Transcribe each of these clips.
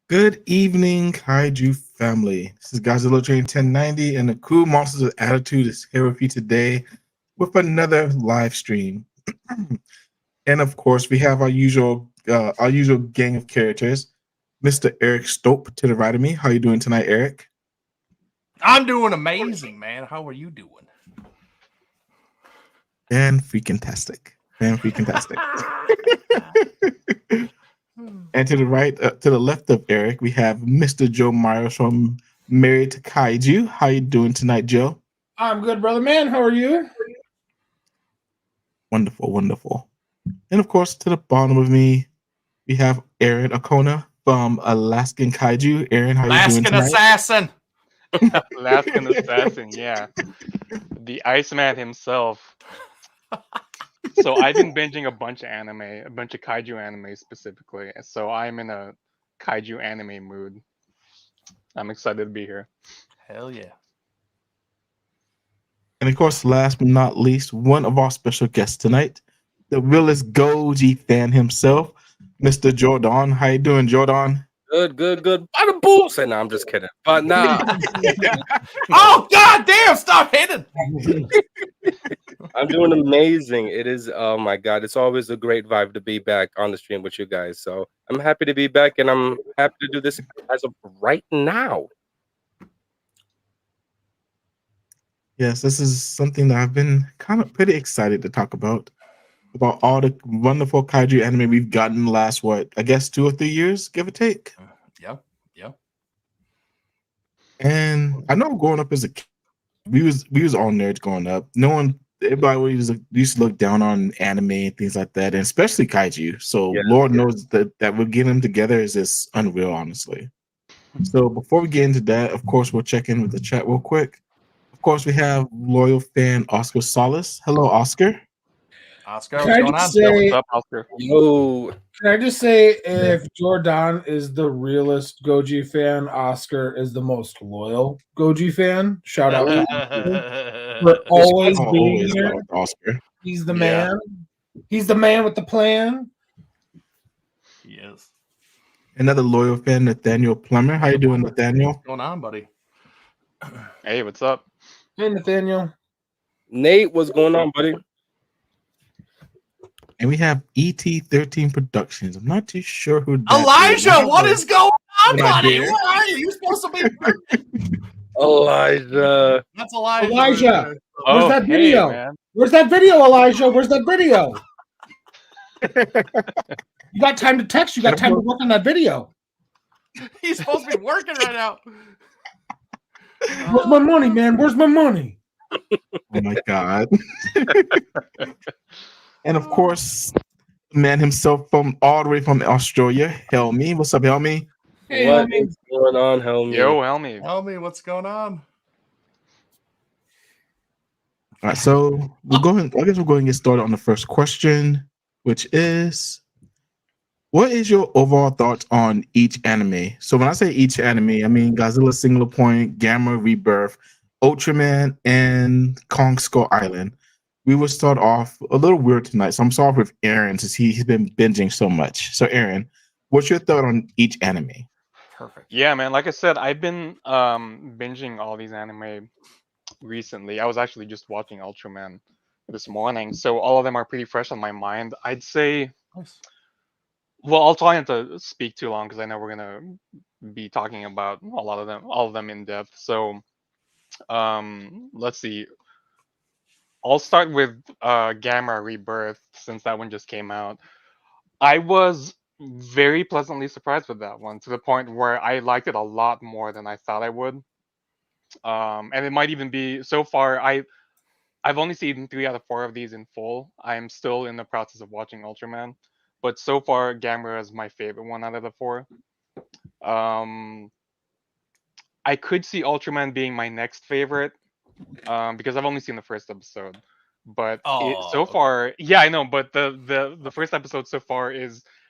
Good evening, Kaiju family. This is Godzilla Train 1090, and the cool Monsters of Attitude is here with you today with another live stream. And of course, we have our usual gang of characters. Mr. Eric Stope to the right of me. How you doing tonight, Eric? I'm doing amazing, man. How are you doing? And freaking tastic. And freaking tastic. And to the right, to the left of Eric, we have Mr. Joe Myers from Married to Kaiju. How you doing tonight, Joe? I'm good, brother man. How are you? Wonderful, wonderful. And of course, to the bottom of me, we have Aaron Okona from Alaskan Kaiju. Aaron, how you doing Alaskan tonight? assassin. Alaskan assassin, yeah, the Iceman himself. So I've been binging a bunch of anime, a bunch of kaiju anime specifically. So I'm in a kaiju anime mood. I'm excited to be here. Hell yeah. And of course, last but not least, one of our special guests tonight, the realest Goji fan himself, Mr. Jordan. How you doing, Jordan? Good. Bada boom. Say, no, I'm just kidding. But nah, Oh god damn! Stop hitting. I'm doing amazing. It is, oh my God, it's always a great vibe to be back on the stream with you guys. So I'm happy to be back, and I'm happy to do this as of right now. Yes, this is something that I've been kind of pretty excited to talk about all the wonderful kaiju anime we've gotten in the last, what, I guess 2 or 3 years, give or take. Yeah. And I know growing up as a kid, we was all nerds growing up. No one, everybody used to look down on anime and things like that, and especially kaiju. So Yeah, Lord knows that we're getting them together is just unreal, honestly. So before we get into that, of course, we'll check in with the chat real quick. Of course, we have loyal fan Oscar Solis. Hello, Oscar. Oscar, Can what's I going on? just Yeah, say? what's up, Oscar? Yo, Can I just say, if Jordan is the realest Goji fan, Oscar is the most loyal Goji fan. Shout out to Oscar for always Oh, being always here. love Oscar. He's the Yeah. man. He's the man with the plan. Yes. Another loyal fan, Nathaniel Plummer. How you doing, Nathaniel? What's going on, buddy? Hey, what's up? Hey, Nathaniel. Nate, what's going on, buddy? And we have ET13 Productions. I'm not too sure who that Elijah, is. what is going on, Good buddy? idea. Where are you? You're supposed to be. Elijah. That's Elijah. Elijah. Where's Oh, that hey, video? man. Where's that video, Elijah? Where's that video? You got time to text. You got time to work on that video. He's supposed to be working right now. Where's my money, man? Where's my money? Oh my god. And of course, the man himself from all the way from Australia, Helmy. What's up, Helmy? Hey, What homie. is going on, Helmy? Yo, Helmy. Tell me what's going on. All right, so I guess we're going to get started on the first question, which is, what is your overall thoughts on each anime? So when I say each anime, I mean Godzilla Singular Point, Gamma Rebirth, Ultraman, and Kong Skull Island. We will start off a little weird tonight, so I'm sorry with Aaron since he's been binging so much. So Aaron, what's your thought on each anime? Perfect. Yeah, man. Like I said, I've been binging all these anime recently. I was actually just watching Ultraman this morning, so all of them are pretty fresh on my mind. I'd say, Nice. well, I'll try not to speak too long because I know we're gonna be talking about all of them in depth. So, let's see. I'll start with Gamma Rebirth since that one just came out. I was very pleasantly surprised with that one to the point where I liked it a lot more than I thought I would. And it might even be so far. I've only seen 3 out of 4 of these in full. I'm still in the process of watching Ultraman, but so far Gamera is my favorite one out of the 4. Um, I could see Ultraman being my next favorite because I've only seen the first episode. But so Oh, far, yeah, I know. But the first episode so far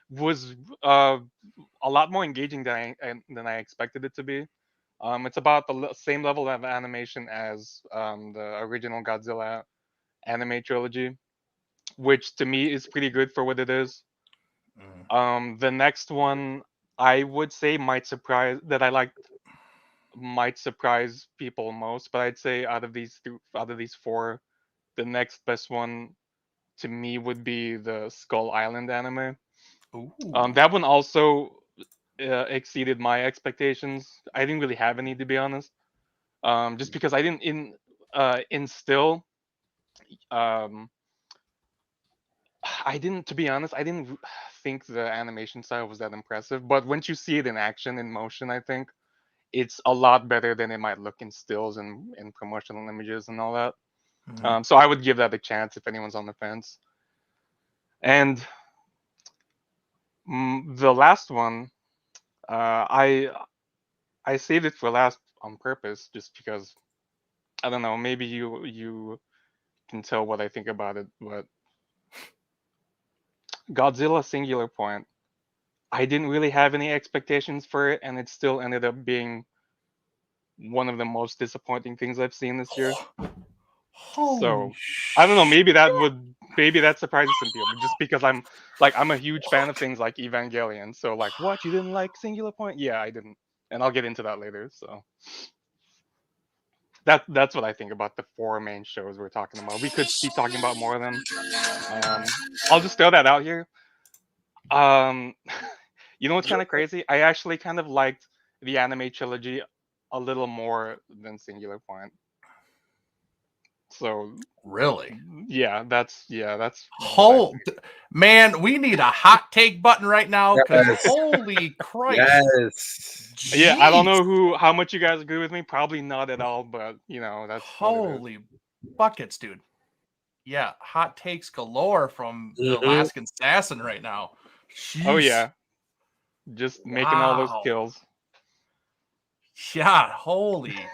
was a lot more engaging than I expected it to be. It's about the same level of animation as the original Godzilla anime trilogy, which to me is pretty good for what it is. Mm. The next one, I would say might surprise people most, but I'd say out of these four, the next best one to me would be the Skull Island anime. Ooh. That one also exceeded my expectations. I didn't really have any, to be honest. Just because I didn't instill. Um, I didn't, to be honest, I didn't think the animation style was that impressive. But once you see it in action, in motion, I think it's a lot better than it might look in stills and in promotional images and all that. Mhm. So I would give that a chance if anyone's on the fence. And the last one, I saved it for last on purpose, just because I don't know. Maybe you can tell what I think about it, but Godzilla Singular Point. I didn't really have any expectations for it, and it still ended up being one of the most disappointing things I've seen this year. Holy So I don't know. Maybe that surprises some people, just because I'm a huge fan of things like Evangelion. So like, what, you didn't like Singular Point? Yeah, I didn't, and I'll get into that later. So that's what I think about the four main shows we're talking about. We could be talking about more of them. I'll just throw that out here. Um, you know what's kind of crazy? I actually kind of liked the anime trilogy a little more than Singular Point. So Really? yeah, that's what I Oh, think. man, we need a hot take button right now, because Yes. holy Christ. Yes. Yeah, I don't Jeez. know how much you guys agree with me. Probably not at all, but that's what it is. Holy buckets, dude. Yeah, hot takes galore from the Mhm. Alaskan Assassin right now. Oh Jeez. yeah, just making all those Wow. kills. Yeah, holy.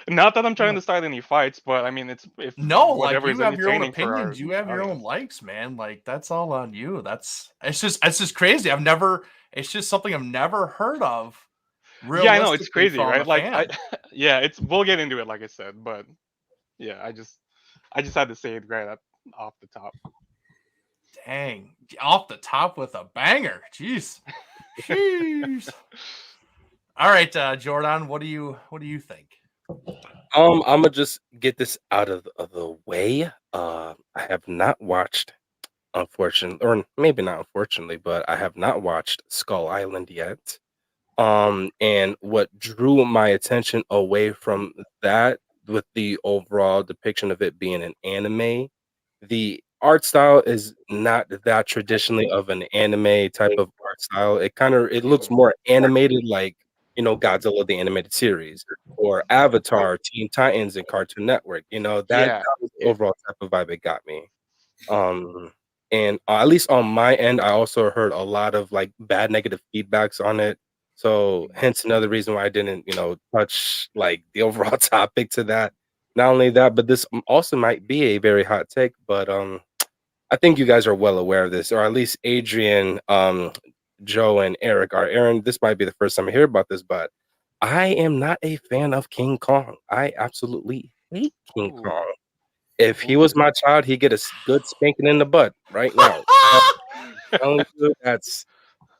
Not that I'm trying to start any fights, but I mean, it's if No, like, whatever you is have your own entertaining for our opinions, you have your own audience. likes, man. Like, that's all on you. It's just crazy. It's just something I've never heard of Yeah, I know, it's realistically crazy, from right? a Like fan. yeah, we'll get into it, like I said, but yeah, I just had to say it off the top. Dang. Off the top with a banger. Jeez. Jeez. All right, Jordan, what do you think? I'm gonna just get this out of the way. I have not watched, unfortunately, or maybe not unfortunately, but I have not watched Skull Island yet. And what drew my attention away from that, with the overall depiction of it being an anime, the art style is not that traditionally of an anime type of art style. It looks Mhm. more animated, like, Godzilla the animated series, or Avatar, Teen Titans, and Cartoon Network. That Yeah. was the overall type of vibe it got me. Um, and at least on my end, I also heard a lot of like bad negative feedbacks on it. So hence another reason why I didn't, touch like the overall topic to that. Not only that, but this also might be a very hot take, but I think you guys are well aware of this, or at least Adrian, Joe, and Eric are. Aaron, this might be the first time I hear about this, but I am not a fan of King Kong. I absolutely hate King Ooh. Kong. If he was Ooh. my child, he'd get a good spanking in the butt right now. Telling you,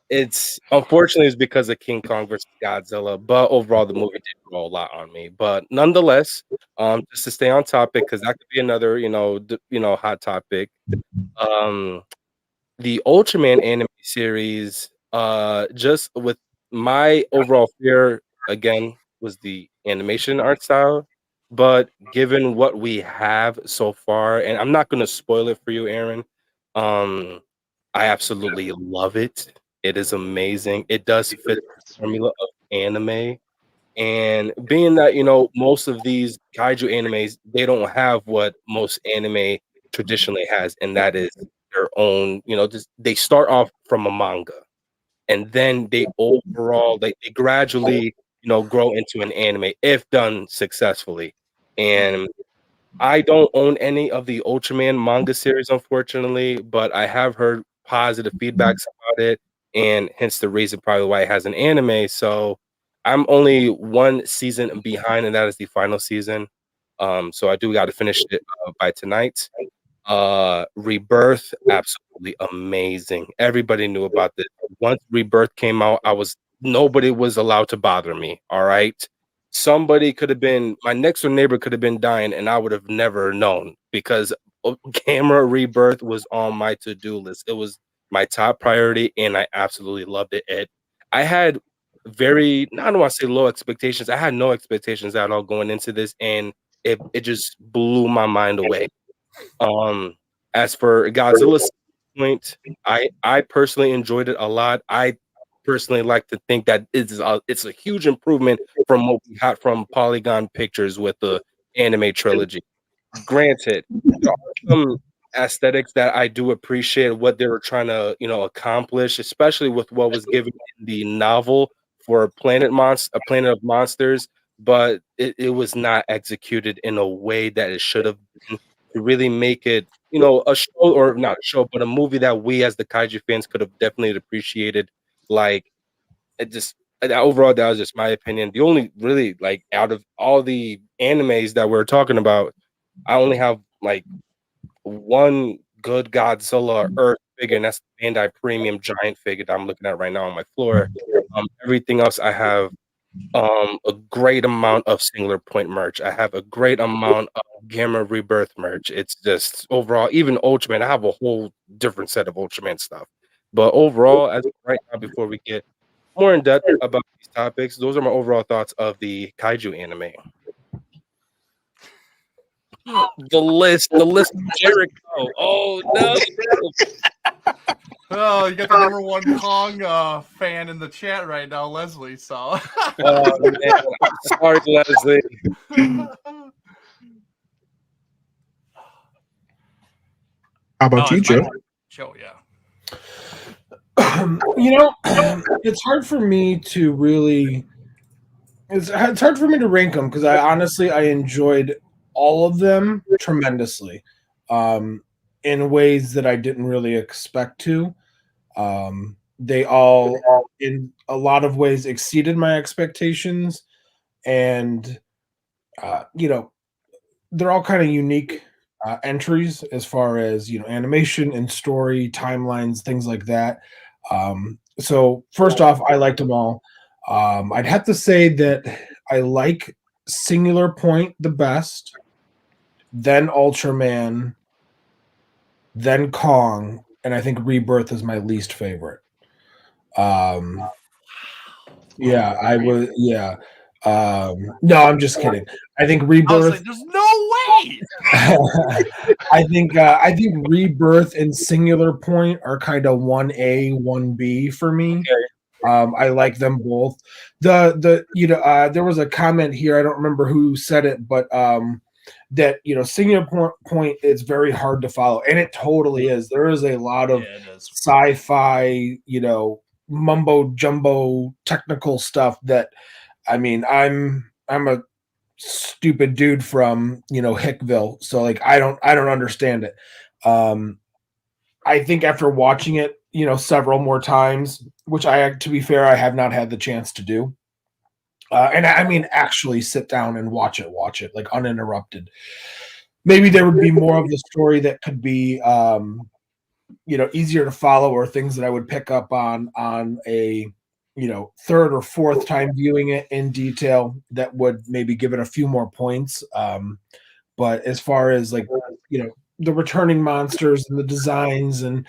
it's unfortunately it's because of King Kong versus Godzilla, but overall the movie did grow a lot on me. But nonetheless, just to stay on topic, because that could be another, hot topic. Um, the Ultraman anime series, just with my overall fear again was the animation art style. But given what we have so far, and I'm not gonna spoil it for you, Aaron. Um, I absolutely love it. It is amazing. It does fit the formula of anime. And being that, most of these kaiju animes, they don't have what most anime traditionally has, and that is their own, just they start off from a manga, and then they gradually, grow into an anime if done successfully. And I don't own any of the Ultraman manga series, unfortunately, but I have heard positive feedbacks about it, and hence the reason probably why it has an anime. So I'm only one season behind, and that is the final season. So I do got to finish it by tonight. Rebirth, absolutely amazing. Everybody knew about this. Once Rebirth came out, nobody was allowed to bother me. All right. Somebody could have been my next door neighbor could have been dying, and I would have never known because Gamera Rebirth was on my to-do list. It was my top priority, and I absolutely loved it. I had I don't want to say low expectations. I had no expectations at all going into this, and it just blew my mind away. As for Godzilla's point, I personally enjoyed it a lot. I personally like to think that it's a huge improvement from what we had from Polygon Pictures with the anime trilogy. Granted, there are some aesthetics that I do appreciate what they were trying to, accomplish, especially with what was given in the novel for A Planet of Monsters, but it was not executed in a way that it should have been to really make it, a show or not a show, but a movie that we as the kaiju fans could have definitely appreciated. Like overall, that was just my opinion. The only really like out of all the animes that we're talking about, I only have like one good Godzilla Earth figure, and that's the Bandai Premium Giant figure that I'm looking at right now on my floor. Everything else I have a great amount of Singular Point merch. I have a great amount of Gamma Rebirth merch. It's just overall, even Ultraman, I have a whole different set of Ultraman stuff. But overall, as of right now, before we get more in depth about these topics, those are my overall thoughts of the kaiju anime. The list of Jericho. Oh no! Oh, you got the number one Kong fan in the chat right now, Leslie. So, Oh man, sorry, Leslie. How about you, Joe? Joe, yeah. It's hard for me to really. It's hard for me to rank them because I enjoyed all of them tremendously, in ways that I didn't really expect to. They all, in a lot of ways, exceeded my expectations, and they're all kind of unique entries as far as animation and story, timelines, things like that. So first off, I liked them all. I'd have to say that I like Singular Point the best, then Ultraman, then Kong, and I think Rebirth is my least favorite. Yeah, I would. Yeah. No, I'm just kidding. I think I was Rebirth. like, "There's no way." I think Rebirth and Singular Point are kind of 1A, 1B for me. I like them both. There was a comment here. I don't remember who said it, but that Singular Point is very hard to follow, and it totally is. There is a lot of sci-fi, mumbo jumbo technical stuff that, I mean, I'm a stupid dude from Hickville, so like I don't understand it. I think after watching it several more times, which to be fair, I have not had the chance to do, and I mean actually sit down and watch it like uninterrupted, maybe there would be more of the story that could be easier to follow, or things that I would pick up on a third or fourth time viewing it in detail that would maybe give it a few more points. But as far as like the returning monsters and the designs and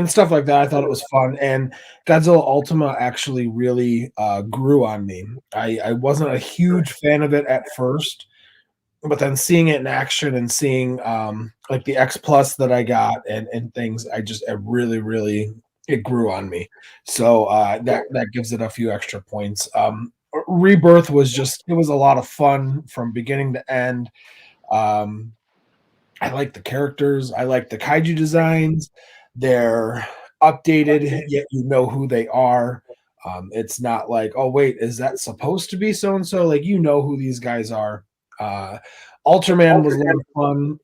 stuff like that, I thought it was fun. And Godzilla Ultima actually really grew on me. I wasn't a huge fan of it at first, but then seeing it in action and seeing like the X Plus that I got and things, it really it grew on me. So that gives it a few extra points. Rebirth it was a lot of fun from beginning to end. I like the characters. I like the kaiju designs. They're updated, yet you know who they are. It's not like, oh wait, is that supposed to be so and so? Like who these guys are. Ultraman was a lot of fun.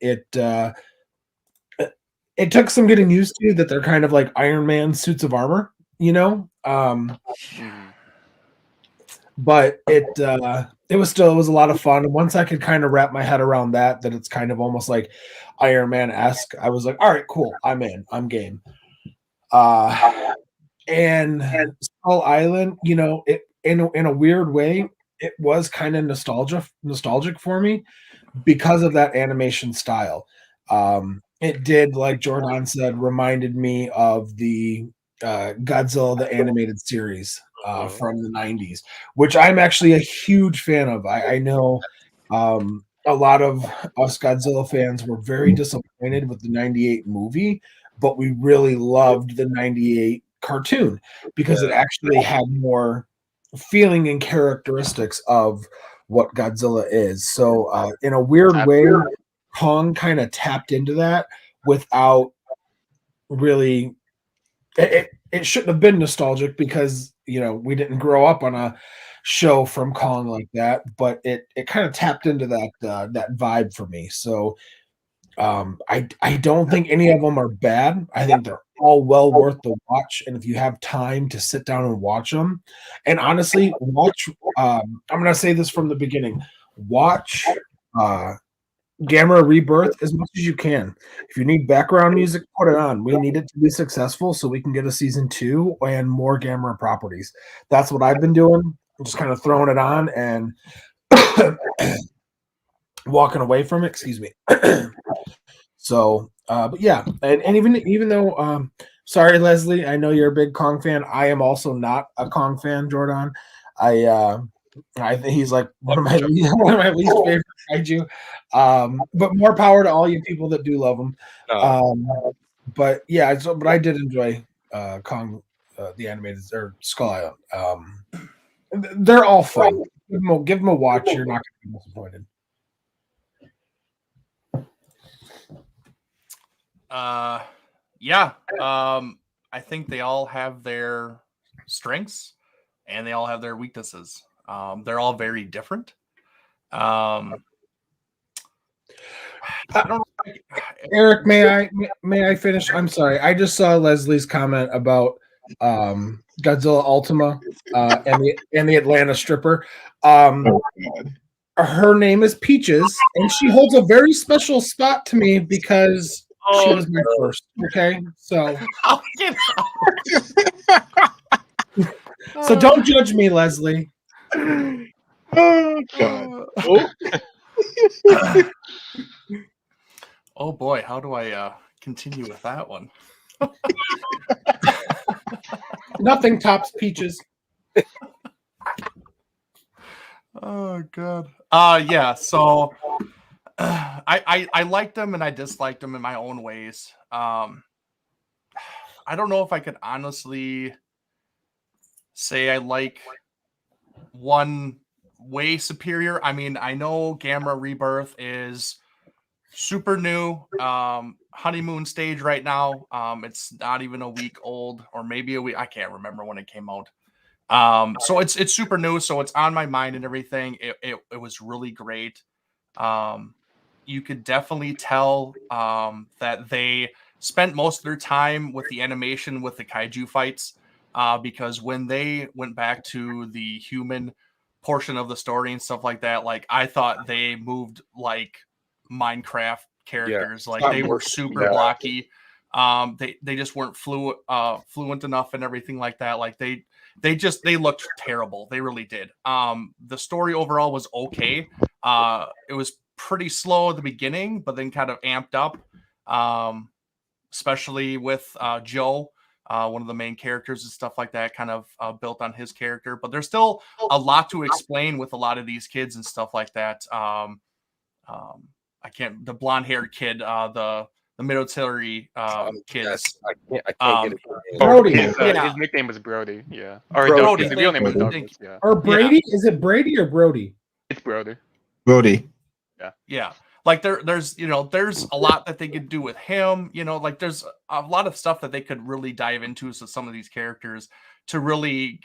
It took some getting used to that they're kind of like Iron Man suits of armor, but it was a lot of fun. And once I could kind of wrap my head around that it's kind of almost like Iron Man-esque, I was like, all right, cool, I'm in, I'm game. And Skull Island, it in a weird way, it was kind of nostalgic for me because of that animation style. It did, like Jordan said, reminded me of the Godzilla the animated series from the 90s, which I'm actually a huge fan of. I know a lot of us Godzilla fans were very disappointed with the 98 movie, but we really loved the 98 cartoon because it actually had more feeling and characteristics of what Godzilla is. So in a weird way, Kong kind of tapped into that without really it shouldn't have been nostalgic because we didn't grow up on a show from Kong like that, but it kind of tapped into that vibe for me. So I don't think any of them are bad. I think they're all well worth the watch. And if you have time to sit down and watch them, and honestly, watch. I'm gonna say this from the beginning: watch Gamera Rebirth as much as you can. If you need background music, put it on. We need it to be successful so we can get a season 2 and more Gamera properties. That's what I've been doing. I'm just kind of throwing it on and walking away from it. Excuse me. So, but yeah, and even though, sorry, Leslie, I know you're a big Kong fan. I am also not a Kong fan, Jordan. I think he's like one of my least favorite kaiju. But more power to all you people that do love him. But yeah, but I did enjoy Kong, the animated or Skull Island. They're all fun. Give them a watch. You're not going to be disappointed. Yeah. I think they all have their strengths and they all have their weaknesses. They're all very different. I don't know. Eric, may I finish? I'm sorry. I just saw Leslie's comment about Godzilla Ultima and the Atlanta stripper. Her name is Peaches, and she holds a very special spot to me because she was my first. Okay, so so don't judge me, Leslie. Oh God. Oh boy, how do I continue with that one? Nothing tops Peaches. Oh God. Yeah. So I liked them and I disliked them in my own ways. I don't know if I could honestly say I like one way superior. I mean, I know Gamera Rebirth is super new, honeymoon stage right now. It's not even a week old, or maybe a week. I can't remember when it came out. So it's super new, so it's on my mind and everything. It was really great. You could definitely tell that they spent most of their time with the animation with the kaiju fights, because when they went back to the human portion of the story and stuff like that, like I thought they moved like Minecraft characters. Like they were super blocky. They just weren't fluent enough and everything like that. Like they looked terrible. They really did. The story overall was okay. It was pretty slow at the beginning, but then kind of amped up, especially with Joe, one of the main characters and stuff like that, kind of built on his character. But there's still a lot to explain with a lot of these kids and stuff like that. The blonde-haired kid, the military kids. I can't get it. Brody. His nickname was Brody. Yeah. Or Brody. his real name was Douglas. Yeah. Or Brady? Yeah. Is it Brady or Brody? It's Brody. Brody. Yeah. Like there's a lot that they could do with him. Like there's a lot of stuff that they could really dive into with some of these characters to really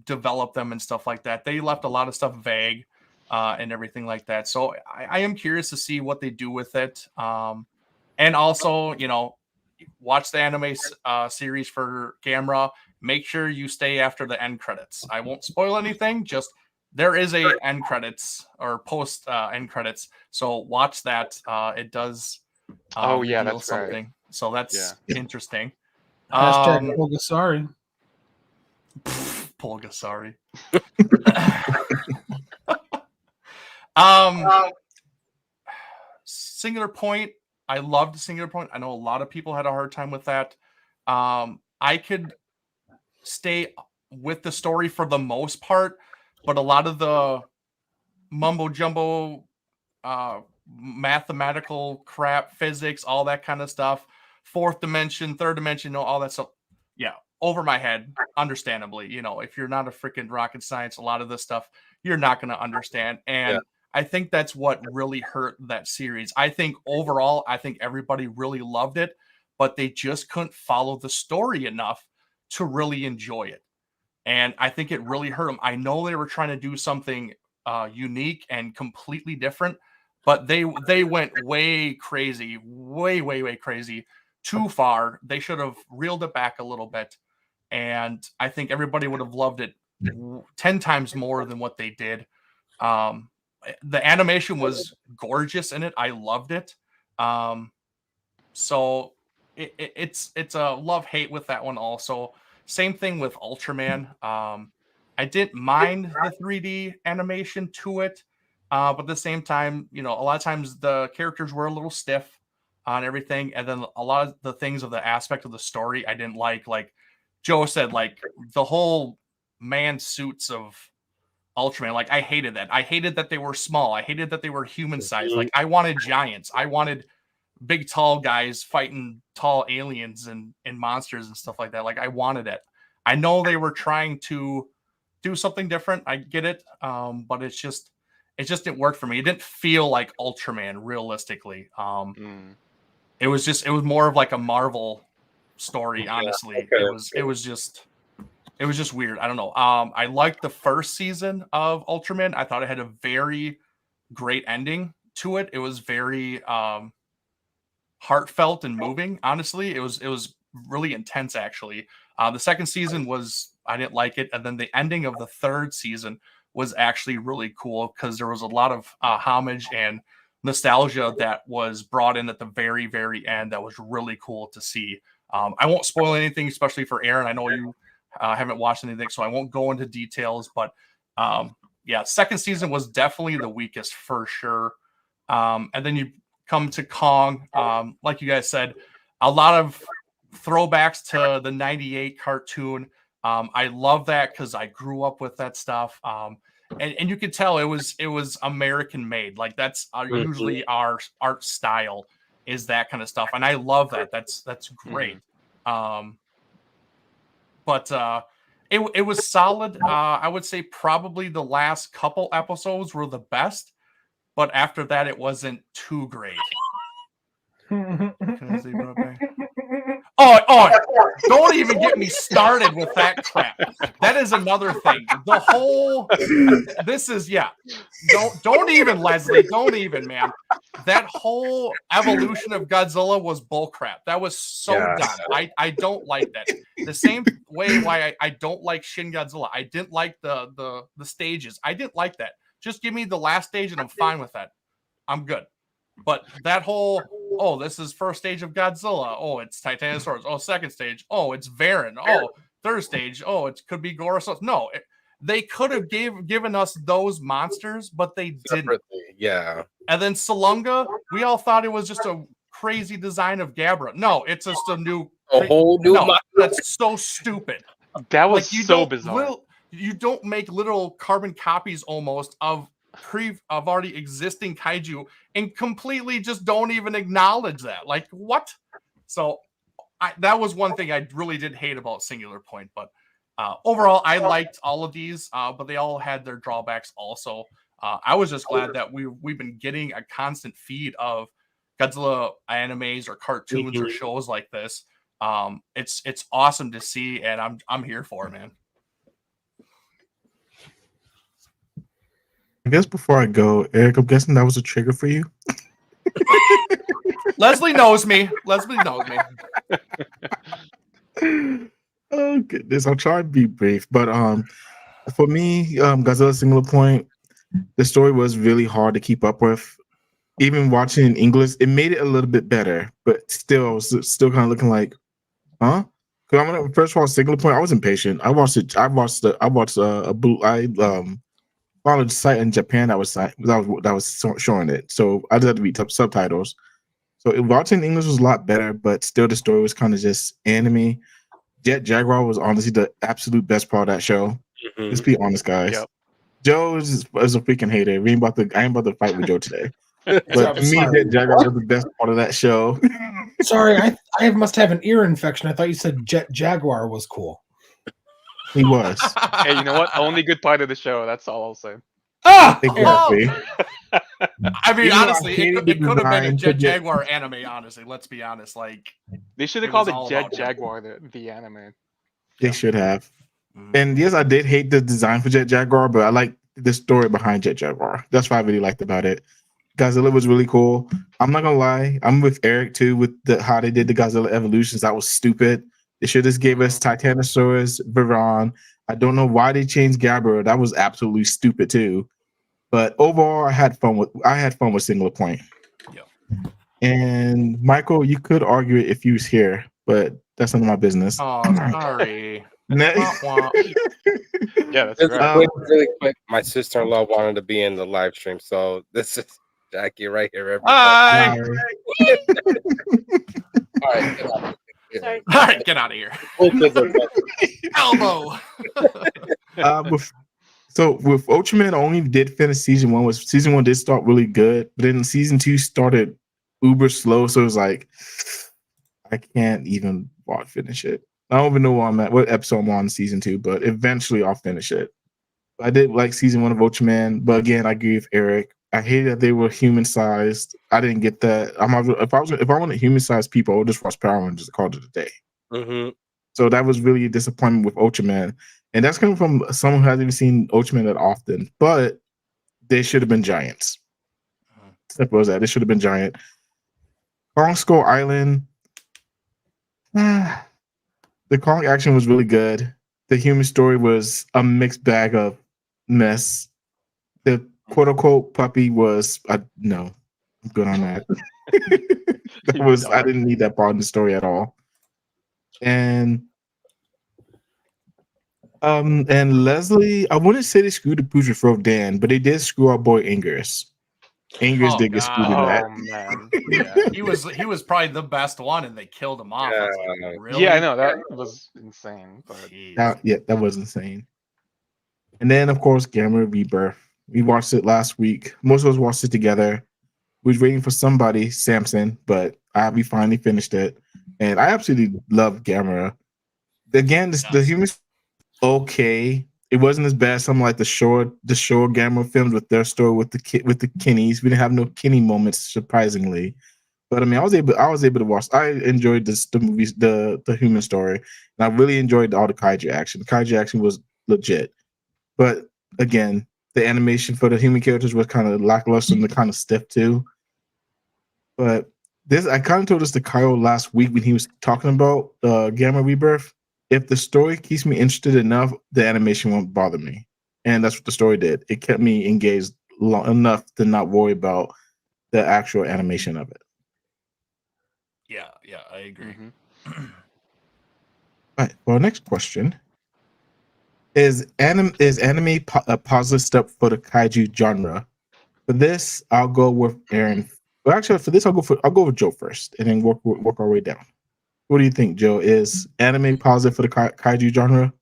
develop them and stuff like that. They left a lot of stuff vague and everything like that. So I am curious to see what they do with it. And also, watch the anime series for Gamera. Make sure you stay after the end credits. I won't spoil anything. Just there is a end credits or post end credits, so watch that. It does Oh yeah, reveal that's something, right. so that's interesting. Hashtag Pulgasari. Pulgasari. Singular Point. I loved Singular Point. I know a lot of people had a hard time with that. I could stay with the story for the most part, but a lot of the mumbo jumbo, mathematical crap, physics, all that kind of stuff, fourth dimension, third dimension, all that stuff. Yeah, over my head, understandably. If you're not a freaking rocket science, a lot of this stuff you're not going to understand. And I think that's what really hurt that series. I think overall, everybody really loved it, but they just couldn't follow the story enough to really enjoy it. And I think it really hurt them. I know they were trying to do something unique and completely different, but they went way crazy, way crazy, too far. They should have reeled it back a little bit, and I think everybody would have loved it 10 times more than what they did. The animation was gorgeous in it. I loved it. So it's a love-hate with that one also. Same thing with Ultraman. I didn't mind the 3D animation to it, but at the same time, a lot of times the characters were a little stiff on everything, and then a lot of the things of the aspect of the story I didn't like. Like Joe said, like the whole man suits of Ultraman. Like I hated that. I hated that they were small. I hated that they were human sized. Like I wanted giants. I wanted big tall guys fighting tall aliens and monsters and stuff like that. Like I wanted it. I know they were trying to do something different. I get it. But it just didn't work for me. It didn't feel like Ultraman realistically. It was more of like a Marvel story, honestly. Okay, It was just weird. I don't know. I liked the first season of Ultraman. I thought it had a very great ending to it. It was very heartfelt and moving. Honestly, it was really intense. Actually, the second season I didn't like it, and then the ending of the third season was actually really cool because there was a lot of homage and nostalgia that was brought in at the very, very end. That was really cool to see. I won't spoil anything, especially for Aaron. I know you haven't watched anything, so I won't go into details. But second season was definitely the weakest for sure. And then you come to Kong, like you guys said, a lot of throwbacks to the '98 cartoon. I love that because I grew up with that stuff. And you could tell it was American made. Like that's usually our art style is that kind of stuff, and I love that. That's great. But it was solid. I would say probably the last couple episodes were the best, but after that it wasn't too great. Oh, don't even get me started with that crap. That is another thing. Don't even, Leslie, don't even, man. That whole evolution of Godzilla was bullcrap. That was so dumb. I don't like that. The same way why I don't like Shin Godzilla. I didn't like the stages. I didn't like that. Just give me the last stage and I'm fine with that. I'm good. But that whole, this is first stage of Godzilla. Oh, it's Titanosaurus. Oh, second stage. Oh, it's Varan. Oh, third stage. Oh, it could be Gorosaurus. No, they could have given us those monsters, but they didn't. Yeah. And then Salunga, we all thought it was just a crazy design of Gabra. No, it's just a whole new. No, that's so stupid. That was so bizarre. You don't make little carbon copies almost of already existing kaiju and completely just don't even acknowledge that. Like what? So that was one thing I really did hate about Singular Point. But overall, I liked all of these, but they all had their drawbacks also. I was just glad that we've been getting a constant feed of Godzilla animes or cartoons or shows like this. It's awesome to see, and I'm here for it, man. I guess before I go, Eric, I'm guessing that was a trigger for you. Leslie knows me. Leslie knows me. Oh goodness, I'll try and be brief. But for me, Godzilla Singular Point, the story was really hard to keep up with. Even watching in English, it made it a little bit better, but still kind of looking like, huh? Because I'm gonna first of all, Singular Point, I was impatient. I watched a blue. I followed a site in Japan that was showing it, so I just had to read subtitles. So watching in English was a lot better, but still the story was kind of just anime. Jet Jaguar was honestly the absolute best part of that show. Let's be honest, guys. Yep. Joe is a freaking hater. I ain't about to fight with Joe today. But to me, Sorry. Jet Jaguar was the best part of that show. Sorry, I must have an ear infection. I thought you said Jet Jaguar was cool. He was. Hey, you know what? Only good part of the show. That's all I'll say. Ah, Exactly. I mean, You know, I honestly, hated the it could have been a design Jet to get- Jaguar anime. Honestly, let's be honest. Like, They should It have called was it all Jet about him. Jaguar, the anime. They should have. And yes, I did hate the design for Jet Jaguar, but I like the story behind Jet Jaguar. That's what I really liked about it. Godzilla was really cool. I'm not gonna lie, I'm with Eric too with how they did the Godzilla evolutions. That was stupid. They should have gave us Titanosaurus, Viron. I don't know why they changed Gabbro. That was absolutely stupid too. But overall, I had fun with Singular Point. Yeah. And Michael, you could argue it if you was here, but that's none of my business. Oh, sorry. Next. Wah, wah. Yeah, that's Just right. really quick, my sister-in-law wanted to be in the live stream, so this is Jackie right here. Everybody. Bye. All right, get out. Sorry. All right, get out of here. Both kids are Elbow. So with Ultraman, I only did finish season one. Season one did start really good, but then season two started uber slow. So it was like I can't even finish it. I don't even know where I'm at, what episode I'm on in season two, but eventually I'll finish it. I did like season one of Ultraman, but again, I agree with Eric. I hated that they were human sized. I didn't get that. If I wanted human sized people, I would just watch Power Rangers and call it a day. Mm-hmm. So that was really a disappointment with Ultraman. And that's coming from someone who hasn't even seen Ultraman that often. But they should have been giants. Simple as that. They should have been giant. Kong Skull Island. The Kong action was really good. The human story was a mixed bag of mess. The quote unquote puppy was no. I'm good on that. I didn't need that part in the story at all. And Leslie, I wouldn't say they screwed the pooch with Throwdown, but they did screw our boy Angus. Angus did get screwed in that. Oh man. Yeah. He was probably the best one, and they killed him off. I was like, really? Yeah, I know that was insane. But Jeez. That was insane. And then of course Gamma Rebirth. We watched it last week. Most of us watched it together. We was waiting for somebody, Samson, but we finally finished it. And I absolutely love Gamera. Again, the humans okay. It wasn't as bad as some like the shore Gamera films with their story with the Kinnies. We didn't have no Kinney moments, surprisingly. But I mean, I was able to watch. I enjoyed the movies, the human story, and I really enjoyed all the kaiju action. The kaiju action was legit. But again, the animation for the human characters was kind of lackluster and kind of stiff too. But I kind of told this to Kyle last week when he was talking about Gamma Rebirth. If the story keeps me interested enough, the animation won't bother me. And that's what the story did. It kept me engaged long enough to not worry about the actual animation of it. Yeah, I agree. All right. Well, our next question is anime a positive step for the kaiju genre? For this, I'll go with Aaron. Well, actually, for this, I'll go with Joe first, and then work our way down. What do you think, Joe? Is anime positive for the kaiju genre?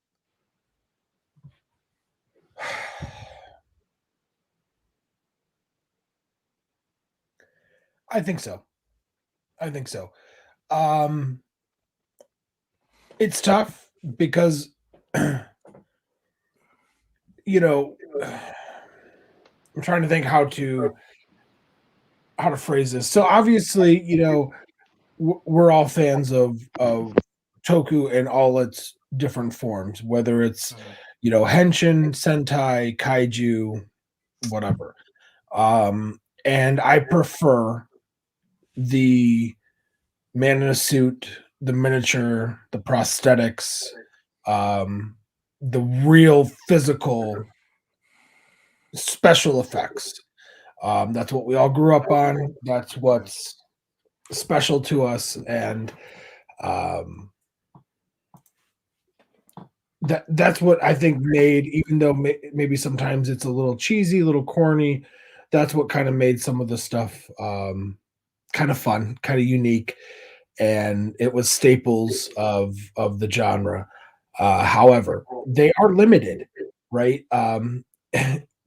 I think so. It's tough because you know, I'm trying to think how to phrase this. So obviously, you know, we're all fans of toku in all its different forms, whether it's you know henshin, sentai, kaiju, whatever. And I prefer the man in a suit, the miniature, the prosthetics, the real physical special effects. That's what we all grew up on. That's what's special to us, and that's what I think made, even though maybe sometimes it's a little cheesy, a little corny, that's what kind of made some of the stuff kind of fun, kind of unique, and it was staples of the genre. However, they are limited, right?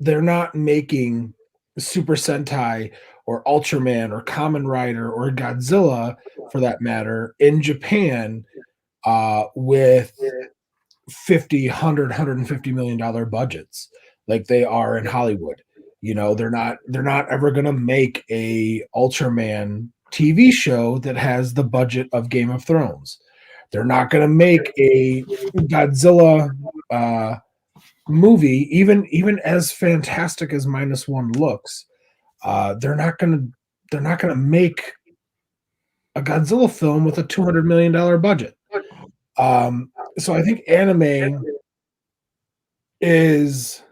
They're not making Super Sentai or Ultraman or Kamen Rider or Godzilla, for that matter, in Japan with 50, 100, 150 million dollar budgets like they are in Hollywood. You know, they're not ever going to make a Ultraman TV show that has the budget of Game of Thrones. They're not going to make a Godzilla movie, even as fantastic as -1 looks. They're not gonna make a Godzilla film with a $200 million budget. So I think anime is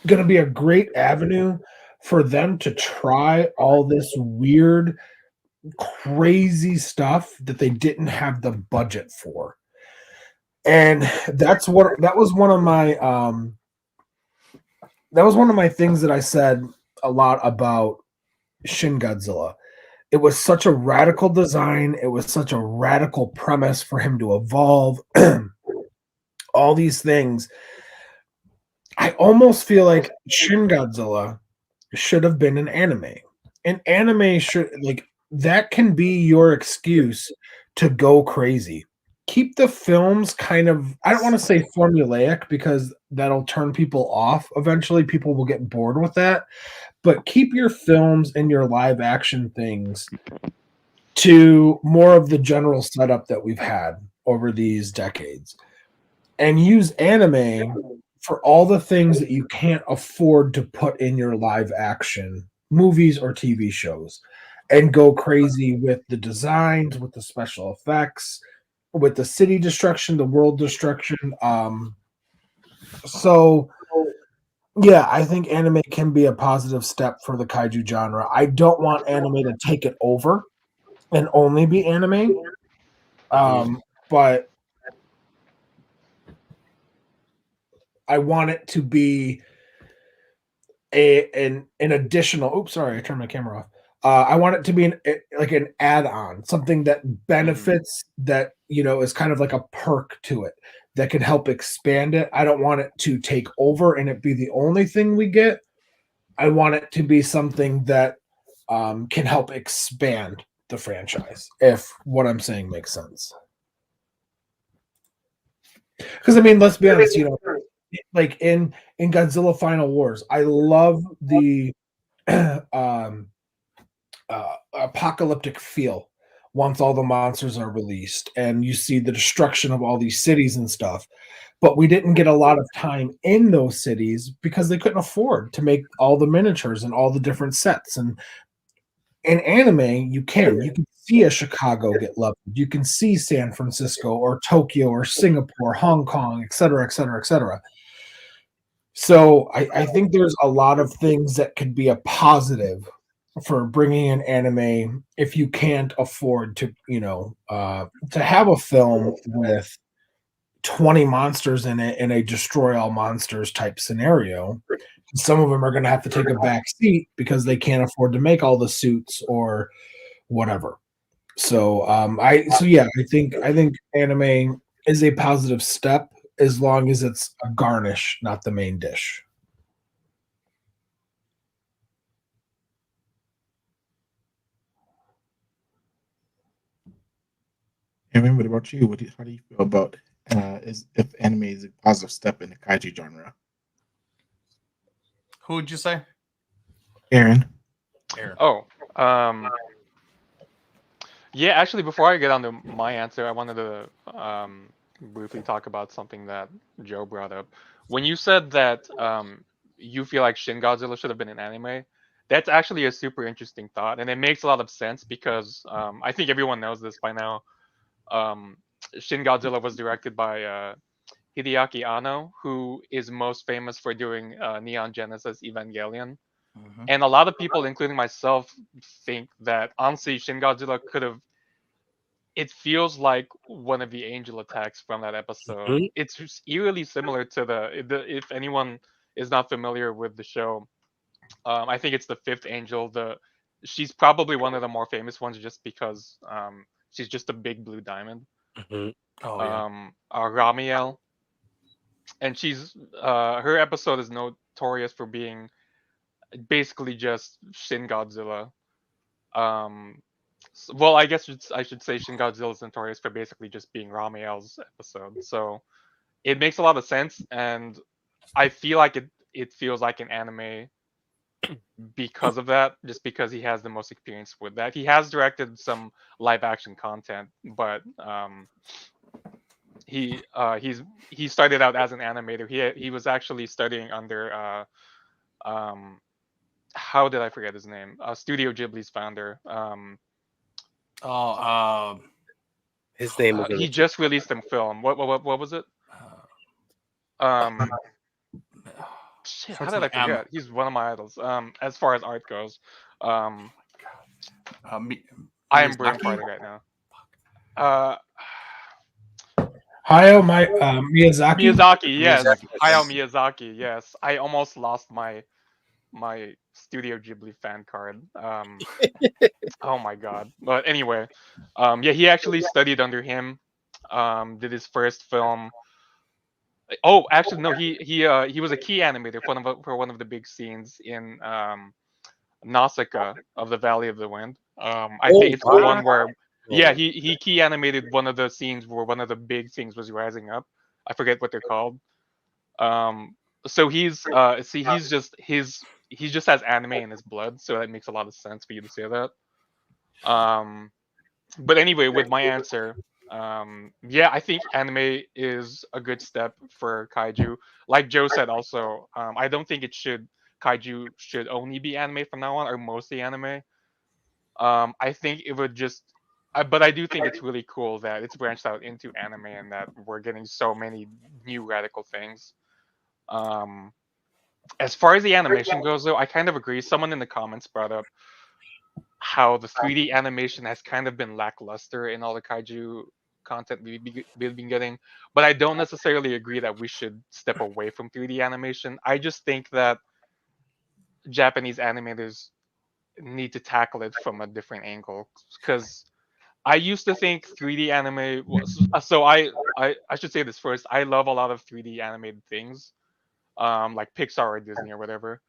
going to be a great avenue for them to try all this weird, crazy stuff that they didn't have the budget for. And that was one of my things that I said a lot about Shin Godzilla. It was such a radical design. It was such a radical premise for him to evolve. All these things. I almost feel like Shin Godzilla should have been an anime. An anime should, like, that can be your excuse to go crazy. Keep the films kind of, I don't want to say formulaic because that'll turn people off. Eventually, people will get bored with that. But keep your films and your live action things to more of the general setup that we've had over these decades. And use anime for all the things that you can't afford to put in your live action movies or TV shows, and go crazy with the designs, with the special effects, with the city destruction, the world destruction. So yeah, I think anime can be a positive step for the kaiju genre. I don't want anime to take it over and only be anime. But I want it to be an additional. Oops, sorry, I turned my camera off. I want it to be like an add-on, something that benefits, that is kind of like a perk to it that can help expand it. I don't want it to take over and it be the only thing we get. I want it to be something that can help expand the franchise, if what I'm saying makes sense. Because I mean, let's be honest, like in Godzilla Final Wars, I love the apocalyptic feel once all the monsters are released and you see the destruction of all these cities and stuff. But we didn't get a lot of time in those cities because they couldn't afford to make all the miniatures and all the different sets. And in anime, you can see a Chicago get leveled. You can see San Francisco or Tokyo or Singapore, Hong Kong, et cetera, et cetera, et cetera. So I think there's a lot of things that could be a positive for bringing in anime if you can't afford to, to have a film with 20 monsters in it in a destroy all monsters type scenario. Some of them are going to have to take a back seat because they can't afford to make all the suits or whatever. So I think anime is a positive step as long as it's a garnish, not the main dish. Aaron, what about you? How do you feel about if anime is a positive step in the kaiju genre? Who would you say? Aaron. Oh, yeah. Actually, before I get on to my answer, I wanted to briefly talk about something that Joe brought up. When you said that you feel like Shin Godzilla should have been an anime, That's actually a super interesting thought, and it makes a lot of sense because I think everyone knows this by now. Shin Godzilla was directed by Hideaki Anno, who is most famous for doing Neon Genesis Evangelion. Mhm. And a lot of people, including myself, think that honestly, Shin Godzilla could have. It feels like one of the angel attacks from that episode. Mhm. It's just eerily similar to the. If anyone is not familiar with the show, I think it's the fifth angel. She's probably one of the more famous ones just because she's just a big blue diamond. Mhm. Oh yeah. Ramiel, and she's her episode is notorious for being basically just Shin Godzilla. Well, I guess I should say Shin Godzilla is notorious for basically just being Ramiel's episode. So it makes a lot of sense, and I feel like it feels like an anime because of that, just because he has the most experience with that. He has directed some live action content, but he started out as an animator. He was actually studying under um how did I forget his name? Studio Ghibli's founder. Oh, His name is He just released a film. What was it? Um, shit, how starts did I with M. forget? He's one of my idols. As far as art goes, I am brain Miyazaki? farting right now. Uh, Miyazaki. Miyazaki, yes, Miyazaki. Hayao Miyazaki, yes. I almost lost my Studio Ghibli fan card. Oh my god. But anyway, yeah, he actually studied under him. Did his first film. Oh, actually, no, he was a key animator for one of the big scenes in Nausicaa of the Valley of the Wind. I Oh, think it's the one where, yeah, wow. he key animated one of the scenes where one of the big things was rising up. I forget what they're called. Um, so he just has anime in his blood, so that makes a lot of sense for you to say that. Um, but anyway, with my answer, yeah, I think anime is a good step for kaiju. Like Joe said, also, I don't think kaiju should only be anime from now on, or mostly anime. I think it would but I do think it's really cool that it's branched out into anime and that we're getting so many new radical things. Um, as far as the animation goes, though, I kind of agree. Someone in the comments brought up how the 3D animation has kind of been lackluster in all the kaiju content we've been getting, but I don't necessarily agree that we should step away from 3D animation. I just think that Japanese animators need to tackle it from a different angle because I used to think 3D anime was so I should say this first. I love a lot of 3D animated things, like Pixar or Disney or whatever.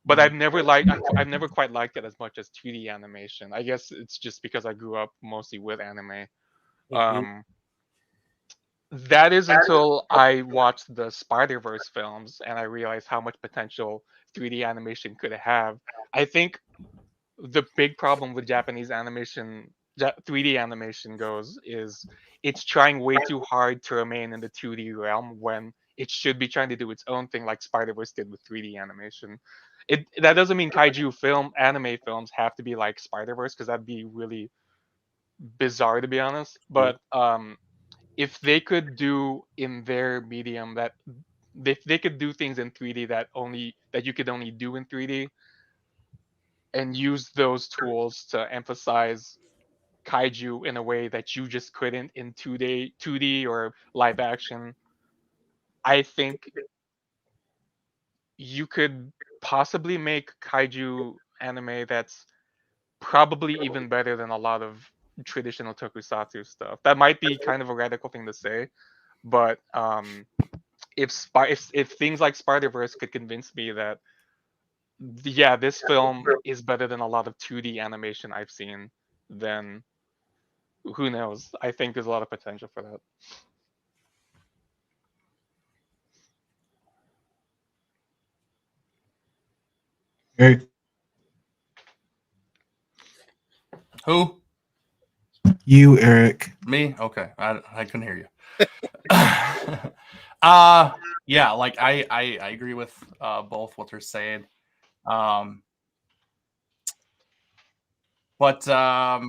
But I've never quite liked it as much as 2D animation. I guess it's just because I grew up mostly with anime. Mhm. Um, that is until I watched the Spider-Verse films and I realized how much potential 3D animation could have. I think the big problem with Japanese animation, 3D animation goes, is it's trying way too hard to remain in the 2D realm when it should be trying to do its own thing, like Spider-Verse did with 3D animation. That doesn't mean anime films have to be like Spider-Verse because that'd be really bizarre to be honest. But if they could do in their medium that if they could do things in 3D that you could only do in 3D and use those tools to emphasize kaiju in a way that you just couldn't in 2D or live action, I think you could possibly make kaiju anime that's probably even better than a lot of traditional tokusatsu stuff. That might be kind of a radical thing to say, but if things like Spider-Verse could convince me that yeah, this film is better than a lot of 2D animation I've seen, then who knows? I think there's a lot of potential for that. Eric, Who? you, Eric. Me? Okay. I couldn't hear you. Yeah, like I agree with both what they're saying. Um But how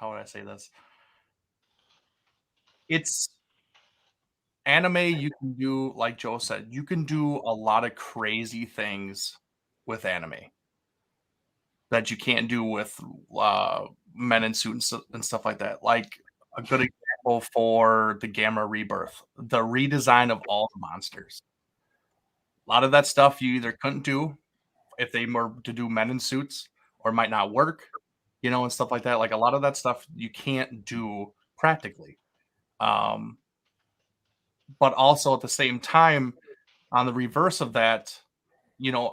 would I say this? It's anime. You can do, like Joe said, you can do a lot of crazy things with anime that you can't do with men in suits and stuff like that. Like a good example for the Gamma Rebirth, the redesign of all the monsters. A lot of that stuff you either couldn't do if they were to do men in suits, or might not work, and stuff like that. Like a lot of that stuff you can't do practically. Um, but also at the same time, on the reverse of that,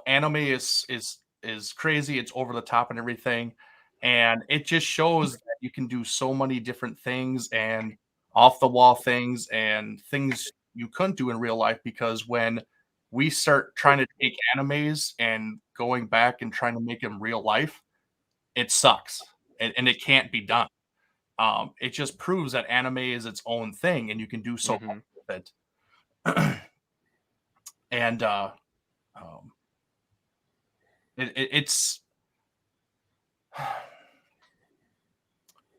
anime is crazy. It's over the top and everything, and it just shows that you can do so many different things and off the wall things and things you couldn't do in real life. Because when we start trying to take animes and going back and trying to make them real life, it sucks, and it can't be done. It just proves that anime is its own thing, and you can do so much Mhm. with it. And um, it's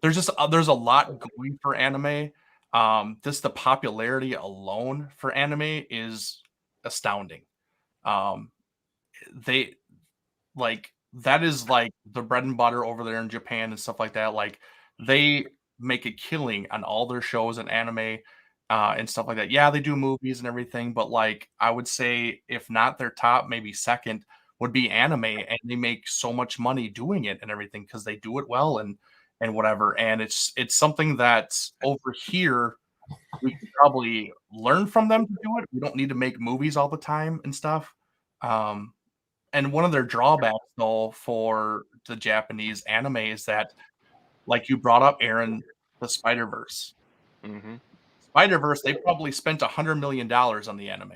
there's a lot going for anime. Just the popularity alone for anime is astounding. Um, they like that is like the bread and butter over there in Japan and stuff like that. Like they make a killing on all their shows and anime and stuff like that. Yeah, they do movies and everything, but like I would say, if not their top, maybe second would be anime, and they make so much money doing it and everything because they do it well and whatever. And it's something that over here we could probably learn from them to do it. We don't need to make movies all the time and stuff. Um, and one of their drawbacks, though, for the Japanese anime is that, like you brought up, Aaron, the Spider Verse. Mhm. Spider Verse, they probably spent $100 million on the anime.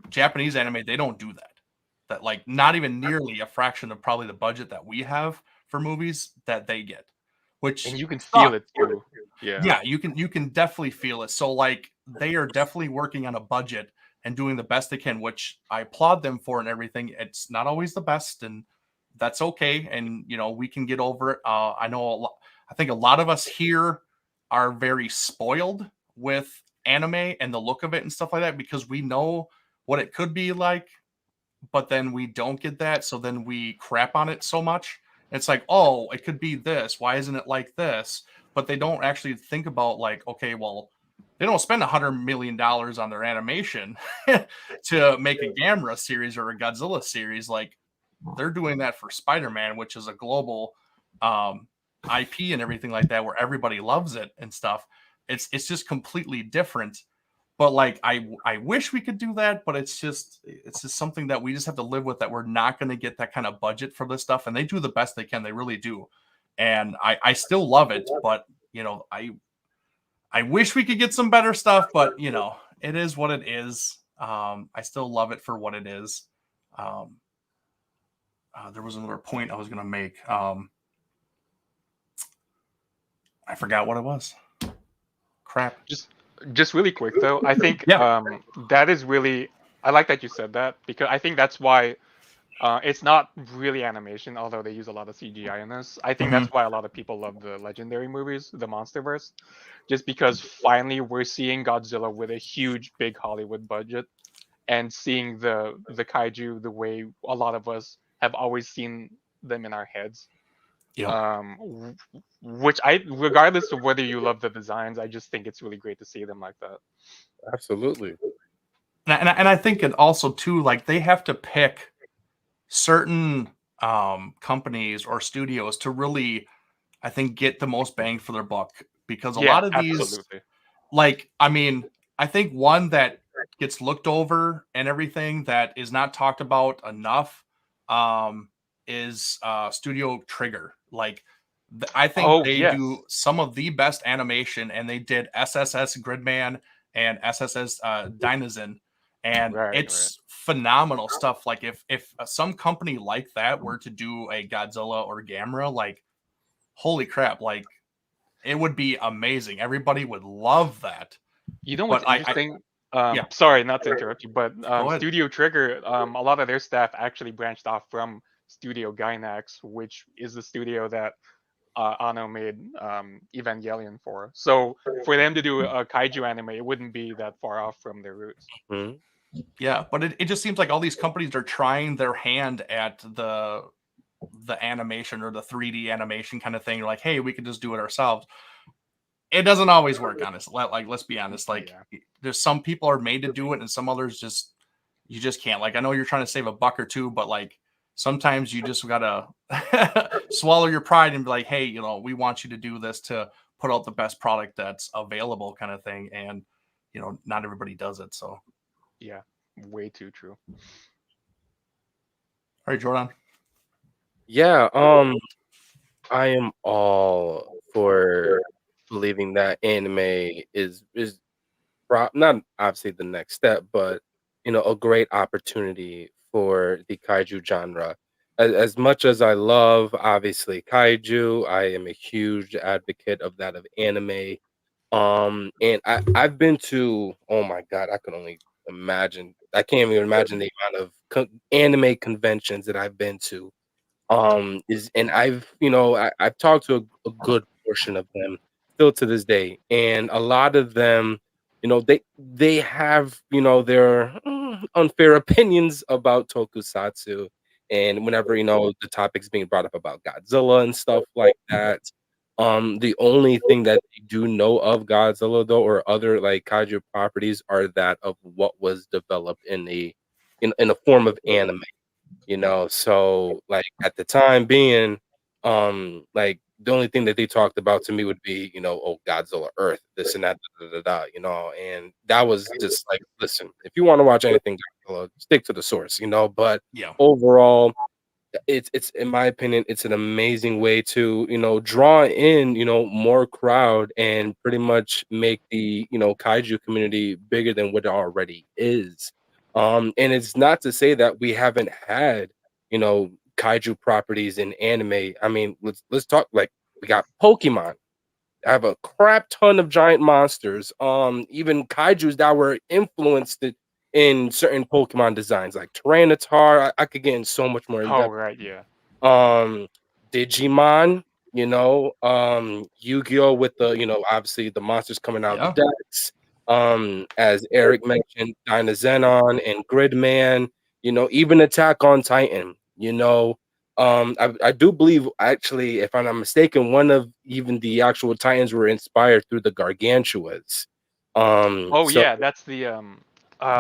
Japanese anime, they don't do that. That like not even nearly a fraction of probably the budget that we have for movies that they get, which And you can feel sucks. it too. Yeah. Yeah, you can definitely feel it. So like they are definitely working on a budget and doing the best they can, which I applaud them for and everything. It's not always the best, and that's okay. And we can get over it. I know I think a lot of us here are very spoiled with anime and the look of it and stuff like that because we know what it could be like, but then we don't get that. So then we crap on it so much. It's like, oh, it could be this. Why isn't it like this? But they don't actually think about like, okay, well, they don't spend $100 million on their animation to make a Gamera series or a Godzilla series. Like they're doing that for Spider-Man, which is a global IP and everything like that, where everybody loves it and stuff. It's just completely different. But like I wish we could do that, but it's just something that we just have to live with, that we're not going to get that kind of budget for this stuff. And they do the best they can, they really do. And I still love it, but I wish we could get some better stuff, but it is what it is. I still love it for what it is. There was another point I was going to make. I forgot what it was. Crap. Just really quick though, I think Yeah. that is really, I like that you said that, because I think that's why it's not really animation, although they use a lot of CGI in this. I think that's why a lot of people love the Legendary movies, the MonsterVerse, just because finally we're seeing Godzilla with a huge, big Hollywood budget, and seeing the kaiju the way a lot of us have always seen them in our heads. Yep. Which regardless of whether you love the designs, I just think it's really great to see them like that. Absolutely. And I think it also too, like they have to pick certain companies or studios to really, I think, get the most bang for their buck, because a Yeah, lot of these, absolutely. like, I mean, I think one that gets looked over and everything that is not talked about enough is Studio Trigger. Like I think Oh, they yes. do some of the best animation, and they did SSS Gridman and SSS Dynazin, and Right. it's phenomenal stuff. Like if some company like that were to do a Godzilla or Gamera, like holy crap, like it would be amazing. Everybody would love that. You know what's But interesting? yeah. Sorry, not to interrupt you, but Go ahead. Studio Trigger, a lot of their staff actually branched off from studio Gainax, which is the studio that Anno made Evangelion for. So for them to do a kaiju anime, it wouldn't be that far off from their roots. Mhm. Yeah, but it just seems like all these companies are trying their hand at the animation or the 3D animation kind of thing. You're like, hey, we could just do it ourselves. It doesn't always work, honestly. Like, let's be honest. Like, there's some people are made to do it, and some others you just can't. Like, I know you're trying to save a buck or two, but like sometimes you just gotta swallow your pride and be like, hey, we want you to do this to put out the best product that's available, kind of thing. And not everybody does it. So yeah, way too true. All right, Jordan. Yeah, I am all for believing that anime is not obviously the next step, but a great opportunity for the kaiju genre. As much as I love obviously kaiju, I am a huge advocate of that of anime. And I've been to, oh my god, I can only imagine. I can't even imagine the amount of anime conventions that I've been to. Is and I've talked to a good portion of them still to this day, and a lot of them, they have their unfair opinions about tokusatsu, and whenever the topic's being brought up about Godzilla and stuff like that. The only thing that they do know of Godzilla though, or other like kaiju properties, are that of what was developed in a form of anime. So like at the time being, like the only thing that they talked about to me would be, oh, Godzilla Earth, this and that, and that was just like, listen, if you want to watch anything Godzilla, stick to the source, but Yeah. overall, it's in my opinion, it's an amazing way to draw in more crowd and pretty much make the kaiju community bigger than what it already is. And it's not to say that we haven't had kaiju properties in anime. I mean, let's talk, like, we got Pokemon. I have a crap ton of giant monsters. Even kaijus that were influenced in certain Pokemon designs, like Tyranitar. I could get in so much more in Oh depth. right, yeah. Um, Digimon, Yu-Gi-Oh with the, obviously the monsters coming out of the decks. As Eric mentioned, Dynazenon and Gridman, even Attack on Titan, I do believe, actually, if I'm not mistaken, one of even the actual Titans were inspired through the Gargantuas. Oh So yeah, that's the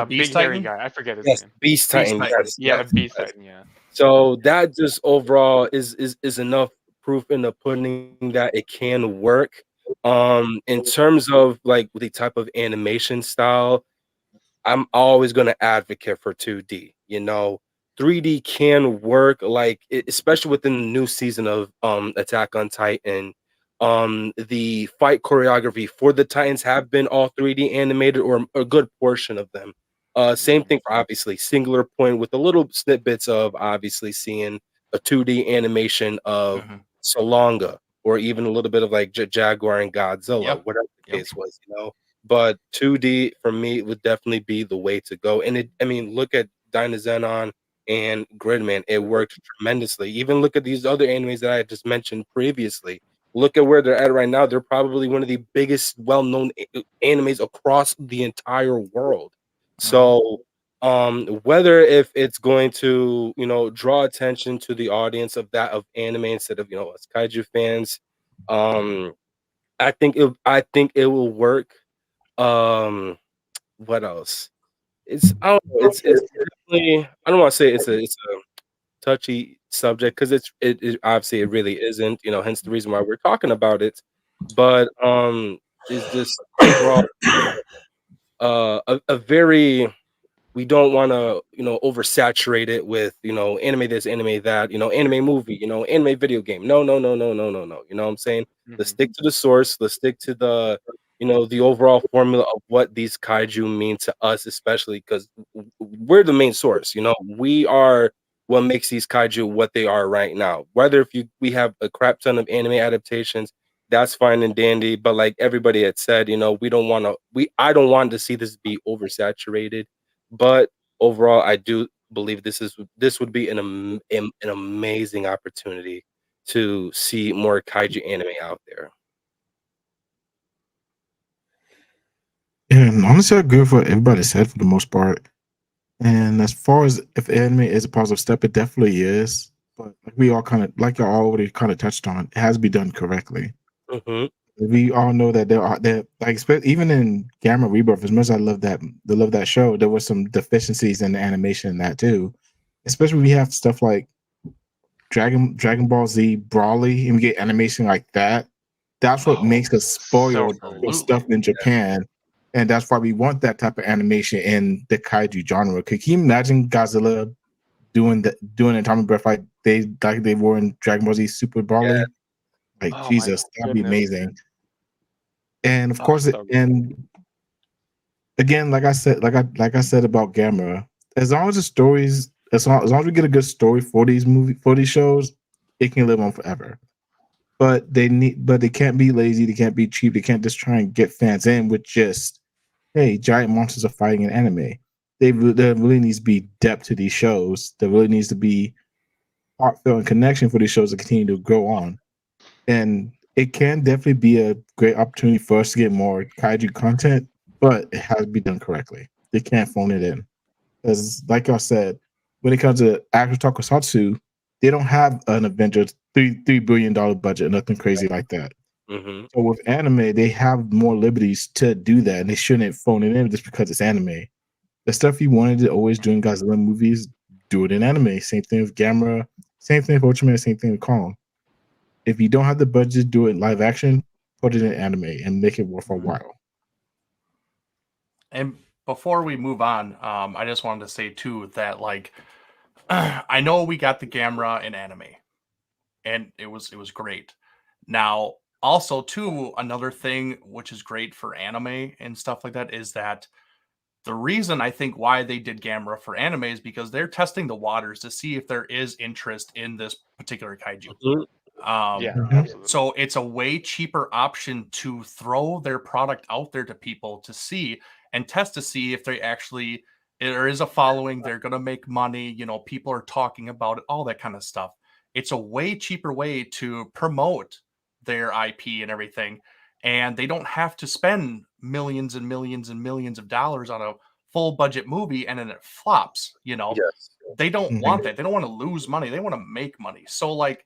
Beast big hairy Titan? guy. I forget his yes, name. Beast Titan, Titan. yes, Yeah, the yes, Beast yes. Titan. Yeah. So that just overall is enough proof in the pudding that it can work. In terms of like the type of animation style, I'm always going to advocate for 2D. 3D can work, like especially within the new season of Attack on Titan. The fight choreography for the Titans have been all 3D animated, or a good portion of them. Same thing for obviously Singular Point, with a little snippets of obviously seeing a 2D animation of Mhm. Salonga, or even a little bit of like Jaguar and Godzilla, Yep. whatever the Yep. case was. But 2D for me would definitely be the way to go. And I mean, look at Dynazenon and Gridman. It worked tremendously. Even look at these other animes that I had just mentioned previously. Look at where they're at right now. They're probably one of the biggest, well-known animes across the entire world. So, whether if it's going to, draw attention to the audience of anime instead of, us kaiju fans, I think it will work. What else? I don't know. It's definitely, I don't want to say it's a touchy subject, because it obviously it really isn't. Hence the reason why we're talking about it. But is just overall a very, we don't want to oversaturate it with anime this, anime that, anime movie, anime video game. No, no, no, no, no, no, no. You know what I'm saying? Let's stick to the source. Let's stick to the the overall formula of what these kaiju mean to us, especially because we're the main source. We are what makes these kaiju what they are right now. Whether if we have a crap ton of anime adaptations, that's fine and dandy. But like everybody had said, I don't want to see this be oversaturated. But overall, I do believe this would be an amazing opportunity to see more kaiju anime out there. Yeah, and honestly, I agree with what everybody said for the most part. And as far as if anime is a positive step, it definitely is. But like we all kind of, like y'all already kind of touched on, it has to be done correctly. Mm-hmm. We all know that even in Gamma Rebirth, as much as I love that show, there was some deficiencies in the animation in that too. Especially when we have stuff like Dragon Ball Z Brawly, and we get animation like that. That's what makes us spoiled absolutely. with stuff in Japan. And that's why we want that type of animation in the kaiju genre. Could you imagine Godzilla doing an atomic breath like they were in Dragon Ball Z Super Brawly? Yeah. Like Oh my Jesus, that'd be goodness. amazing. And of Oh, course, so good. and again, like I said about Gamera, as long as the stories, as long as we get a good story for these shows, it can live on forever. But they can't be lazy, they can't be cheap, they can't just try and get fans in with just, hey, giant monsters are fighting in anime. There really needs to be depth to these shows. There really needs to be heartfelt and connection for these shows to continue to grow on. And it can definitely be a great opportunity for us to get more kaiju content, but it has to be done correctly. They can't phone it in. Because, like I said, when it comes to actual tokusatsu, they don't have an Avengers $3 billion budget, nothing crazy like that. Mm-hmm. So with anime, they have more liberties to do that, and they shouldn't phone it in just because it's anime. The stuff you wanted to always do in Godzilla movies, do it in anime. Same thing with Gamera, same thing with Ultraman, same thing with Kong. If you don't have the budget to do it in live action, put it in anime and make it worth a while. And before we move on, I just wanted to say too that like I know we got the Gamera in anime, and it was great. Now, also too, another thing which is great for anime and stuff like that is that the reason I think why they did Gamera for anime is because they're testing the waters to see if there is interest in this particular kaiju. Yeah, Mhm. absolutely. So it's a way cheaper option to throw their product out there to people to see and test to see if they actually there is a following, they're going to make money, people are talking about it, all that kind of stuff. It's a way cheaper way to promote their IP and everything, and they don't have to spend millions and millions and millions of dollars on a full budget movie and then it flops. Yes. They don't Mhm. want that. They don't want to lose money. They want to make money. So like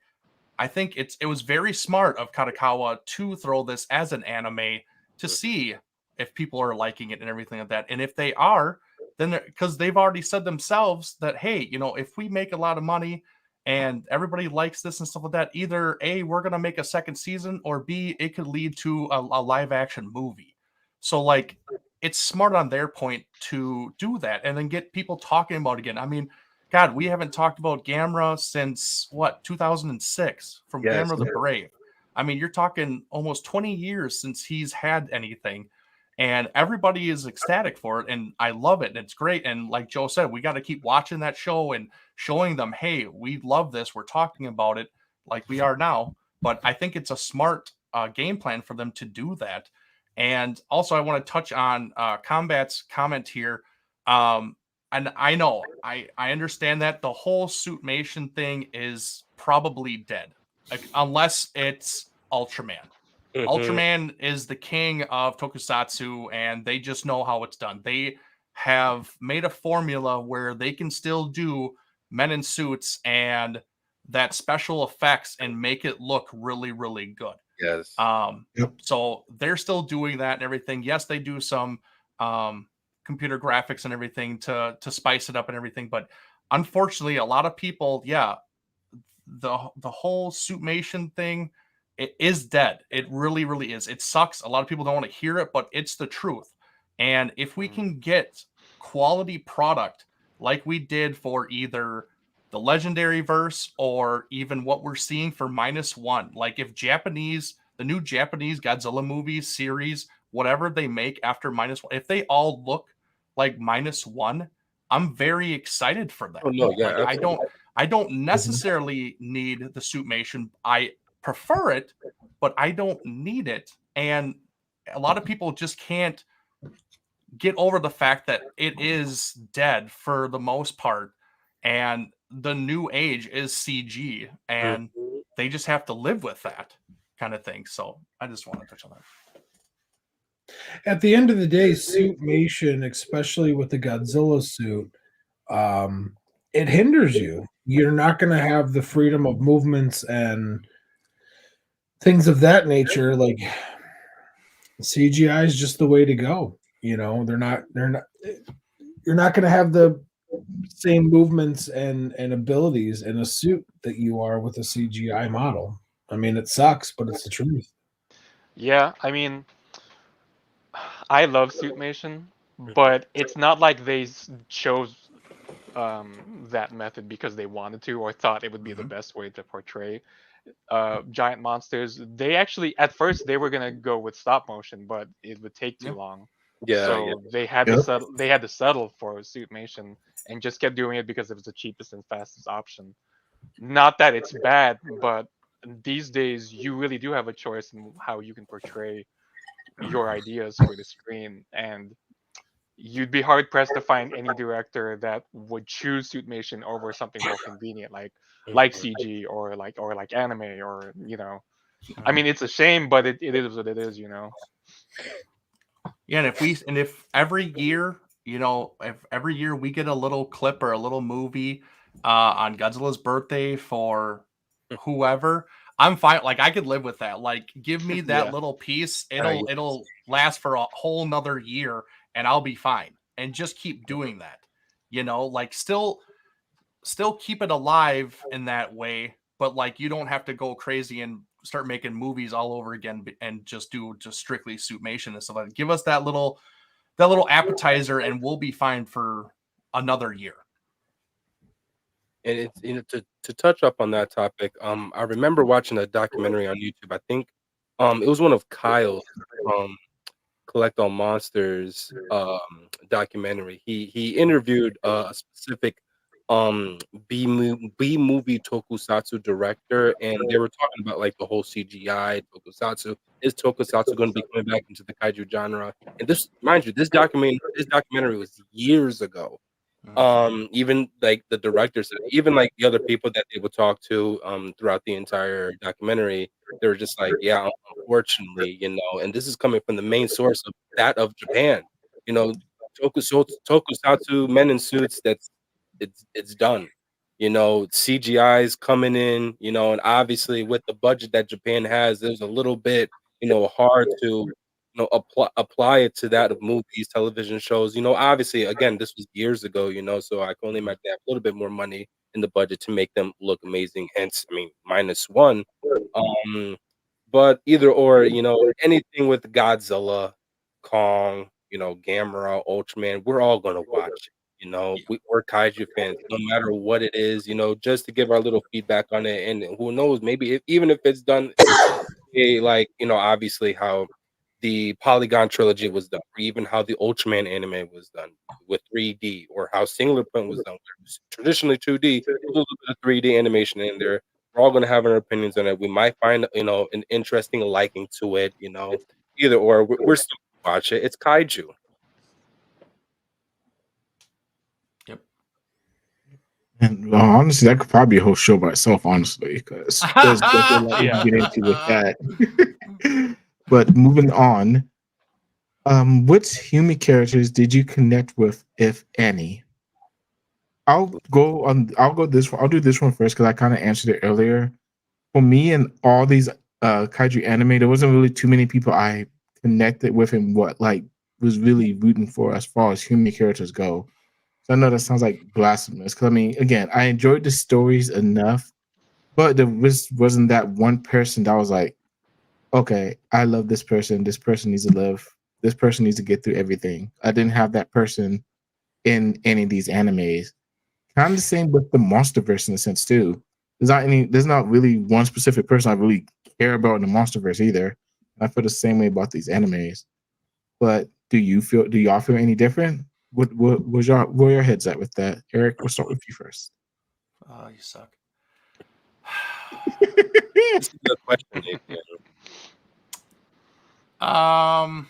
I think it was very smart of Kadokawa to throw this as an anime to see if people are liking it and everything like that. And if they are, then because they've already said themselves that, hey, if we make a lot of money and everybody likes this and stuff like that, either A, we're gonna make a second season, or B, it could lead to a live action movie. So like it's smart on their point to do that and then get people talking about it again. I mean, God, we haven't talked about Gamera since what 2006 from Yes. Gamera the Brave. I mean, you're talking almost 20 years since he's had anything, and everybody is ecstatic for it, and I love it, and it's great. And like Joe said, we got to keep watching that show and showing them, hey, we love this. We're talking about it like we are now. But I think it's a smart game plan for them to do that. And also, I want to touch on Combat's comment here. And I know I understand that the whole suitmation thing is probably dead, like, unless it's Ultraman. Mm-hmm. Ultraman is the king of tokusatsu, and they just know how it's done. They have made a formula where they can still do men in suits and that special effects and make it look really, really good. Yes. Yep. So they're still doing that and everything. Yes, they do some computer graphics and everything to spice it up and everything, but unfortunately, a lot of people, yeah, the whole suitmation thing, it is dead. It really, really is. It sucks. A lot of people don't want to hear it, but it's the truth. And if we can get quality product like we did for either the legendary verse or even what we're seeing for -1, like if the new Japanese Godzilla movies series, whatever they make after -1, if they all look like -1, I'm very excited for that. Oh, no, yeah, Like absolutely. I don't necessarily need the suitmation. I prefer it, but I don't need it. And a lot of people just can't get over the fact that it is dead for the most part. and the new age is CG, and they just have to live with that kind of thing. So I just want to touch on that. At the end of the day, suitmation, especially with the Godzilla suit, it hinders you. You're not going to have the freedom of movements and things of that nature. Like CGI is just the way to go. You know, they're not. You're not going to have the same movements and abilities in a suit that you are with a CGI model. I mean, it sucks, but it's the truth. Yeah, I mean, I love Suitmation, but it's not like they chose that method because they wanted to or thought it would be the best way to portray giant monsters. They actually, at first, they were gonna go with stop motion, but it would take too long. Yeah, So they had to settle. They had to settle for Suitmation and just kept doing it because it was the cheapest and fastest option. Not that it's bad, but these days you really do have a choice in how you can portray your ideas for the screen, and you'd be hard pressed to find any director that would choose Suitmation over something more convenient, like CG or like anime or I mean, it's a shame, but it is what it is, Yeah, and if every year, if every year we get a little clip or a little movie on Godzilla's birthday for whoever, I'm fine. Like I could live with that. Like give me that Yeah. little piece. It'll last for a whole nother year and I'll be fine. And just keep doing that. Like still keep it alive in that way, but like you don't have to go crazy and start making movies all over again and just do just strictly suitmation and stuff like that. Give us that little appetizer and we'll be fine for another year. And it's to touch up on that topic. I remember watching a documentary on YouTube. I think it was one of Kyle's Collect All Monsters documentary. He interviewed a specific B movie tokusatsu director, and they were talking about like the whole CGI tokusatsu. Is tokusatsu going to be coming back into the kaiju genre? And this, mind you, this documentary was years ago. Even like the directors, even like the other people that they would talk to throughout the entire documentary, they were just like, yeah, unfortunately, and this is coming from the main source of that of Japan, you know, tokusatsu men in suits, it's done. CGI is coming in, and obviously with the budget that Japan has, there's a little bit, hard to apply it to that of movies, television shows. Obviously, again, this was years ago. So I can only imagine they have a little bit more money in the budget to make them look amazing. Hence, I mean, -1. Um, but either or, anything with Godzilla, Kong, Gamera, Ultraman, we're all gonna watch it. We're kaiju fans, no matter what it is. Just to give our little feedback on it, and who knows, maybe even if it's done, obviously how the Polygon trilogy was done, or even how the Ultraman anime was done with 3D, or how Singular Point was done, where it was traditionally 2D, with a little bit of 3D animation in there. We're all gonna have our opinions on it. We might find, an interesting liking to it, either or. We're still gonna watch it. It's kaiju. Yep. And honestly, that could probably be a whole show by itself, honestly, because there's definitely a lot we can get into with that. But moving on, which human characters did you connect with, if any? I'll go this one. I'll do this one first because I kind of answered it earlier. For me and all these kaiju anime, there wasn't really too many people I connected with and was really rooting for as far as human characters go. So I know that sounds like blasphemous because I mean, again, I enjoyed the stories enough, but there wasn't that one person that was like, okay, I love this person. This person needs to live. This person needs to get through everything. I didn't have that person in any of these animes. Kind of the same with the MonsterVerse in a sense too. There's not really one specific person I really care about in the MonsterVerse either. I feel the same way about these animes. But do y'all feel any different? Where your heads at with that? Eric, we'll start with you first. Oh, you suck. This is a good question, Nathan. I'm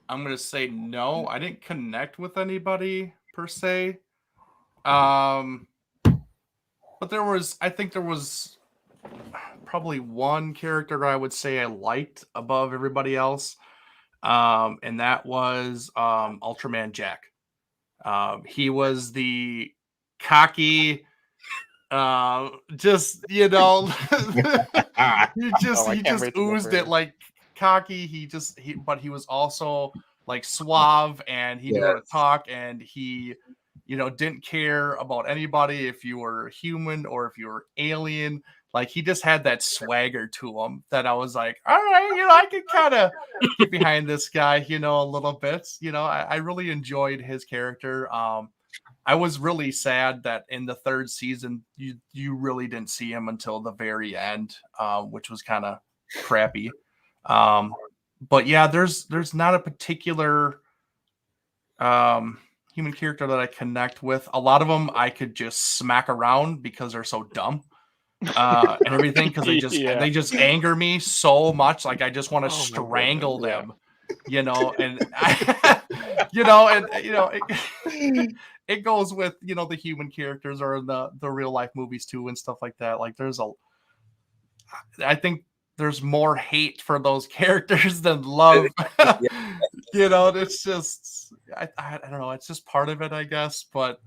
gonna say no. I didn't connect with anybody per se. But I think there was probably one character I would say I liked above everybody else. And that was Ultraman Jack. He was the cocky, just he I can't just wait to go oozed for it it. like cocky. But he was also like suave, and he knew how to talk, and he didn't care about anybody if you were human or if you were alien. Like he just had that swagger to him that I was like, all right, I could kind of get behind this guy, a little bit. I really enjoyed his character. I was really sad that in the third season you really didn't see him until the very end, which was kind of crappy. But yeah, there's not a particular human character that I connect with. A lot of them I could just smack around because they're so dumb and everything, because Yeah. they just anger me so much. Like I just want to Oh my strangle goodness, them, and it goes with the human characters or the real life movies too and stuff like that. Like I think there's more hate for those characters than love. It's just I don't know. It's just part of it, I guess. But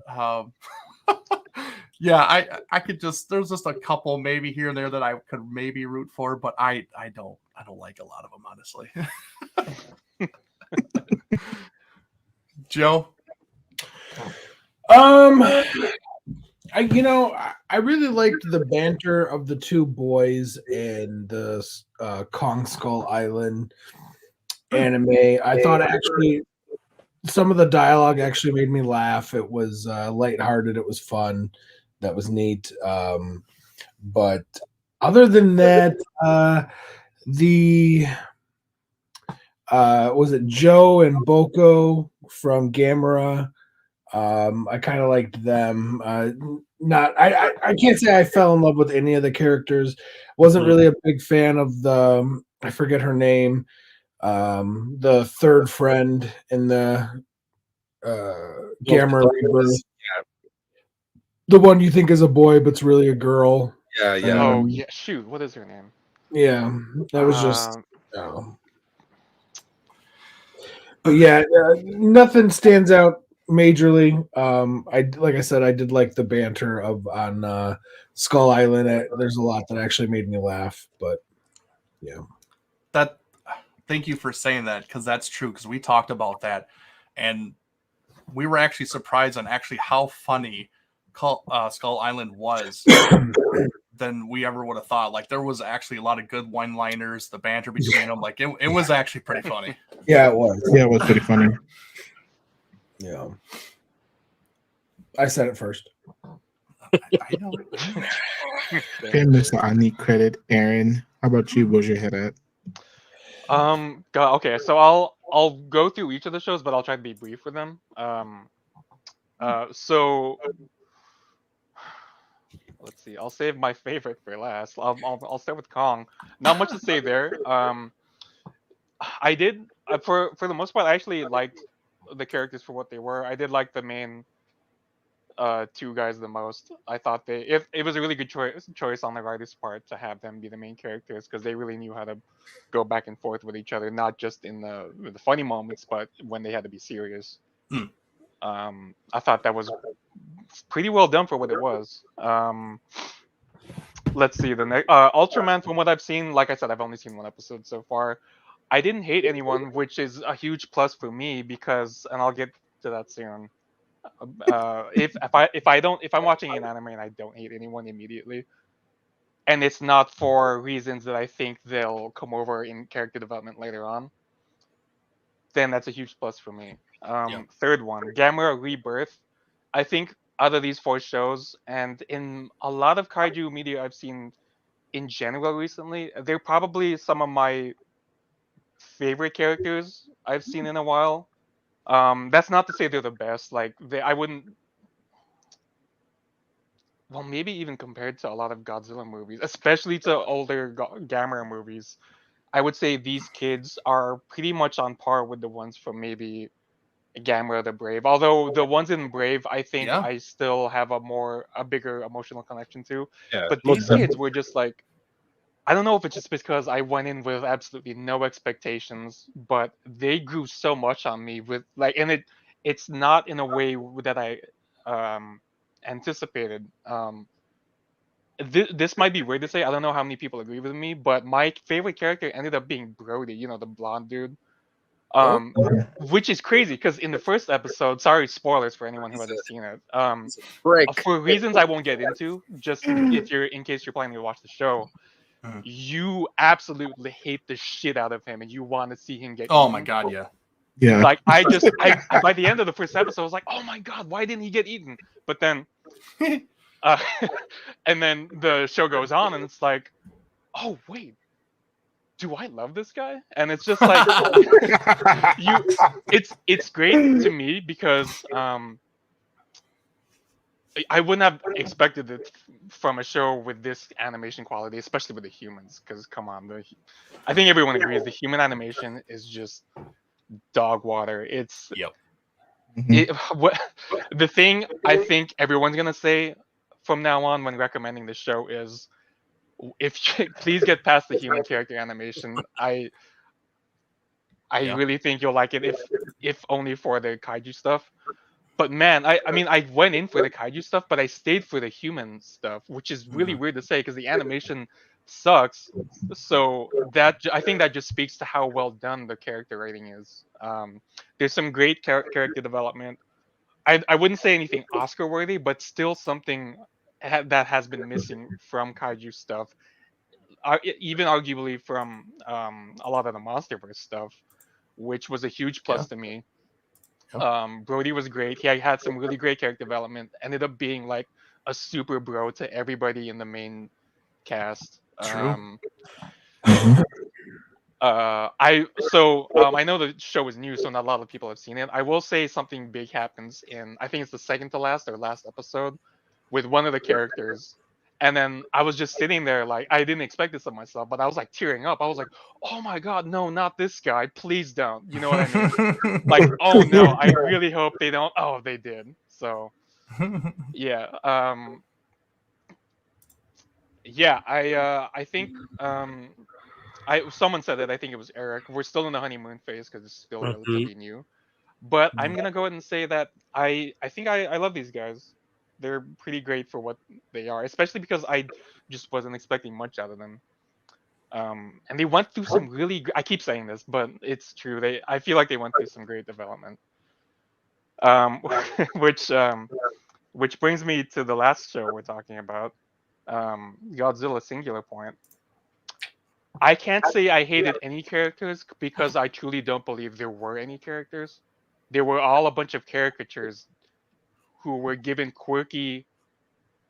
yeah, I could there's just a couple maybe here and there that I could maybe root for, but I don't like a lot of them, honestly. Joe? I really liked the banter of the two boys in the Kong Skull Island anime. I thought actually some of the dialogue actually made me laugh. It was lighthearted. It was fun. That was neat. But other than that, the was it Joe and Boko from Gamera? I kind of liked them. I can't say I fell in love with any of the characters. Wasn't really a big fan of the I forget her name. The third friend in the Gamera Rebirth. The one you think is a boy but's really a girl. Yeah, yeah. Oh yeah, shoot, what is her name? Yeah, that was just. Um, But yeah, nothing stands out majorly. Like I said, I did like the banter on Skull Island. There's a lot that actually made me laugh. But yeah, Thank you for saying that, because that's true. Because we talked about that, and we were actually surprised on actually how funny Skull Island was than we ever would have thought. Like there was actually a lot of good one-liners, the banter between them. Like it was actually pretty funny. yeah, it was. Yeah, it was pretty funny. Yeah, I said it first. I know. Okay, Mr. I need credit. Aaron, how about you? Where's your head at? Okay, so I'll go through each of the shows, but I'll try to be brief with them. So let's see. I'll save my favorite for last. I'll start with Kong. Not much to say there. I did for the most part. I actually liked the characters for what they were. I did like the main two guys the most. I thought it was a really good choice on the writer's part to have them be the main characters, because they really knew how to go back and forth with each other, not just in the funny moments, but when they had to be serious. I thought that was pretty well done for what it was. Let's see the next Ultraman. From what I've seen, like I said, I've only seen one episode so far. I didn't hate anyone, which is a huge plus for me, because, and I'll get to that soon. If I'm watching an anime and I don't hate anyone immediately, and it's not for reasons that I think they'll come over in character development later on, then that's a huge plus for me. Third one, Gamera Rebirth. I think out of these four shows, and in a lot of kaiju media I've seen in general recently, they're probably some of my favorite characters I've seen in a while. That's not to say they're the best. Like I wouldn't. Well, maybe even compared to a lot of Godzilla movies, especially to older Gamera movies, I would say these kids are pretty much on par with the ones from maybe Gamera the Brave. Although the ones in Brave, I think Yeah. I still have a bigger emotional connection to. Yeah, But most these definitely. kids were just like, I don't know if it's just because I went in with absolutely no expectations, but they grew so much on me with like, and it's not in a way that I anticipated. This might be weird to say. I don't know how many people agree with me, but my favorite character ended up being Brody. You know, the blonde dude. Um, which is crazy because in the first episode, sorry, spoilers for anyone who hasn't seen it. He's a prick. For reasons I won't get into, just if you're in case you're planning to watch the show, Mhm. you absolutely hate the shit out of him and you want to see him get Oh eaten. my god, yeah. Yeah. Like I by the end of the first episode, I was like, oh my god, why didn't he get eaten? But then, uh, and then the show goes on and it's like, oh wait, do I love this guy? And it's just like it's great to me because I wouldn't have expected it from a show with this animation quality, especially with the humans. Because come on, I think everyone agrees the human animation is just dog water. It's Yep. what the thing I think everyone's gonna say from now on when recommending the show is, if you, please get past the human character animation. I Yeah. really think you'll like it if only for the kaiju stuff. But man, I mean, I went in for the kaiju stuff, but I stayed for the human stuff, which is really weird to say because the animation sucks. So I think that just speaks to how well done the character writing is. There's some great character development. I wouldn't say anything Oscar worthy, but still something that has been missing from kaiju stuff, even arguably from a lot of the MonsterVerse stuff, which was a huge plus to me. Brody was great. He had some really great character development. Ended up being like a super bro to everybody in the main cast. True. I know the show is new, so not a lot of people have seen it. I will say something big happens in, I think it's the second to last or last episode, with one of the characters. And then I was just sitting there like I didn't expect this of myself, but I was like tearing up. I was like, "Oh my god, no, not this guy! Please don't." You know what I mean? Like, oh no, I really hope they don't. Oh, they did. So yeah, I think someone said it. I think it was Eric. We're still in the honeymoon phase because it's still relatively new. But I'm gonna go ahead and say that I think I love these guys. They're pretty great for what they are, especially because I just wasn't expecting much out of them. And they went through some really. I keep saying this, but it's true. I feel like they went through some great development. Um, which which brings me to the last show we're talking about, Godzilla Singular Point. I can't say I hated any characters because I truly don't believe there were any characters. They were all a bunch of caricatures who were given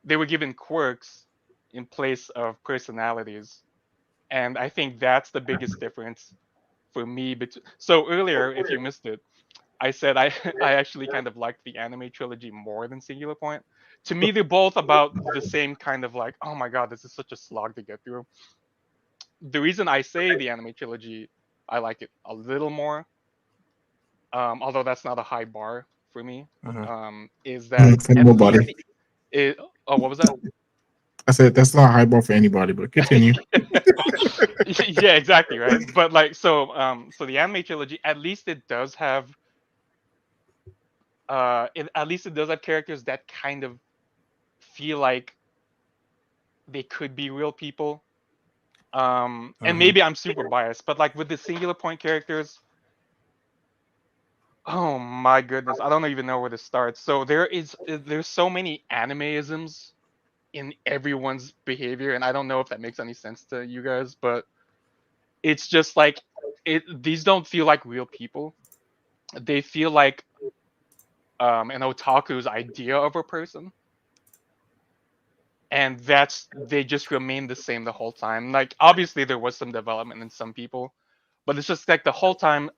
they were given quirks in place of personalities. And I think that's the biggest difference for me. So earlier, if you missed it, I said I actually kind of liked the anime trilogy more than Singular Point. To me, they're both about the same kind of like, oh my god, this is such a slog to get through. The reason I say the anime trilogy, I like it a little more, although that's not a high bar for me, is that For at least nobody. oh, what was that? I said that's not a high bar for anybody, but continue. Yeah, exactly, right. But like, so the anime trilogy, at least it does have, at least it does have characters that kind of feel like they could be real people. And maybe I'm super biased, but like with the Singular Point characters, oh my goodness, I don't even know where to start. So there's so many animeisms in everyone's behavior, and I don't know if that makes any sense to you guys, but it's just like these don't feel like real people. They feel like an otaku's idea of a person. And they just remain the same the whole time. Like obviously there was some development in some people, but it's just like the whole time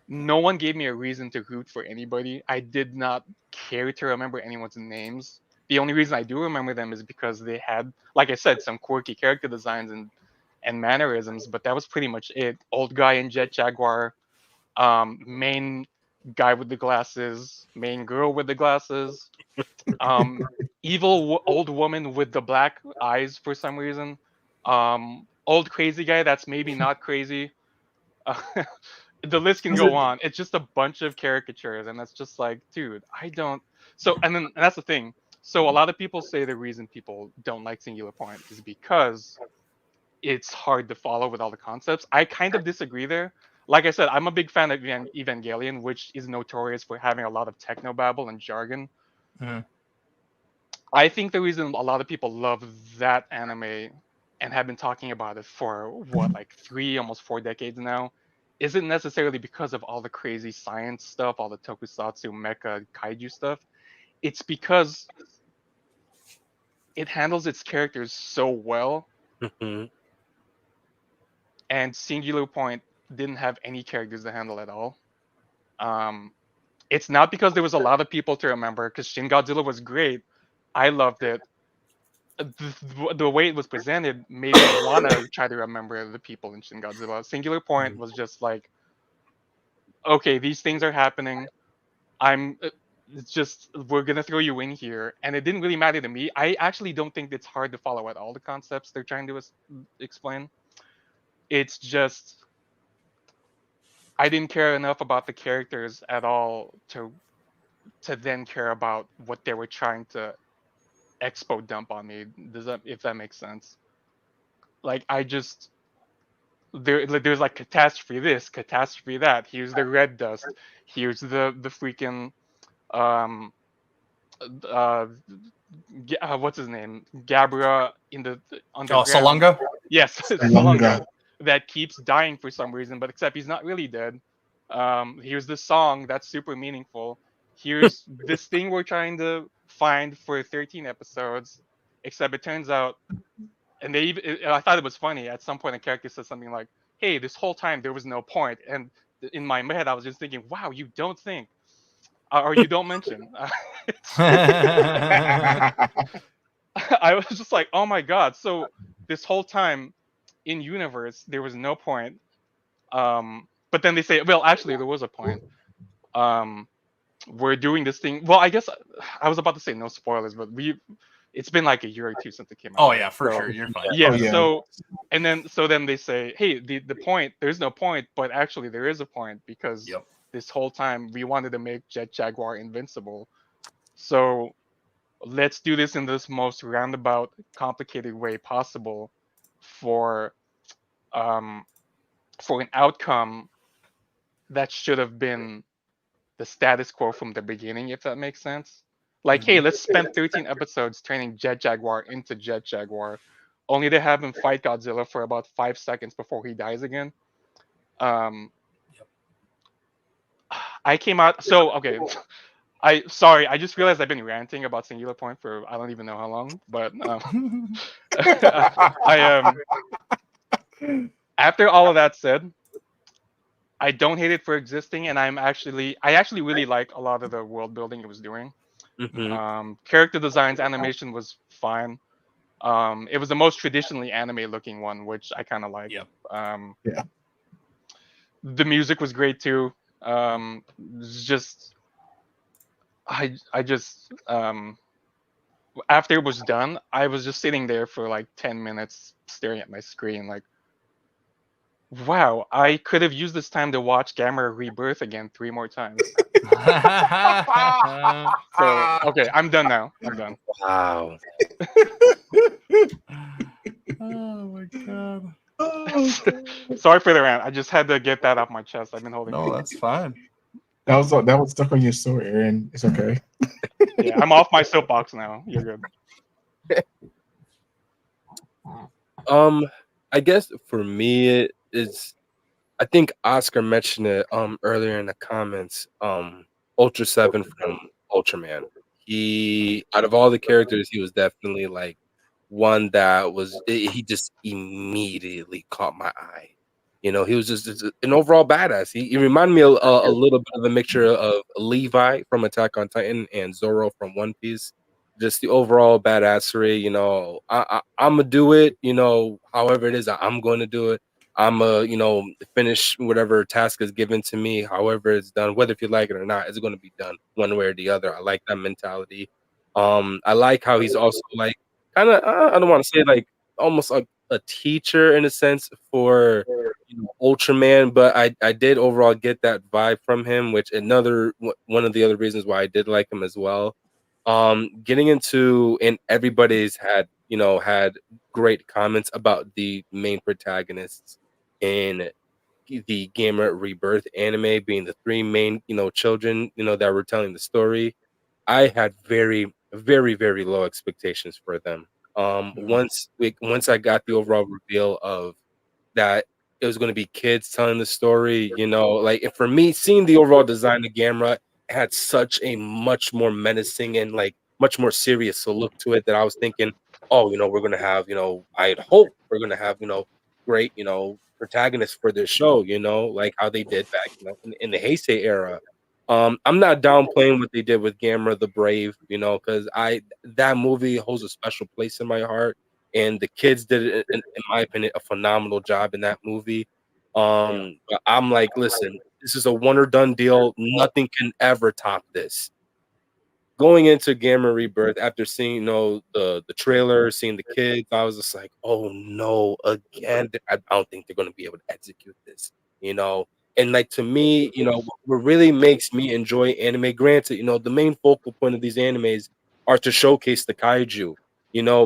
no one gave me a reason to root for anybody. I did not care to remember anyone's names. The only reason I do remember them is because they had, like I said, some quirky character designs and mannerisms, but that was pretty much it. Old guy in Jet Jaguar, main guy with the glasses, main girl with the glasses, evil old woman with the black eyes for some reason, old crazy guy that's maybe not crazy. The list can go on. It's just a bunch of caricatures, and that's just like, dude, I don't. So, and that's the thing. So, a lot of people say the reason people don't like Singular Point is because it's hard to follow with all the concepts. I kind of disagree there. Like I said, I'm a big fan of Evangelion, which is notorious for having a lot of technobabble and jargon. Mhm. I think the reason a lot of people love that anime and have been talking about it for what, like 3, almost 4 decades now, isn't necessarily because of all the crazy science stuff, all the tokusatsu, mecha, kaiju stuff. It's because it handles its characters so well, Mhm. and Singular Point didn't have any characters to handle at all. It's not because there was a lot of people to remember, because Shin Godzilla was great. I loved it. The way it was presented made me want to try to remember the people in Shin Godzilla. Singular Point was just like, okay, these things are happening. It's just, we're gonna throw you in here, and it didn't really matter to me. I actually don't think it's hard to follow at all the concepts they're trying to explain. It's just I didn't care enough about the characters at all to then care about what they were trying to expo dump on me. Does that, if that makes sense? Like, I just there's like catastrophe this, catastrophe that. Here's the red dust. Here's the freaking um what's his name? Gabra in the Oh, underground. Salunga? Yes, Salunga. Salunga, that keeps dying for some reason, but except he's not really dead. Here's this song that's super meaningful. Here's this thing we're trying to find for 13 episodes, except it turns out, and they even, I thought it was funny. At some point, a character says something like, "Hey, this whole time there was no point," and in my head, I was just thinking, "Wow, you don't think, or you don't mention." I was just like, "Oh my god!" So this whole time in universe, there was no point. But then they say, "Well, actually, there was a point." Um, we're doing this thing. Well, I guess I was about to say no spoilers, but it's been like a year or two since it came out. Oh yeah, for So, sure. You're fine. Yeah. Oh, yeah. So, and then they say, hey, the point, there's no point, but actually there is a point, because Yep. this whole time we wanted to make Jet Jaguar invincible. So let's do this in this most roundabout, complicated way possible for um for an outcome that should have been the status quo from the beginning, if that makes sense. Like, hey, let's spend 13 episodes turning Jet Jaguar into Jet Jaguar, only to have him fight Godzilla for about 5 seconds before he dies again. I came out, so okay. Sorry, I just realized I've been ranting about Singular Point for I don't even know how long, but I after all of that said, I don't hate it for existing, and I actually really like a lot of the world building it was doing. Mhm. Character designs, animation was fine. It was the most traditionally anime looking one, which I kind of like. Yep. Yeah. The music was great too. It's just I just after it was done, I was just sitting there for like 10 minutes staring at my screen, like, wow, I could have used this time to watch Gamera Rebirth again 3 more times. So okay, I'm done now. I'm done. Wow. Oh my god. Sorry for the rant. I just had to get that off my chest. I've been holding. No, that's fine. That was stuck on your sword, Aaron. It's okay. Yeah, I'm off my soapbox now. You're good. I guess for me it is, I think Oscar mentioned it earlier in the comments. Ultra 7 from Ultraman. He, out of all the characters, he was definitely like one that was, he just immediately caught my eye. You know, he was just an overall badass. He reminded me a little bit of a mixture of Levi from Attack on Titan and Zoro from One Piece. Just the overall badassery. You know, I'm gonna do it. You know, however it is, I'm going to do it. I'm a, finish whatever task is given to me, however it's done, whether if you like it or not, it's going to be done one way or the other. I like that mentality. I like how he's also like kind of, I don't want to say like almost a teacher in a sense for Ultraman, but I did overall get that vibe from him, which one of the other reasons why I did like him as well. Getting into and everybody's had great comments about the main protagonists in the Gamera Rebirth anime being the three main, children, that were telling the story. I had very, very, very low expectations for them. Once I got the overall reveal of that it was going to be kids telling the story, like for me, seeing the overall design of Gamera had such a much more menacing and like much more serious look to it that I was thinking, oh, we're going to have, I had hoped we're going to have, great, protagonists for this show, like how they did back in the Heisei era. I'm not downplaying what they did with Gamera the Brave, because that movie holds a special place in my heart, and the kids did it, in my opinion, a phenomenal job in that movie. But I'm like, listen, this is a one or done deal. Nothing can ever top this. Going into Gamma Rebirth after seeing the trailer, seeing the kids, I was just like, oh no, again. I don't think they're gonna be able to execute this, And like to me, what really makes me enjoy anime, granted, the main focal point of these animes are to showcase the kaiju,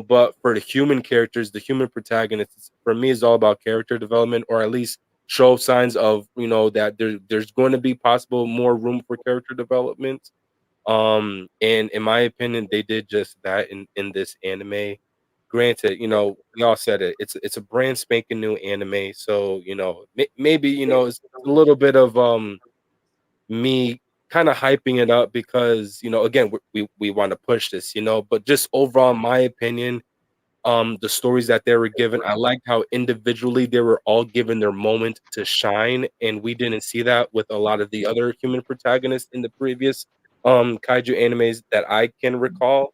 but for the human characters, the human protagonists, for me is all about character development, or at least show signs of, that there's going to be possible more room for character development. And in my opinion, they did just that in this anime. Granted, we all said it. It's a brand spanking new anime, so maybe it's a little bit of me kind of hyping it up because again we want to push this, but just overall, in my opinion, the stories that they were given, I liked how individually they were all given their moment to shine, and we didn't see that with a lot of the other human protagonists in the previous kaiju animes that I can recall.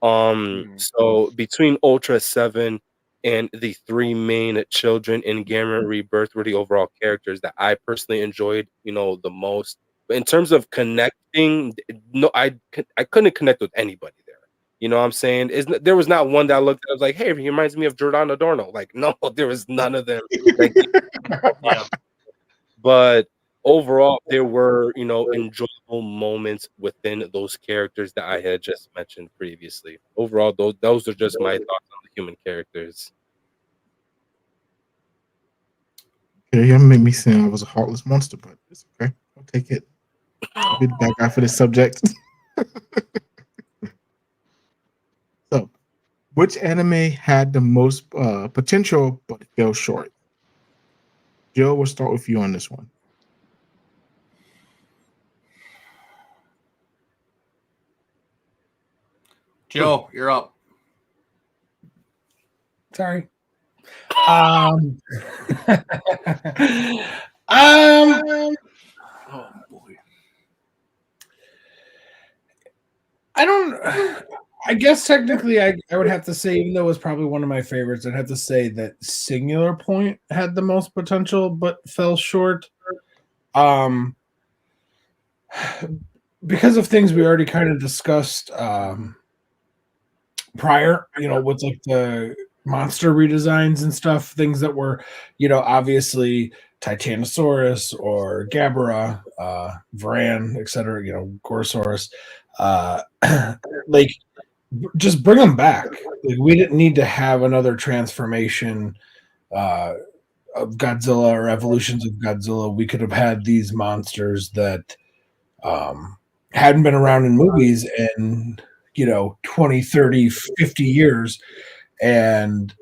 So between Ultra 7 and the three main children in Gamma Rebirth were the overall characters that I personally enjoyed, the most. But in terms of connecting, no, I couldn't connect with anybody there. You know what I'm saying? There was not one that I looked at, I was like, hey, he reminds me of Jordan Adorno. Like, no, there was none of them. Like, Yeah. but overall, there were, enjoyable moments within those characters that I had just mentioned previously. Overall, those are just my thoughts on the human characters. Okay, you make me sound I was a heartless monster, but it's okay. I'll take it. I'll be the bad guy for this subject. So, which anime had the most potential but fell short? Joe, we'll start with you on this one. Joe, you're up. Sorry. Oh boy. I guess technically I would have to say, even though it was probably one of my favorites, I'd have to say that Singular Point had the most potential but fell short. Because of things we already kind of discussed prior, with like the monster redesigns and stuff, things that were, obviously Titanosaurus or Gabara, Varan, etc., Gorosaurus, like just bring them back. Like, we didn't need to have another transformation of Godzilla or evolutions of Godzilla. We could have had these monsters that hadn't been around in movies in 20, 30, 50 years and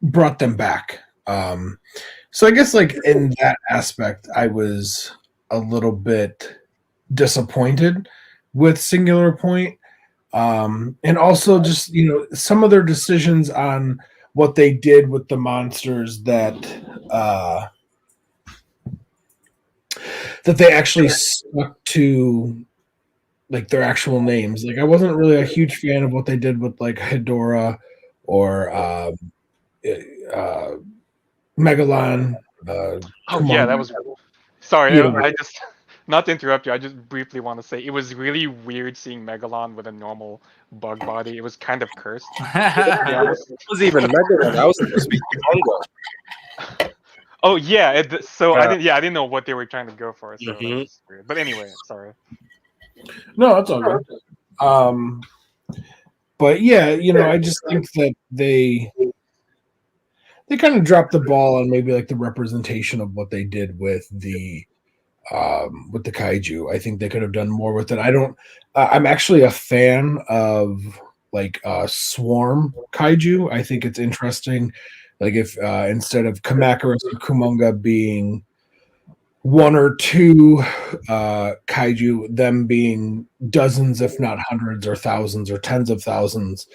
brought them back. So I guess like in that aspect, I was a little bit disappointed with Singular Point. And also just, some of their decisions on what they did with the monsters that they actually stuck to, like, their actual names. Like, I wasn't really a huge fan of what they did with like Hedorah or Megalon, Oh yeah, Kumon- that was. Sorry, You know. I just not to interrupt you. I just briefly want to say it was really weird seeing Megalon with a normal bug body. It was kind of cursed. To be honest. It was even Megalon. I was supposed to be Humongo. Oh yeah, so Yeah. I didn't know what they were trying to go for. So that was just weird. But anyway, sorry. No, it's all good. But yeah, I just think that they kind of dropped the ball on maybe like the representation of what they did with the kaiju. I think they could have done more with it. I'm actually a fan of like swarm kaiju. I think it's interesting. Like if instead of Kamacuras or Kumonga being one or two kaiju, them being dozens, if not hundreds or thousands or tens of thousands,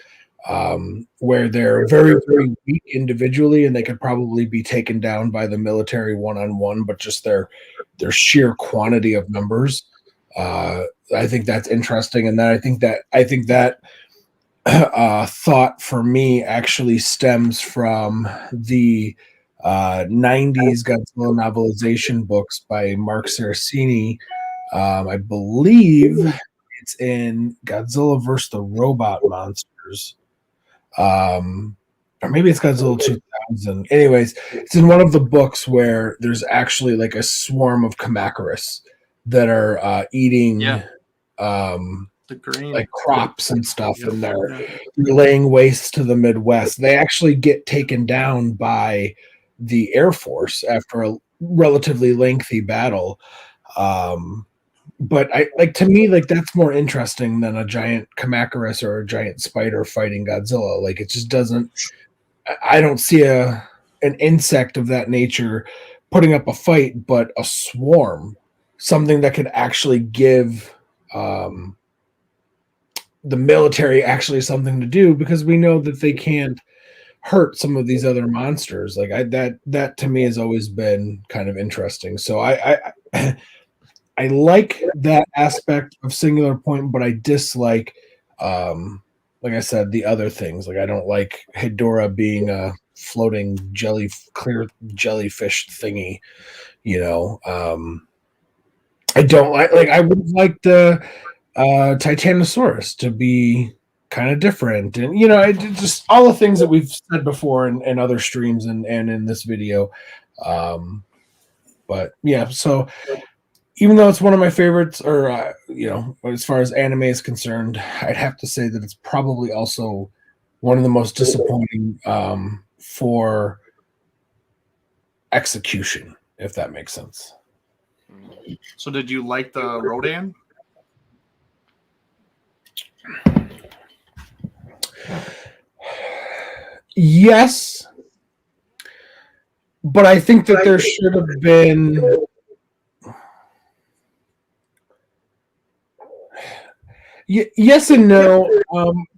where they're very, very weak individually and they could probably be taken down by the military one-on-one, but just their sheer quantity of numbers. I think that's interesting, and then I think that thought for me actually stems from the 90s Godzilla novelization books by Mark Cerasini. I believe it's in Godzilla vs. the Robot Monsters. Or maybe it's Godzilla 2000. Anyways, it's in one of the books where there's actually like a swarm of Kamacuras that are eating the green like crops and stuff, and they're laying waste to the Midwest. They actually get taken down by the Air Force after a relatively lengthy battle. But to me, that's more interesting than a giant Kamacuras or a giant spider fighting Godzilla. Like it just doesn't. I don't see an insect of that nature putting up a fight, but a swarm, something that could actually give the military actually something to do, because we know that they can't hurt some of these other monsters. Like that to me has always been kind of interesting. So I like that aspect of Singular Point, but I dislike, like I said, the other things. Like I don't like Hedora being a floating clear jellyfish thingy. I don't like. I would like the Titanosaurus to be kind of different, and just all the things that we've said before in other streams and in this video. But yeah, so even though it's one of my favorites, or as far as anime is concerned, I'd have to say that it's probably also one of the most disappointing for execution, if that makes sense. So did you like the Rodan? Yes, but I think that there should have been. Yes and no.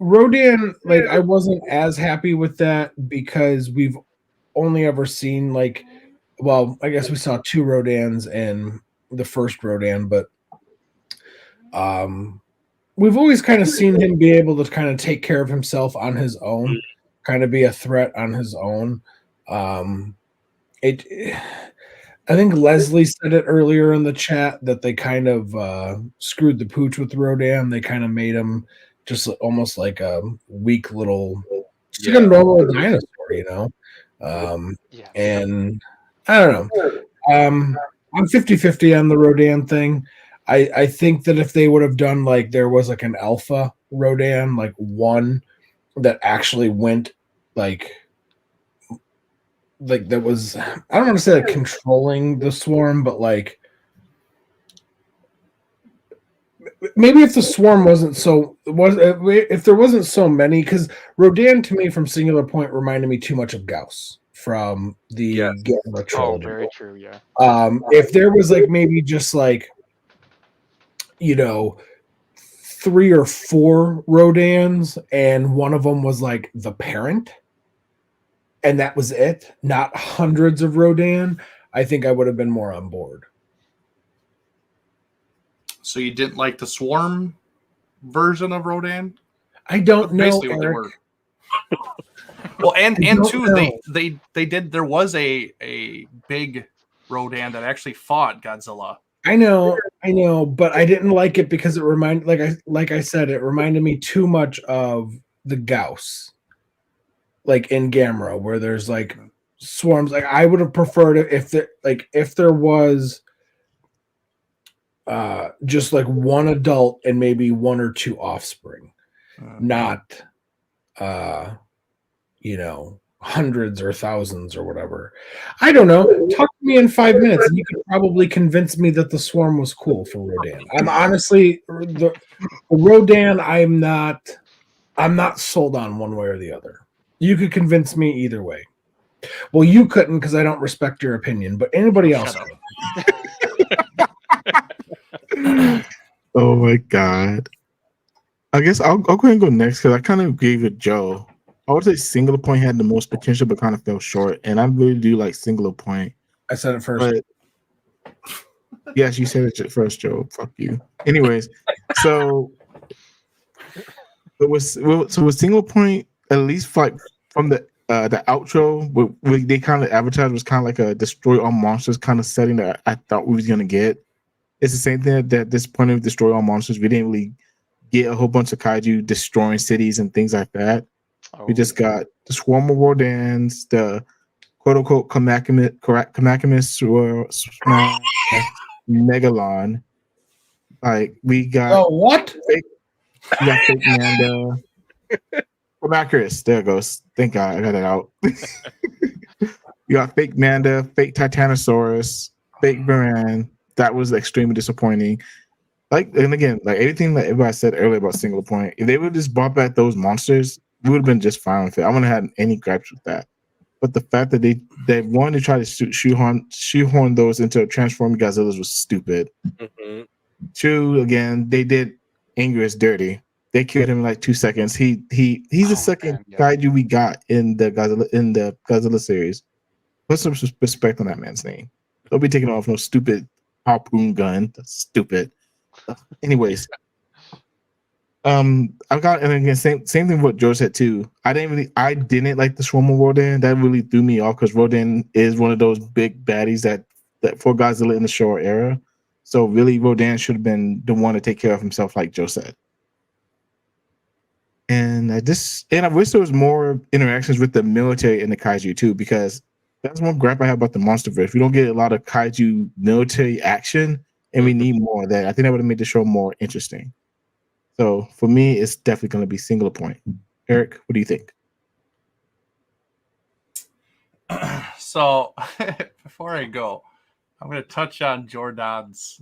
Rodan, I wasn't as happy with that because we've only ever seen I guess we saw two Rodans in the first Rodan, but we've always kind of seen him be able to kind of take care of himself on his own, kind of be a threat on his own. I think Leslie said it earlier in the chat that they kind of screwed the pooch with Rodan. They kind of made him just almost like a weak little, like a normal dinosaur, And I don't know. I'm 50-50 on the Rodan thing. I think that if they would have done there was an alpha Rodan, one that actually went that was, I don't want to say controlling the swarm, but maybe if the swarm if there wasn't so many, because Rodan to me from Singular Point reminded me too much of Gauss from the Gamma trilogy. Very true, yeah. If there was maybe just 3 or 4 Rodans and one of them was the parent, and that was it, not hundreds of Rodan, I think I would have been more on board. So you didn't like the Swarm version of Rodan? I don't know, Basically what they Eric. were. Well, and don't two, know. they did. There was a big Rodan that actually fought Godzilla. I know, but I didn't like it because it reminded, like I said, it reminded me too much of the Gauss, like in Gamera, where there's like swarms. Like I would have preferred it if there was just like one adult and maybe one or two offspring, not hundreds or thousands or whatever. I don't know. Talk to me in 5 minutes and you could probably convince me that the swarm was cool for Rodan. I'm honestly the Rodan, I'm not sold on one way or the other. You could convince me either way. Well, you couldn't because I don't respect your opinion, but anybody else could. Oh my god. I guess I'll go ahead and go next because I kind of agree with Joe. I would say Singular Point had the most potential, but kind of fell short. And I really do like Singular Point. I said it first. But yes, you said it first, Joe. Fuck you. Anyways, so with Single Point, at least like from the outro, what they kind of advertised was kind of like a destroy all monsters kind of setting that I thought we was gonna get. It's the same thing that this point of destroy all monsters. We didn't really get a whole bunch of kaiju destroying cities and things like that. We just got the swarm of Rodans, the quote unquote Kamakimus Megalon. Like we got what? We got fake Manda. Kamakimus, there it goes. Thank God I got it out. You got fake Manda, fake Titanosaurus, fake Varan. That was extremely disappointing. Like, and again, like everything that everybody said earlier about Single Point, if they would just brought back those monsters, we would have been just fine with it. I wouldn't have had any gripes with that. But the fact that they wanted to try to shoehorn those into transforming Godzillas was stupid. Mm-hmm. Two, again, they did Anguirus dirty. They killed him in like 2 seconds. He's the second kaiju we got in the Godzilla series. Put some respect on that man's name. Don't be taking off no stupid harpoon gun. That's stupid. Anyways. I've got, and again, same thing with what George said too. I didn't like the Swarm of Rodan. That really threw me off because Rodan is one of those big baddies that for Godzilla in the Showa era. So really, Rodan should have been the one to take care of himself, like Joe said. And I wish there was more interactions with the military and the kaiju too, because that's one gripe I have about the MonsterVerse. We don't get a lot of kaiju military action, and we need more of that. I think that would have made the show more interesting. So for me, it's definitely going to be Singular Point. Eric, what do you think? So before I go, I'm going to touch on Jordan's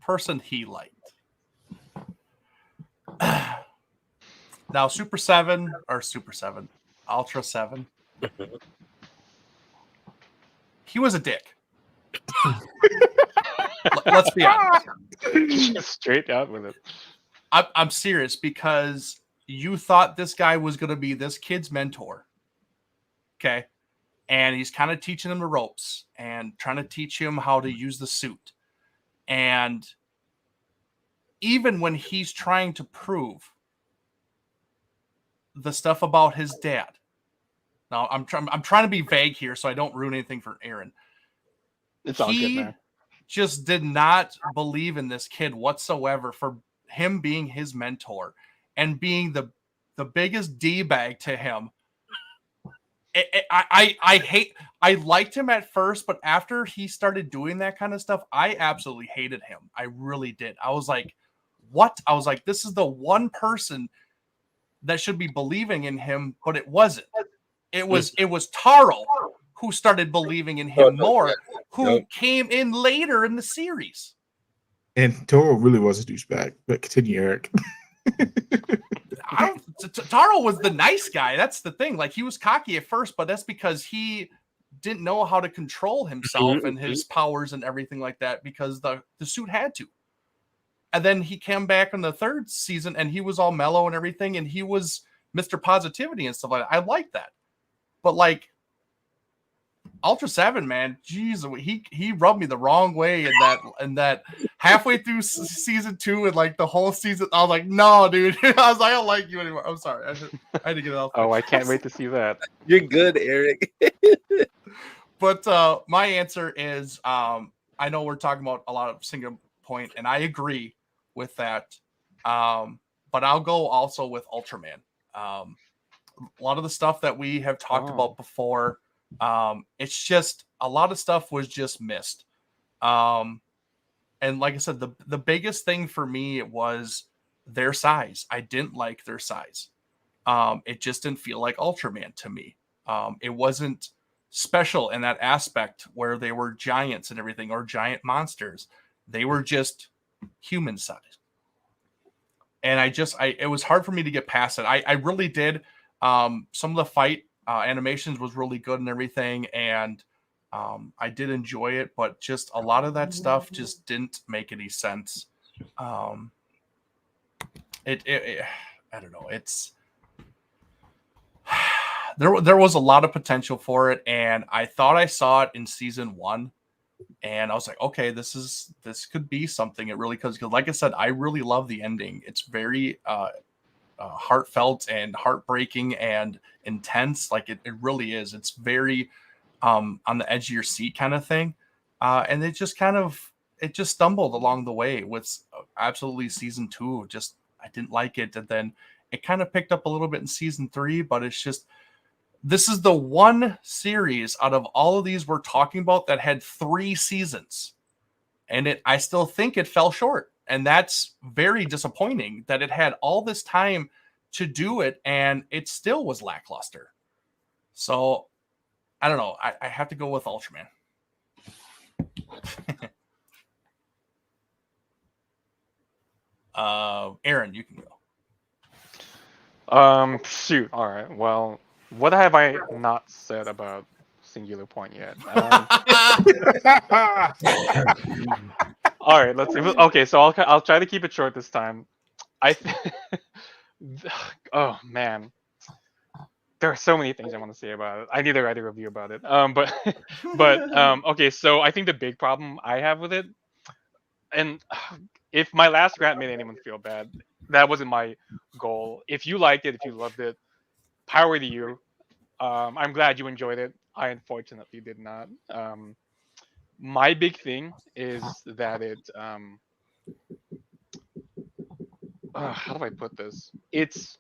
person he liked. Now, Ultra 7, he was a dick. Let's be honest. Straight out with it. I'm serious because you thought this guy was going to be this kid's mentor. Okay. And he's kind of teaching him the ropes and trying to teach him how to use the suit. And even when he's trying to prove the stuff about his dad. Now, I'm trying to be vague here so I don't ruin anything for Aaron. It's all good, man. Just did not believe in this kid whatsoever for him being his mentor and being the biggest D-bag to him. I liked him at first, but after he started doing that kind of stuff, I absolutely hated him. I really did. I was like, what? I was like, this is the one person that should be believing in him, but it wasn't. It was Taro who started believing in him more, who came in later in the series. And Taro really was a douchebag. But continue, Eric. Taro was the nice guy. That's the thing. Like, he was cocky at first, but that's because he didn't know how to control himself and his powers and everything like that, because the suit had to. And then he came back in the third season and he was all mellow and everything, and he was Mr. Positivity and stuff like that. I like that. But like, Ultra 7, man, jeez, he rubbed me the wrong way in that halfway through season 2 and like the whole season. I was like, no, dude. I was like, I don't like you anymore. I'm sorry. I had to get it out. Oh, I can't wait to see that. You're good, Eric. But my answer is, I know we're talking about a lot of single point, and I agree with that. But I'll go also with Ultraman. A lot of the stuff that we have talked about before, it's just a lot of stuff was just missed. And like I said, the biggest thing for me was their size. I didn't like their size. It just didn't feel like Ultraman to me. It wasn't special in that aspect where they were giants and everything, or giant monsters. They were just human size. And it was hard for me to get past it. I really did. Some of the fight animations was really good and everything. And I did enjoy it, but just a lot of that stuff just didn't make any sense. I don't know. There was a lot of potential for it, and I thought I saw it in season 1, and I was like, okay, this could be something. It really could, because like I said, I really love the ending. It's very heartfelt and heartbreaking and intense. Like it really is. It's very on the edge of your seat kind of thing, and it just stumbled along the way with absolutely season 2. Just I didn't like it, and then it kind of picked up a little bit in season 3, but it's just. This is the one series out of all of these we're talking about that had 3 seasons. And I still think it fell short. And that's very disappointing that it had all this time to do it and it still was lackluster. So, I don't know. I have to go with Ultraman. Aaron, you can go. Shoot. All right. Well, what have I not said about Singular Point yet? All right. Let's see. Okay, so I'll try to keep it short this time. Oh man, there are so many things I want to say about it. I need to write a review about it. Okay. So I think the big problem I have with it, and if my last rant made anyone feel bad, that wasn't my goal. If you liked it, if you loved it, power to you. I'm glad you enjoyed it. I unfortunately did not. My big thing is that it. How do I put this? It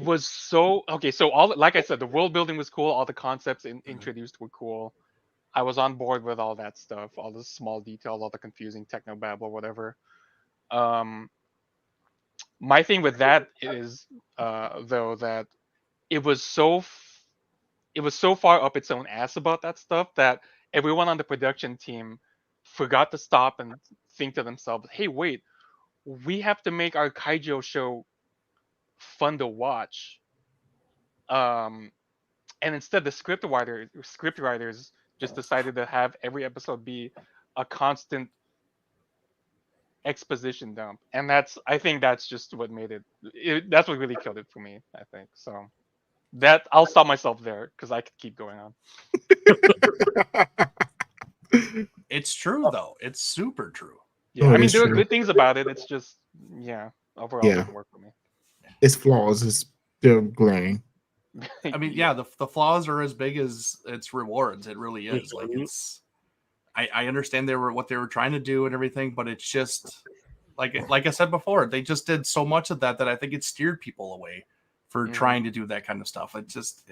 was so okay. So like I said, the world building was cool. All the concepts introduced were cool. I was on board with all that stuff, all the small details, all the confusing techno babble, whatever. My thing with that is, though, that it was so far up its own ass about that stuff that everyone on the production team forgot to stop and think to themselves, "Hey, wait, we have to make our kaiju show fun to watch." And instead, the script writers just decided to have every episode be a constant exposition dump, and I think that's just what made it. That's what really killed it for me. I think so. That I'll stop myself there because I could keep going on. It's true though. It's super true. Yeah, I mean there are good things about it. It's just overall it didn't work for me. Its flaws is still glaring. I mean, the flaws are as big as its rewards. It really is. Like it's. I understand what they were trying to do and everything, but it's just like I said before, they just did so much of that I think it steered people away for trying to do that kind of stuff. It just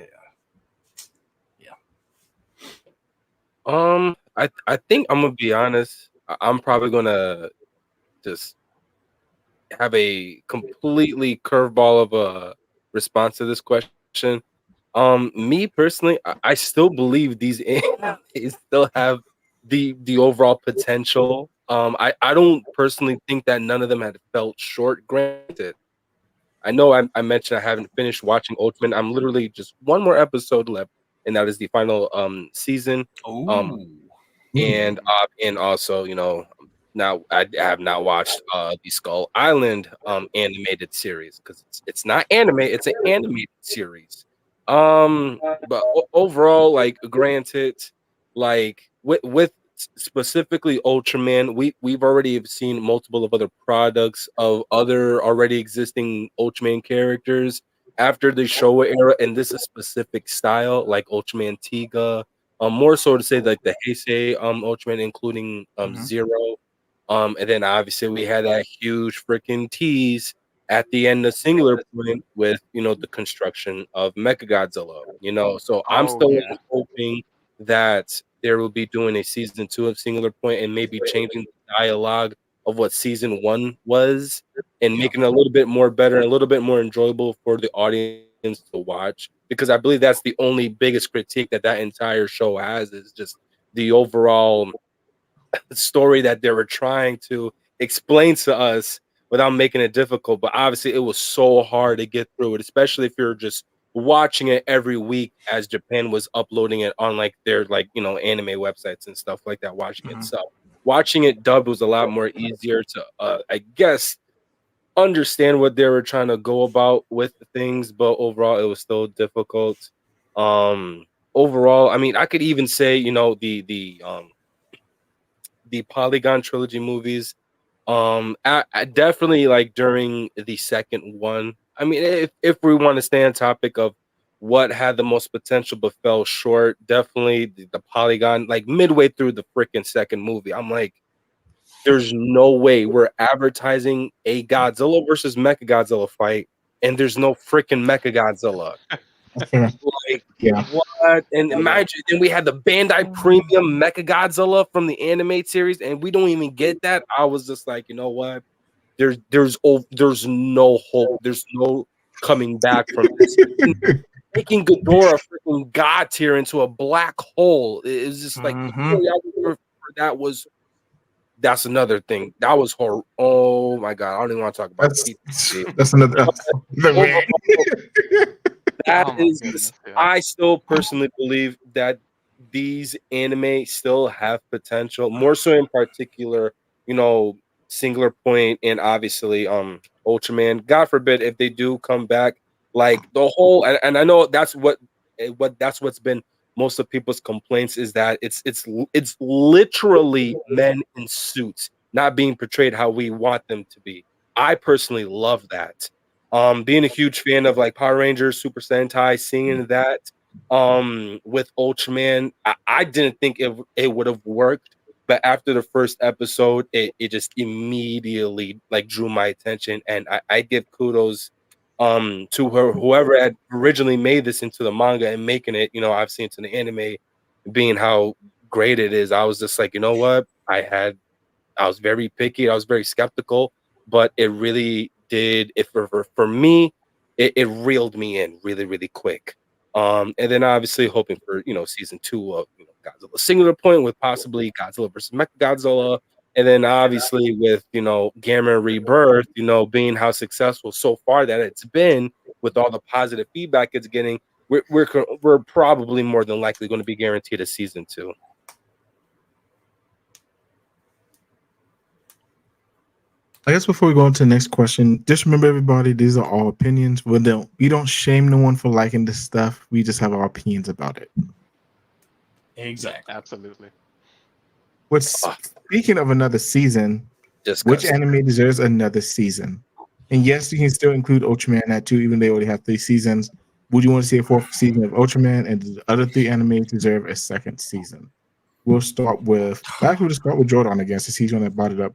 I think I'm gonna be honest. I'm probably gonna just have a completely curveball of a response to this question. Me personally, I still believe these animes still have the overall potential. I don't personally think that none of them had felt short. Granted, I know I mentioned I haven't finished watching Ultraman. I'm literally just one more episode left, and that is the final season. And also, now I have not watched the Skull Island animated series because it's not anime; it's an animated series. But overall, like, granted, like with specifically Ultraman, we've already seen multiple of other products of other already existing Ultraman characters after the Showa era, and this is specific style like Ultraman Tiga. More so to say like the Heisei Ultraman, including Mhm. Zero. And then obviously we had that huge freaking tease at the end of Singular Point with, the construction of Mechagodzilla. So I'm Oh still yeah. hoping that there will be doing a season 2 of Singular Point and maybe changing the dialogue of what season 1 was and making it a little bit more better and a little bit more enjoyable for the audience to watch, because I believe that's the only biggest critique that entire show has, is just the overall story that they were trying to explain to us without making it difficult. But obviously, it was so hard to get through it, especially if you're just watching it every week as Japan was uploading it on like their anime websites and stuff like that. Watching it, Mhm. so watching it dubbed was a lot more easier to, I guess, understand what they were trying to go about with the things. But overall, it was still difficult. Um, Overall, I mean, I could even say, the Polygon trilogy movies. I definitely like during the second one. I mean, if we want to stay on topic of what had the most potential but fell short, definitely the Polygon. Like midway through the freaking second movie, I'm like, there's no way we're advertising a Godzilla versus Mechagodzilla fight, and there's no freaking Mechagodzilla. Like, Yeah. what? And mind you, then we had the Bandai Premium Mechagodzilla from the animated series, and we don't even get that. I was just like, you know what? There's no hope. There's no coming back from this. And making Ghidorah freaking god tier into a black hole is just like Mhm. that's another thing. That was horrible. Oh my god, I don't even want to talk about That's PTSD. that's another. Overall, that Oh my is goodness. Yeah. I still personally believe that these anime still have potential, more so in particular, Singular Point and obviously Ultraman. God forbid if they do come back, like the whole, and I know that's what's been most of people's complaints, is that it's literally men in suits not being portrayed how we want them to be. I personally love that. Being a huge fan of like Power Rangers, Super Sentai, seeing that with Ultraman, I didn't think it would have worked, but after the first episode, it just immediately like drew my attention, and I give kudos to whoever had originally made this into the manga and making it, I've seen to the anime, being how great it is. I was just like, you know what? I was very picky. I was very skeptical, but it really did. If for me, it reeled me in really, really quick. And then obviously hoping for season 2 of Godzilla Singular Point with possibly Godzilla versus Mechagodzilla, and then obviously with Gamma Rebirth, being how successful so far that it's been with all the positive feedback it's getting, we're probably more than likely going to be guaranteed a season 2. I guess before we go on to the next question, just remember everybody, these are all opinions. We don't shame no one for liking this stuff. We just have our opinions about it. Exactly. Absolutely. Speaking of another season, which Disgusting. anime deserves another season? And yes, you can still include Ultraman in that too, even though they already have 3 seasons. Would you want to see a 4th season of Ultraman, and the other 3 animes deserve a second season? We'll start with Jordan again, since he's one that brought it up.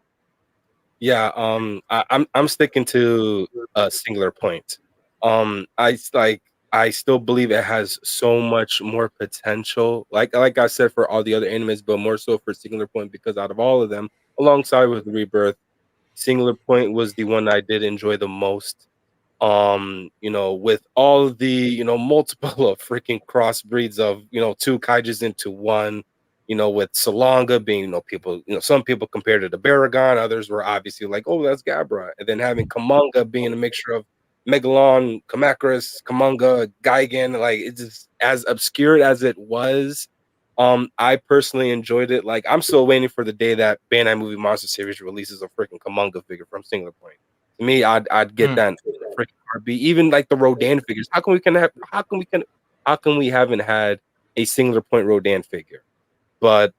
Yeah, I'm sticking to a Singular Point. I still believe it has so much more potential. Like I said for all the other animes, but more so for Singular Point, because out of all of them, alongside with Rebirth, Singular Point was the one I did enjoy the most. With all of the multiple of freaking crossbreeds of 2 kaijus into one, with Salonga being, people, some people compared it to Baragon, others were obviously like, oh, that's Gabra. And then having Kamanga being a mixture of Megalon, Kamakrus, Kamanga, Gigan, like it's just as obscure as it was. I personally enjoyed it. Like, I'm still waiting for the day that Bandai Movie Monster Series releases a freaking Kamanga figure from Singular Point. To me, I'd get that in a freaking RB, even like the Rodan figures. How come we haven't had a singular point Rodan figure? But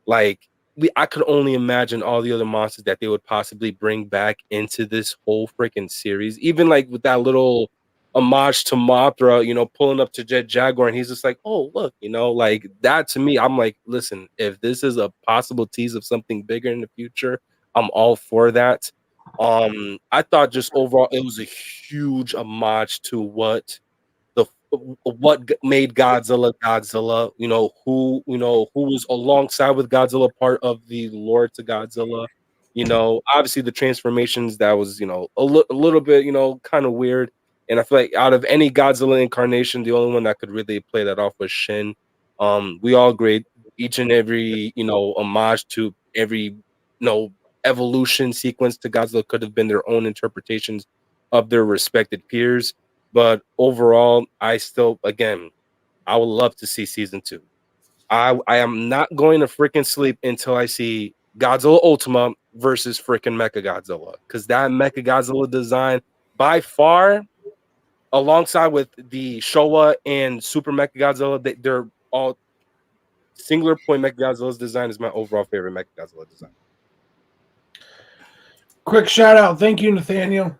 like I could only imagine all the other monsters that they would possibly bring back into this whole freaking series. Even like with that little homage to Mothra, you know, pulling up to Jet Jaguar, and he's just like, oh look, you know, like that to me, I'm like, listen, if this is a possible tease of something bigger in the future, I'm all for that. I thought just overall it was a huge homage to what made Godzilla, you know, who was alongside with Godzilla, part of the lore to Godzilla. You know, obviously the transformations that was, you know, a little bit, you know, kind of weird. And I feel like out of any Godzilla incarnation, the only one that could really play that off was Shin. We all agreed each and every, you know, homage to every, you know, evolution sequence to Godzilla could have been their own interpretations of their respected peers. But overall, I still, again, I would love to see season 2. I am not going to freaking sleep until I see Godzilla Ultima versus freaking Mechagodzilla, because that Mechagodzilla design, by far, alongside with the Showa and Super Mechagodzilla, they're all singular point. Mechagodzilla's design is my overall favorite Mechagodzilla design. Quick shout out. Thank you, Nathaniel.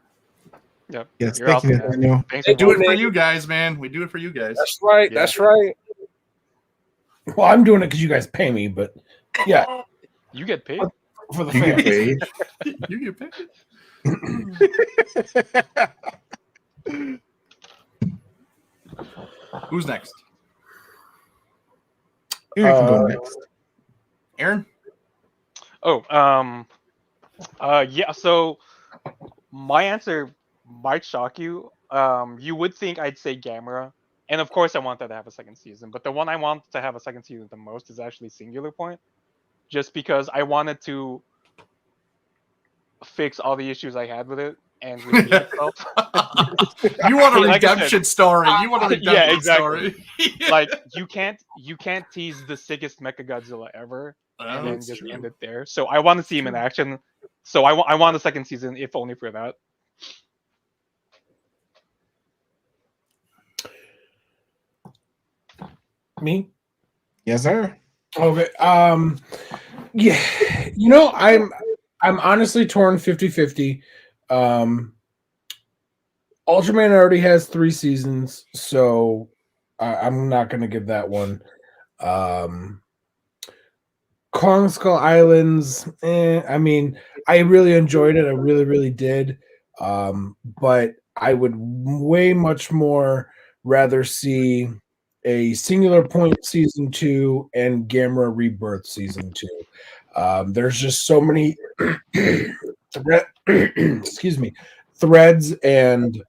Yep. Yes, You're thank you, awesome, man. Nathaniel. Thanks We for do it watching. for you guys, man. We do it for you guys. That's right. Yeah. That's right. Well, I'm doing it because you guys pay me, but yeah, You get paid. for the You get fans. paid. You get paid. Who's next? You can go next. Aaron? Oh, yeah. So my answer might shock you. You would think I'd say Gamera, and of course I want that to have a second season. But the one I want to have a second season the most is actually Singular Point, just because I wanted to fix all the issues I had with it and redeem itself. You want a Like I said, redemption story. You want a redemption yeah, exactly. story. Like you can't tease the sickest Mechagodzilla ever and then That's just true. end it there. So I want to see him in action. So I want a second season, if only for that. Me? Yes, sir. Okay. Yeah. You know, I'm honestly torn 50-50. Ultraman already has 3 seasons, so I'm not gonna give that one. Kong Skull Islands, I mean, I really enjoyed it. I really, really did. But I would way much more rather see a Singular Point season 2 and Gamera Rebirth season 2. There's just so many excuse me, threads and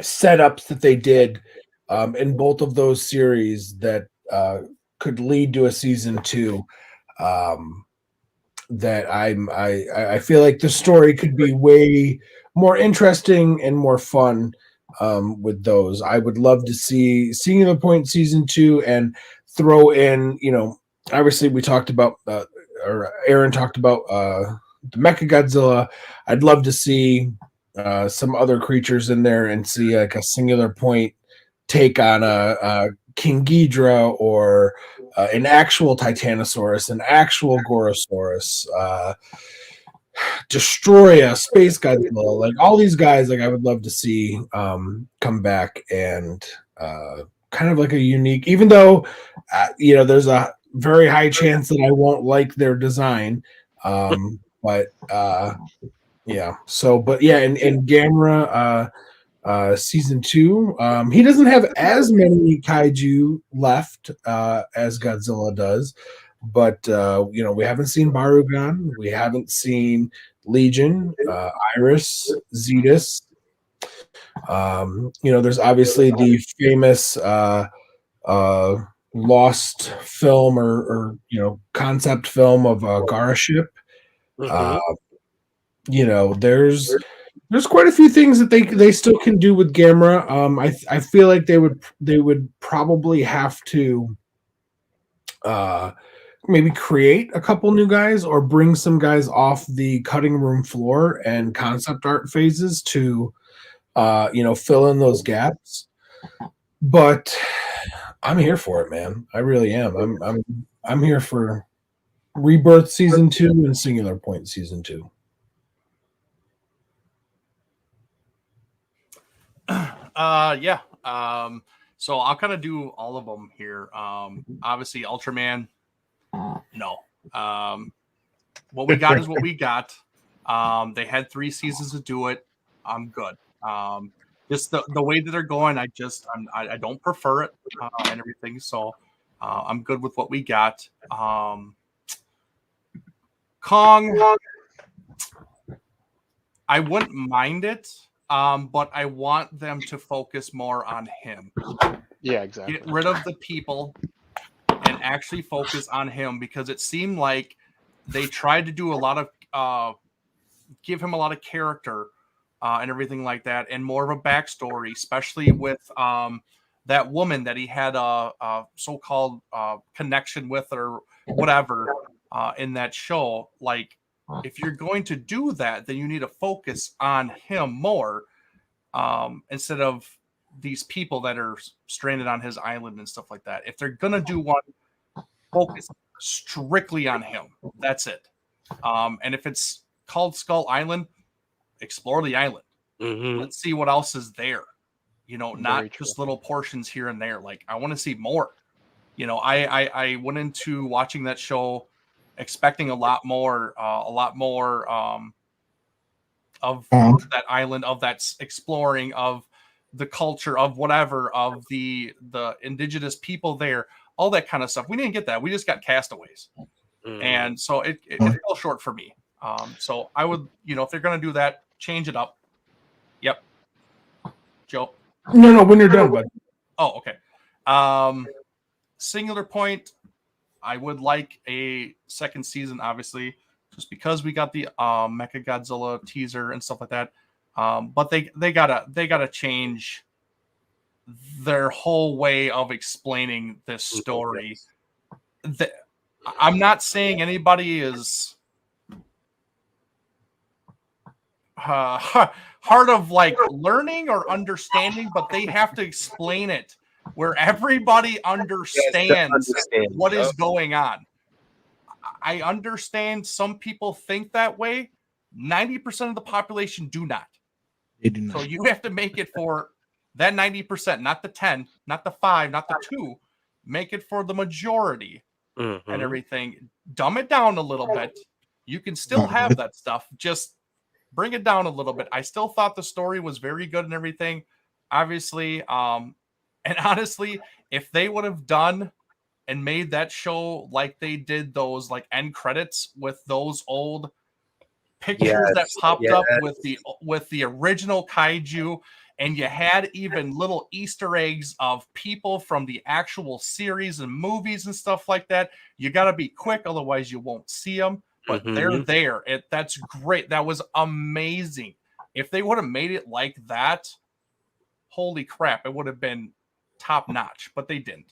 setups that they did in both of those series that could lead to a season 2. That I feel like the story could be way more interesting and more fun with those. I would love to see Singular Point season 2 and throw in, you know, obviously we talked about or Aaron talked about the Mechagodzilla. I'd love to see some other creatures in there and see like a Singular Point take on a King Ghidorah or an actual Titanosaurus, an actual Gorosaurus, Destroy a Space Godzilla, like all these guys, like I would love to see come back and kind of like a unique, even though you know there's a very high chance that I won't like their design, but yeah. So, but yeah, in Gamera season 2, he doesn't have as many kaiju left as Godzilla does. But you know, we haven't seen Barugan, we haven't seen Legion, Iris, Zetus. You know, there's obviously the famous lost film or you know concept film of Gara ship. You know, there's quite a few things that they still can do with Gamera. I feel like they would probably have to maybe create a couple new guys or bring some guys off the cutting room floor and concept art phases to fill in those gaps. But I'm here for it, man. I really am. I'm here for Rebirth season 2 and Singular Point season 2. Yeah. So I'll kind of do all of them here. Obviously Ultraman, no. What we got is what we got. They had 3 seasons to do it. I'm good. Just the way that they're going, I don't prefer it and everything. So I'm good with what we got. Kong, I wouldn't mind it, but I want them to focus more on him. Yeah, exactly. Get rid of the people and actually focus on him, because it seemed like they tried to do a lot of give him a lot of character and everything like that, and more of a backstory, especially with that woman that he had a so-called connection with or whatever in that show. Like, if you're going to do that, then you need to focus on him more instead of these people that are stranded on his island and stuff like that. If they're going to do one, focus strictly on him. That's it. And if it's called Skull Island, explore the island. Mm-hmm. Let's see what else is there. Not Very true. just little portions here and there. Like, I want to see more. I went into watching that show expecting a lot more of that island, of that exploring, of the culture, of whatever, of the indigenous people there, all that kind of stuff. We didn't get that. We just got castaways. Mm-hmm. And so it fell short for me. So I would, if they're going to do that, change it up. Yep. Joe? No, when you're done, bud. Oh, okay. Singular Point, I would like a second season, obviously, just because we got the Mechagodzilla teaser and stuff like that. But they gotta change their whole way of explaining this story. I'm not saying anybody is hard of like learning or understanding, but they have to explain it where everybody understands what is going on. I understand some people think that way. 90% of the population do not. They do not. So you have to make it for that 90%, not the 10, not the 5, not the 2. Make it for the majority and everything. Dumb it down a little bit. You can still have that stuff. Just bring it down a little bit. I still thought the story was very good and everything, obviously. And honestly, if they would have done and made that show like they did those like end credits with those old pictures that popped up with the original kaiju, and you had even little Easter eggs of people from the actual series and movies and stuff like that, you got to be quick, otherwise you won't see them. But they're there. That's great. That was amazing. If they would have made it like that, holy crap, it would have been top notch, but they didn't.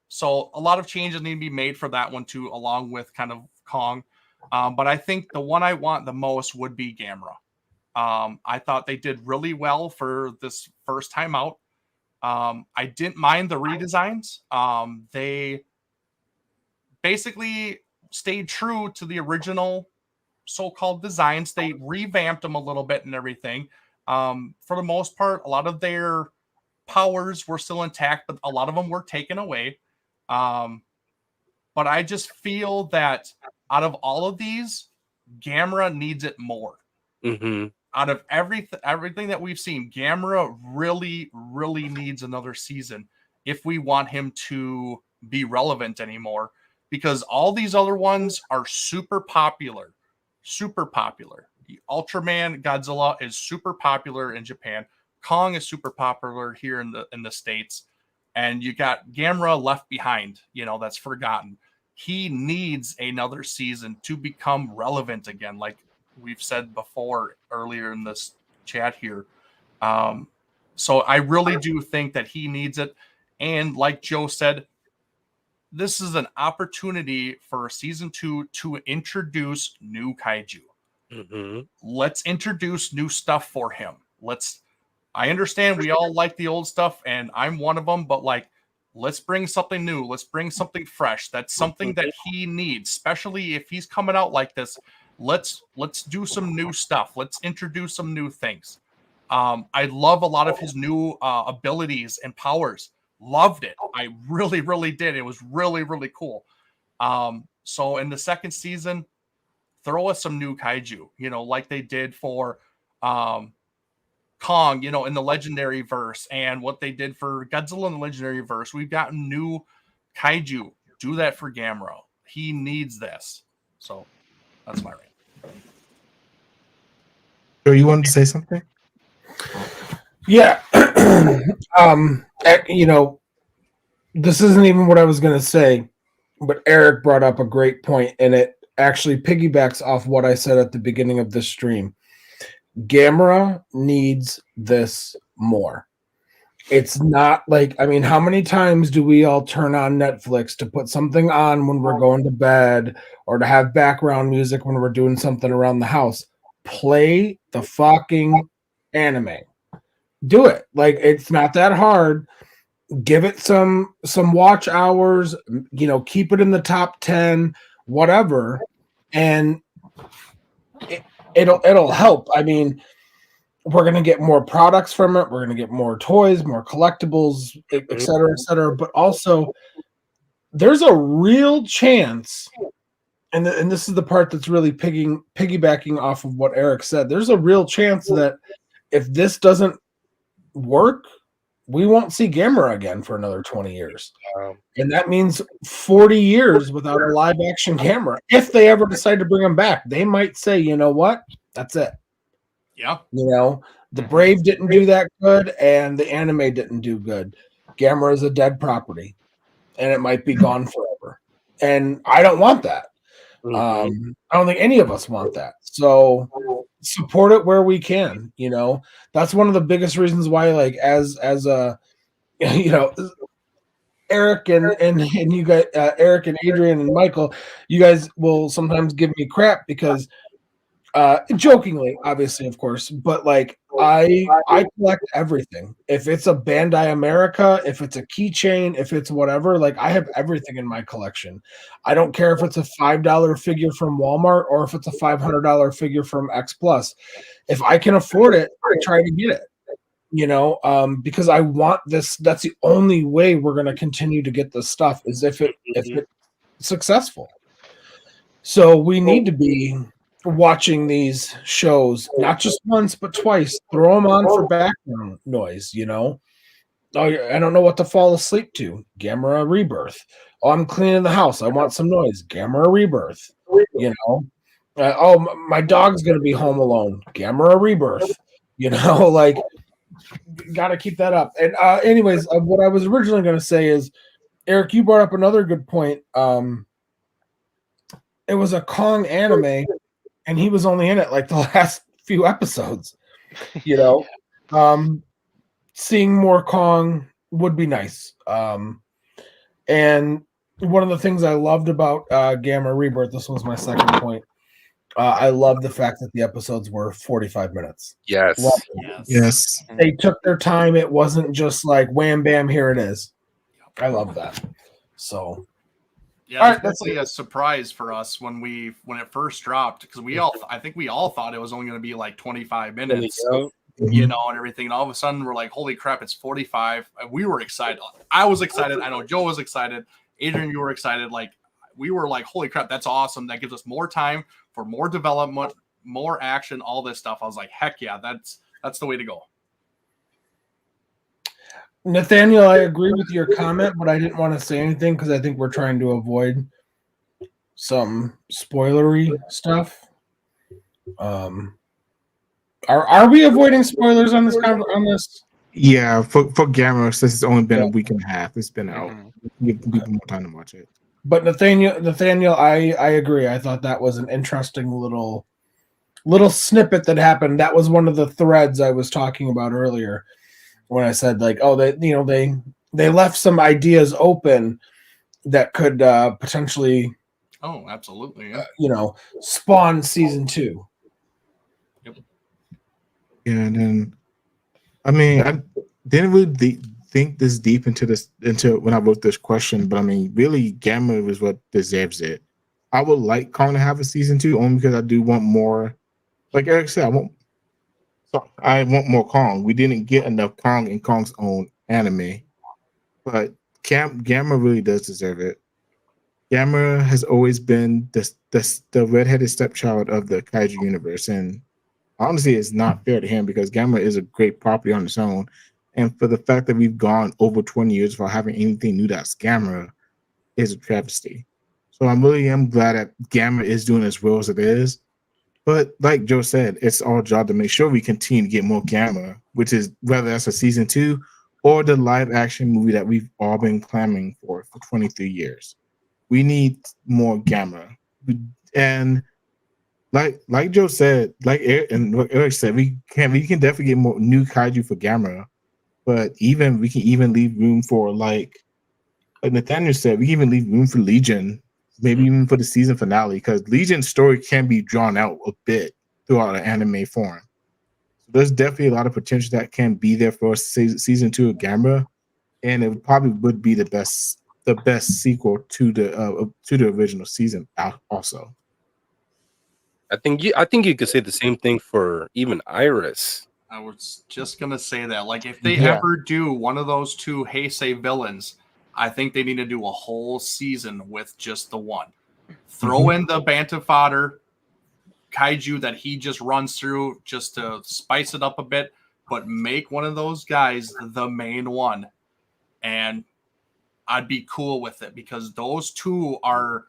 So a lot of changes need to be made for that one too, along with kind of Kong. But I think the one I want the most would be Gamera. I thought they did really well for this first time out. I didn't mind the redesigns. They basically stayed true to the original so-called designs. They revamped them a little bit and everything. For the most part, a lot of their powers were still intact, but a lot of them were taken away. But I just feel that out of all of these, Gamera needs it more. Out of everything that we've seen, Gamera really, really needs another season if we want him to be relevant anymore, because all these other ones are super popular. Ultraman Godzilla is super popular in Japan. Kong is super popular here in the States. And you got Gamera left behind, that's forgotten. He needs another season to become relevant again, like we've said before earlier in this chat here. So I really do think that he needs it. And like Joe said, this is an opportunity for season 2 to introduce new kaiju. Let's introduce new stuff for him. I understand we all like the old stuff, and I'm one of them, but like, let's bring something new. Let's bring something fresh. That's something that he needs, especially if he's coming out like this. Let's do some new stuff. Let's introduce some new things. I love a lot of his new abilities and powers. Loved it. I really, really did. It was really, really cool. So in the second season, throw us some new kaiju, like they did for Kong, in the legendary verse, and what they did for Godzilla in the legendary verse. We've gotten new kaiju. Do that for Gamera. He needs this. So that's my rant. So you wanted to say something? Yeah. This isn't even what I was going to say, but Eric brought up a great point, and it actually piggybacks off what I said at the beginning of this stream. Gamera needs this more. It's not like, how many times do we all turn on Netflix to put something on when we're going to bed or to have background music when we're doing something around the house? Play the fucking anime. Do it. Like, it's not that hard. Give it some watch hours, keep it in the top 10, whatever, and it'll help. We're going to get more products from it. We're going to get more toys, more collectibles, et cetera, et cetera. But also, there's a real chance, and this is the part that's really piggybacking off of what Eric said. There's a real chance that if this doesn't work, we won't see Gamera again for another 20 years. And that means 40 years without a live action Gamera. If they ever decide to bring him back, they might say, you know what? That's it. Yeah. The Brave didn't do that good, and the anime didn't do good. Gamera is a dead property, and it might be gone forever. And I don't want that. I don't think any of us want that. So support it where we can. That's one of the biggest reasons why, like, as a Eric and you guys, Eric and Adrian and Michael, you guys will sometimes give me crap because jokingly, obviously, of course, but like I collect everything. If it's a Bandai America, if it's a keychain, if it's whatever, like I have everything in my collection. I don't care if it's a $5 figure from Walmart or if it's a $500 figure from X Plus. If I can afford it, I try to get it. Because I want this. That's the only way we're going to continue to get this stuff is if it's successful. So we need to be watching these shows not just once but twice. Throw them on for background noise. Oh, I don't know what to fall asleep to. Gamera Rebirth. Oh, I'm cleaning the house. I want some noise. Gamera Rebirth. Oh, my dog's gonna be home alone. Gamera Rebirth. Like, got to keep that up. And anyways, what I was originally going to say is, Eric, you brought up another good point. It was a Kong anime, and he was only in it like the last few episodes. Seeing more Kong would be nice. And one of the things I loved about Gamera Rebirth, this was my second point. I love the fact that the episodes were 45 minutes. Yes. Yes. They took their time. It wasn't just like wham, bam, here it is. I love that. So, yeah, it's definitely a surprise for us when it first dropped, because I think we all thought it was only going to be like 25 minutes, and everything. And all of a sudden we're like, holy crap, it's 45. We were excited. I was excited. I know Joe was excited. Adrian, you were excited. Like, we were like, holy crap, that's awesome. That gives us more time for more development, more action, all this stuff. I was like, heck yeah, that's the way to go. Nathaniel, I agree with your comment, but I didn't want to say anything because I think we're trying to avoid some spoilery stuff. Are we avoiding spoilers on this? Yeah, for Gamera, since it's only been a week and a half, it's been out. We have more time to watch it. But Nathaniel, I agree. I thought that was an interesting little snippet that happened. That was one of the threads I was talking about earlier when I said, like, oh, they left some ideas open that could potentially, oh, absolutely, spawn season 2. Yep. Yeah, and then I mean, I didn't really think this deep into when I wrote this question, but I mean, really, Gamma is what deserves it. I would like Kong to have a season 2 only because I do want more. Like Eric said, I want more Kong. We didn't get enough Kong in Kong's own anime, but Gamma really does deserve it. Gamma has always been the redheaded stepchild of the kaiju universe, and honestly, it's not fair to him because Gamma is a great property on its own. And for the fact that we've gone over 20 years without having anything new that's Gamma is a travesty. So I really am glad that Gamma is doing as well as it is. But like Joe said, it's our job to make sure we continue to get more Gamma, which is whether that's a season 2 or the live action movie that we've all been clamoring for 23 years. We need more Gamma. And like Joe said, like Eric, and what Eric said, we can definitely get more new kaiju for Gamera, but we can even leave room for like Nathaniel said, we can even leave room for Legion, maybe even for the season finale, because Legion's story can be drawn out a bit throughout an anime form. So there's definitely a lot of potential that can be there for season 2 of Gamera, and it probably would be the best sequel to the original season also. I think you could say the same thing for even Iris. I was just gonna say that. Like, if they Yeah. ever do one of those two Heisei villains, I think they need to do a whole season with just the one. Throw in the Banta fodder kaiju that he just runs through just to spice it up a bit, but make one of those guys the main one. And I'd be cool with it because those two are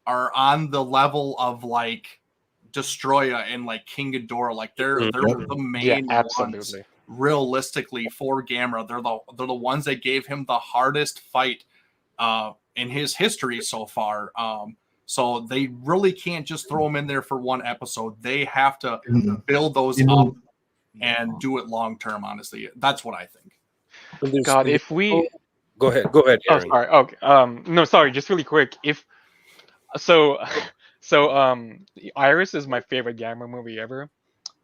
on the level of like Destroya and like King Ghidorah. Like they're the main ones realistically for Gamera. They're the ones that gave him the hardest fight in his history so far. So they really can't just throw him in there for one episode. They have to build those up and do it long term. Honestly, that's what I think. God, if we go ahead, oh, Aaron. sorry. Okay. No, sorry. Just really quick. So Iris is my favorite Gamera movie ever.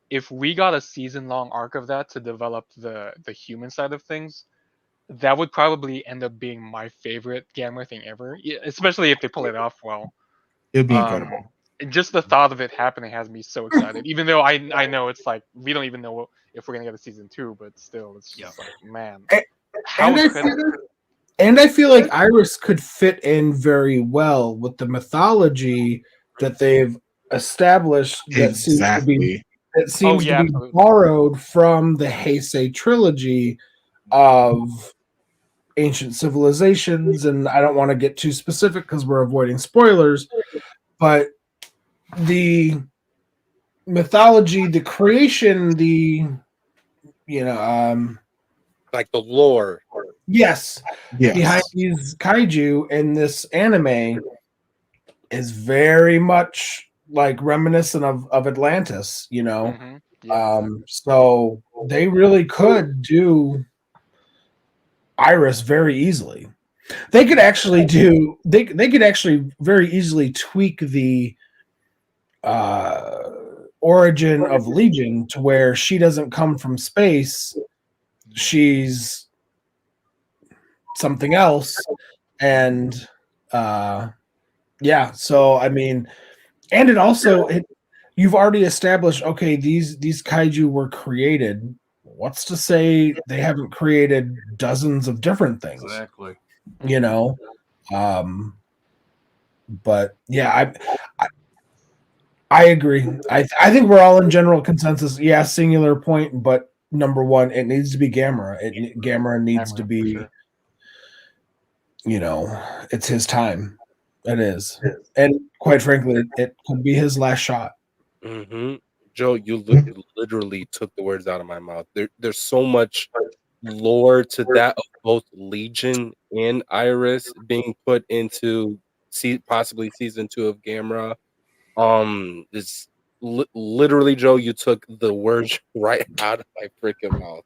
If we got a season-long arc of that to develop the human side of things, that would probably end up being my favorite Gamera thing ever. Especially if they pull it off well. It'd be incredible. Just the thought of it happening has me so excited. Even though I know it's like we don't even know if we're gonna get a season 2, but still, it's just like, man. And I feel like Iris could fit in very well with the mythology that they've established that seems to be borrowed from the Heisei trilogy of ancient civilizations. And I don't want to get too specific because we're avoiding spoilers, but the mythology, the creation, like the lore. Yes. Behind these kaiju in this anime is very much like reminiscent of Atlantis, so they really could do Iris very easily. They could actually very easily tweak the origin of Legion to where she doesn't come from space. She's something else. And so I mean, and it also you've already established, okay, these kaiju were created. What's to say they haven't created dozens of different things? Exactly. But yeah, I agree. I think we're all in general consensus. Yeah, singular point, but number one, it needs to be Gamera. Gamera needs to be, it's his time. It is, and quite frankly, it could be his last shot. Mm-hmm. Joe, you literally took the words out of my mouth. There's so much lore to that of both Legion and Iris being put into possibly season 2 of Gamera. It's literally, Joe, you took the words right out of my freaking mouth.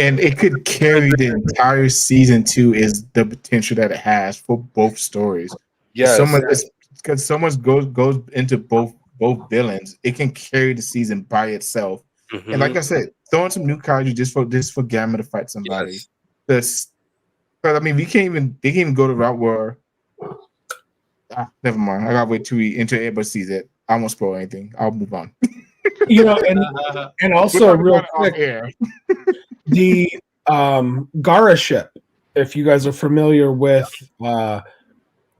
And it could carry the entire season 2 is the potential that it has for both stories. Yes. Because so much goes into both villains, it can carry the season by itself And like I said, throwing some new kaiju just for Gamma to fight somebody. Yes. That's, but I mean, they can't even go the route where. Never mind. I gotta wait till everybody sees it. I won't spoil anything. I'll move on. You know, and also real quick, the Gara ship. If you guys are familiar with one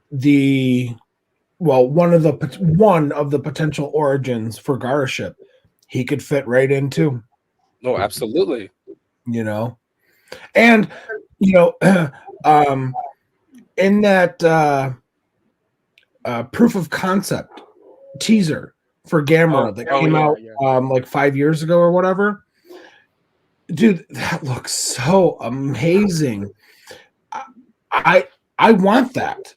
of the potential origins for Gara ship, he could fit right into. No, absolutely. You know, and you know, in that proof of concept teaser for Gamera that came out like 5 years ago or whatever, dude, that looks so amazing. I want that.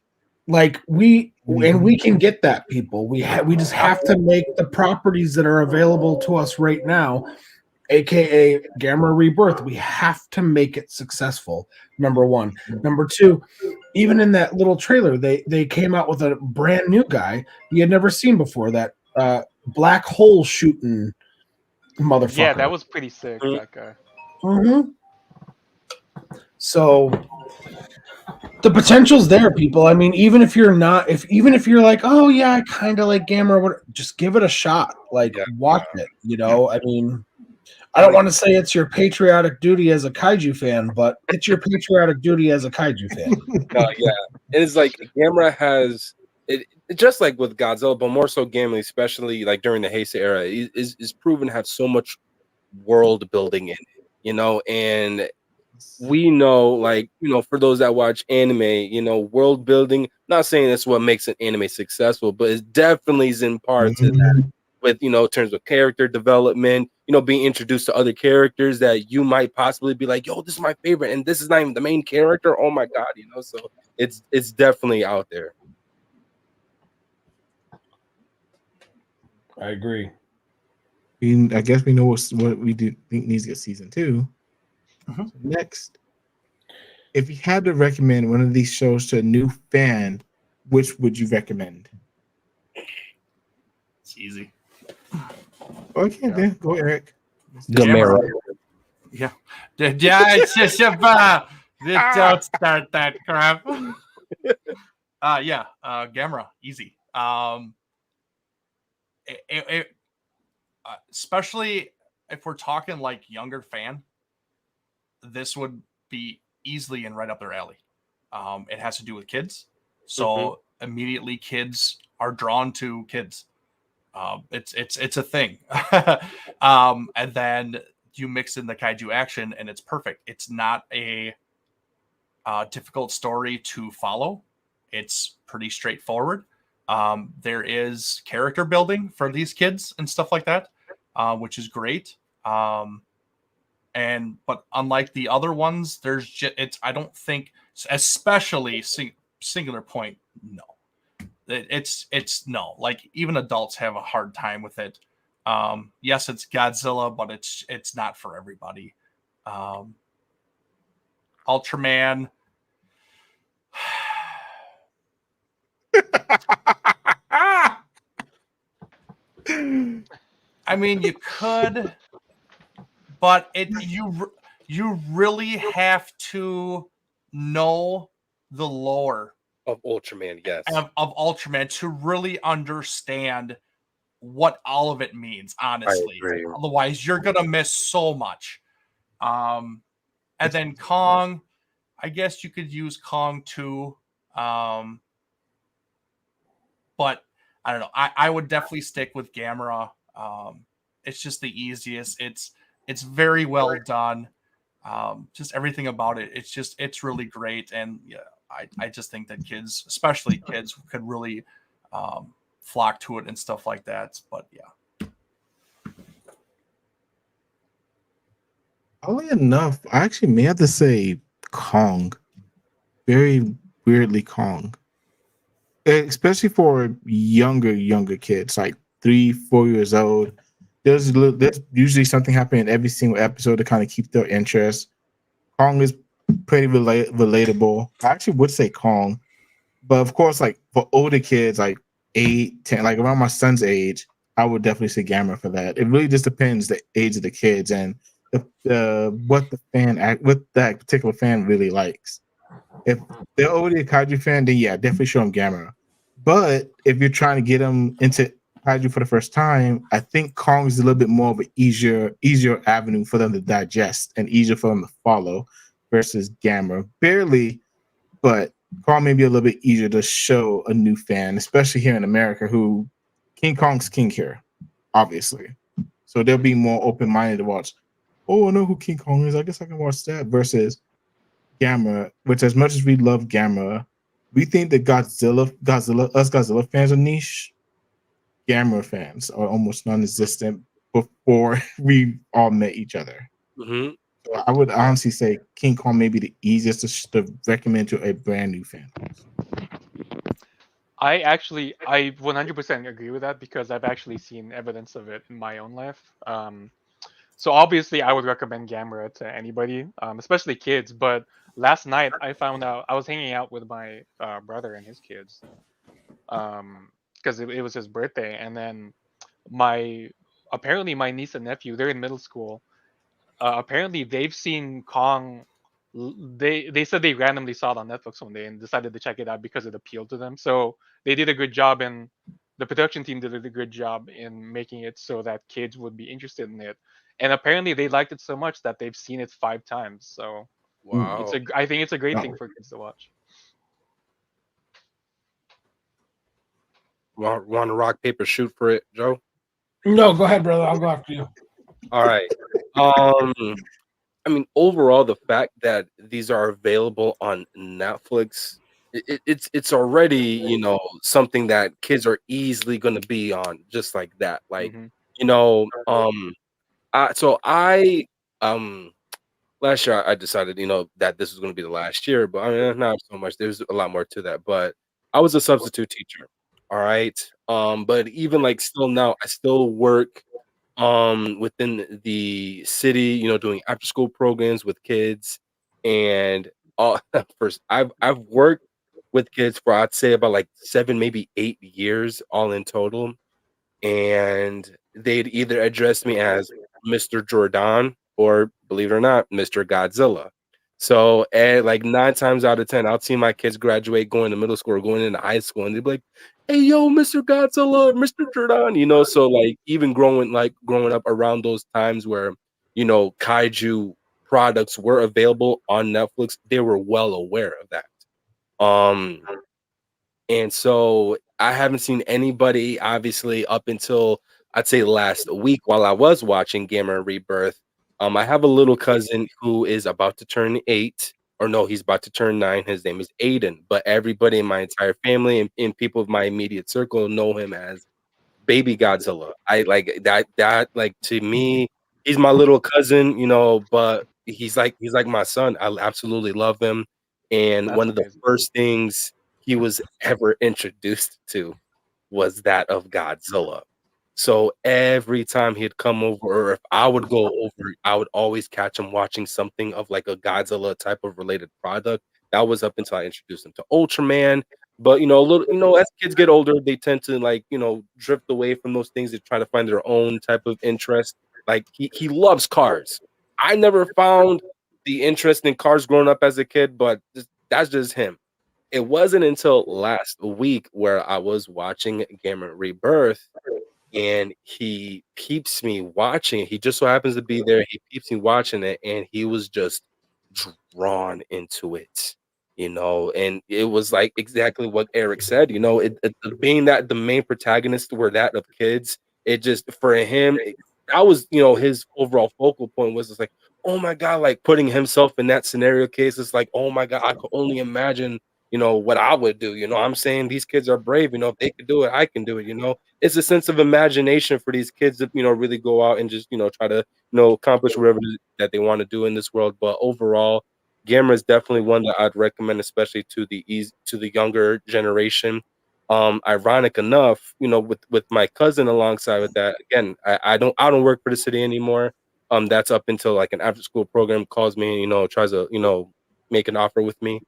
Like we can get that, people. We just have to make the properties that are available to us right now, aka Gamera Rebirth. We have to make it successful. Number one. Number two, even in that little trailer, they came out with a brand new guy you had never seen before. That black hole shooting motherfucker. Yeah, that was pretty sick. That guy. Mm-hmm. So the potential's there, people. I mean, even if you're like, oh yeah, I kind of like Gamera, just give it a shot. Like, watch it. You know, I mean, I don't want to say it's your patriotic duty as a kaiju fan, but it's your patriotic duty as a kaiju fan. Yeah, it's like Gamera has it, just like with Godzilla, but more so Gamera, especially like during the Heisei era, is proven to have so much world building in it. You know, and we know, like, you know, for those that watch anime, you know, world building, not saying that's what makes an anime successful, but it definitely is in part to that, with, you know, in terms of character development, you know, being introduced to other characters that you might possibly be like, yo, this is my favorite, and this is not even the main character. Oh my god, you know, so it's definitely out there. I agree. I guess we know what we do think needs to get season 2. So next, if you had to recommend one of these shows to a new fan, which would you recommend? It's easy. Okay, then go, Eric. Gamera. Yeah. It's just don't start that crap. Gamera, easy. Especially if we're talking like younger fan, this would be easily and right up their alley. It has to do with kids, so immediately kids are drawn to kids. It's a thing. And then you mix in the kaiju action, and it's perfect. It's not a difficult story to follow. It's pretty straightforward. There is character building for these kids and stuff like that, which is great. But unlike the other ones, I don't think, especially Singular Point, no. It's no. Like, even adults have a hard time with it. Yes, it's Godzilla, but it's not for everybody. Ultraman. I mean, you could, but you really have to know the lore of Ultraman, yes, of Ultraman to really understand what all of it means. Honestly, otherwise you're gonna miss so much. And then Kong, I guess you could use Kong too, but I don't know. I would definitely stick with Gamera. It's just the easiest. It's very well done. Just everything about it. It's really great. And yeah, I just think that kids, especially kids, could really flock to it and stuff like that. But yeah. Oddly enough, I actually may have to say Kong. Very weirdly Kong. Especially for younger kids, like 3-4 years old. There's usually something happening in every single episode to kind of keep their interest. Kong is pretty relatable. I actually would say Kong, but of course, like for older kids, like 8, 10, like around my son's age, I would definitely say Gamera for that. It really just depends the age of the kids and what that particular fan really likes. If they're already a kaiju fan, then yeah, definitely show them Gamera. But if you're trying to get them into kaiju for the first time, I think Kong is a little bit more of an easier avenue for them to digest and easier for them to follow versus Gamera. Barely, but Kong may be a little bit easier to show a new fan, especially here in America, who King Kong's king here, obviously. So they'll be more open-minded to watch. Oh, I know who King Kong is. I guess I can watch that versus Gamera, which as much as we love Gamera, we think that us Godzilla fans are niche. Gamera fans are almost non-existent before we all met each other. Mm-hmm. So I would honestly say King Kong may be the easiest to recommend to a brand new fan. I 100% agree with that because I've actually seen evidence of it in my own life. So obviously, I would recommend Gamera to anybody, especially kids. But last night, I found out I was hanging out with my brother and his kids, because it was his birthday, and then apparently my niece and nephew, they're in middle school. Apparently, they've seen Kong. They said they randomly saw it on Netflix one day and decided to check it out because it appealed to them. So they did a good job, and the production team did a good job in making it so that kids would be interested in it. And apparently, they liked it so much that they've seen it 5 times. So Wow. I think it's a great thing for kids to watch. Want to rock paper shoot for it, Joe? No, go ahead, brother. I'll go after you. All right. I mean, overall, the fact that these are available on Netflix, it's already something that kids are easily going to be on, just like that. Like Mhm. I last year I decided that this was going to be the last year, but I mean not so much. There's a lot more to that. But I was a substitute teacher. All right. But even like still now, I still work within the city, doing after school programs with kids. And all first I've worked with kids for I'd say about like 7, maybe 8 years all in total. And they'd either address me as Mr. Jordan or, believe it or not, Mr. Godzilla. So, like 9 times out of 10, I'll see my kids graduate, going to middle school or going into high school, and they'd be like, "Hey, yo, Mr. Godzilla, Mr. Jordan," So, like, even growing up around those times where kaiju products were available on Netflix, they were well aware of that. Um, and so I haven't seen anybody, obviously, up until I'd say last week while I was watching Gamera Rebirth. I have a little cousin who is about to turn 8, or no, he's about to turn 9. His name is Aiden, but everybody in my entire family and people of my immediate circle know him as Baby Godzilla. I like that like to me, he's my little cousin, but he's like my son. I absolutely love him. And That's one of the amazing. first things he was ever introduced to was that of Godzilla. So every time he'd come over, or if I would go over, I would always catch him watching something of like a Godzilla type of related product. That was up until I introduced him to Ultraman. But a little, as kids get older, they tend to like, drift away from those things to try to find their own type of interest. Like he loves cars. I never found the interest in cars growing up as a kid, but that's just him. It wasn't until last week where I was watching Gamera Rebirth and he peeps me watching it. He just so happens to be there. He peeps me watching it, and he was just drawn into it, And it was like exactly what Eric said. Being that the main protagonists were that of kids, it just for him, that was his overall focal point was just like, oh my god, like putting himself in that scenario case. It's like, oh my god, I could only imagine. What I would do. I'm saying these kids are brave. If they could do it, I can do it. It's a sense of imagination for these kids to really go out and just try to accomplish whatever it is that they want to do in this world. But overall, Gamera is definitely one that I'd recommend, especially to the younger generation. Ironic enough, with my cousin alongside with that. Again, I don't work for the city anymore. That's up until like an after school program calls me, tries to make an offer with me.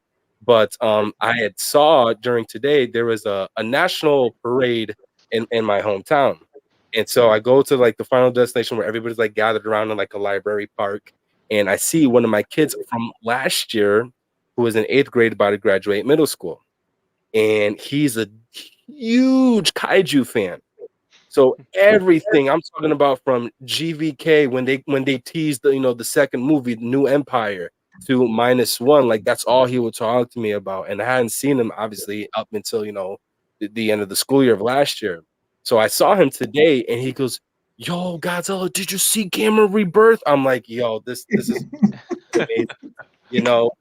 But I had saw during today there was a national parade in my hometown. And so I go to like the final destination where everybody's like gathered around in like a library park. And I see one of my kids from last year who is in 8th grade about to graduate middle school. And he's a huge kaiju fan. So everything I'm talking about, from GVK when they teased the second movie, New Empire, to -1, like that's all he would talk to me about. And I hadn't seen him obviously up until the end of the school year of last year. So I saw him today and he goes, "Yo, Godzilla, did you see Gamma Rebirth?" I'm like, "Yo, this is amazing."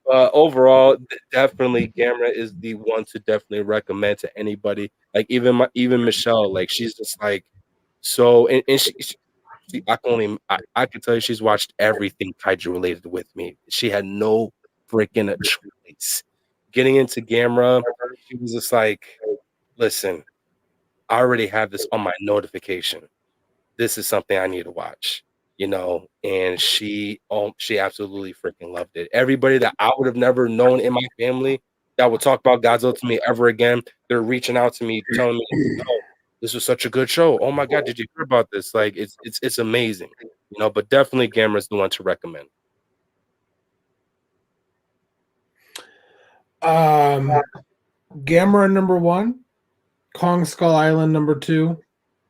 Overall, definitely Gamera is the one to definitely recommend to anybody. Like even Michelle, like she's just like so, and she I can tell you she's watched everything kaiju related with me. She had no freaking choice. Getting into Gamera, she was just like, "Listen, I already have this on my notification. This is something I need to watch." And she absolutely freaking loved it. Everybody that I would have never known in my family that would talk about Godzilla to me ever again, they're reaching out to me, telling me, "Oh, this was such a good show. Oh my God, did you hear about this? Like, it's amazing." But definitely Gamera is the one to recommend. Gamera number 1, Kong Skull Island number 2,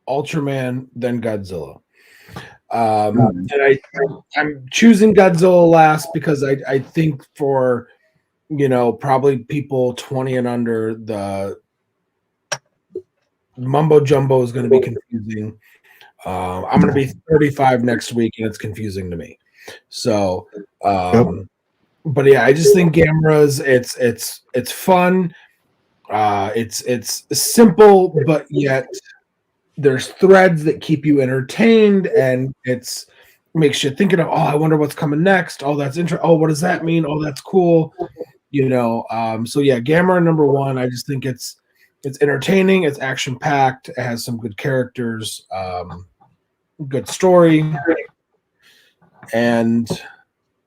Ultraman, then Godzilla. And I'm choosing Godzilla last because I think for probably people 20 and under, the mumbo jumbo is going to be confusing. I'm going to be 35 next week and it's confusing to me. So but yeah, I just think Gamera's it's fun. It's simple, but yet there's threads that keep you entertained, and it's makes you thinking of, oh, I wonder what's coming next. Oh, that's interesting. Oh, what does that mean? Oh, that's cool. So yeah, Gamera number 1. I just think it's entertaining. It's action packed. It has some good characters, good story, and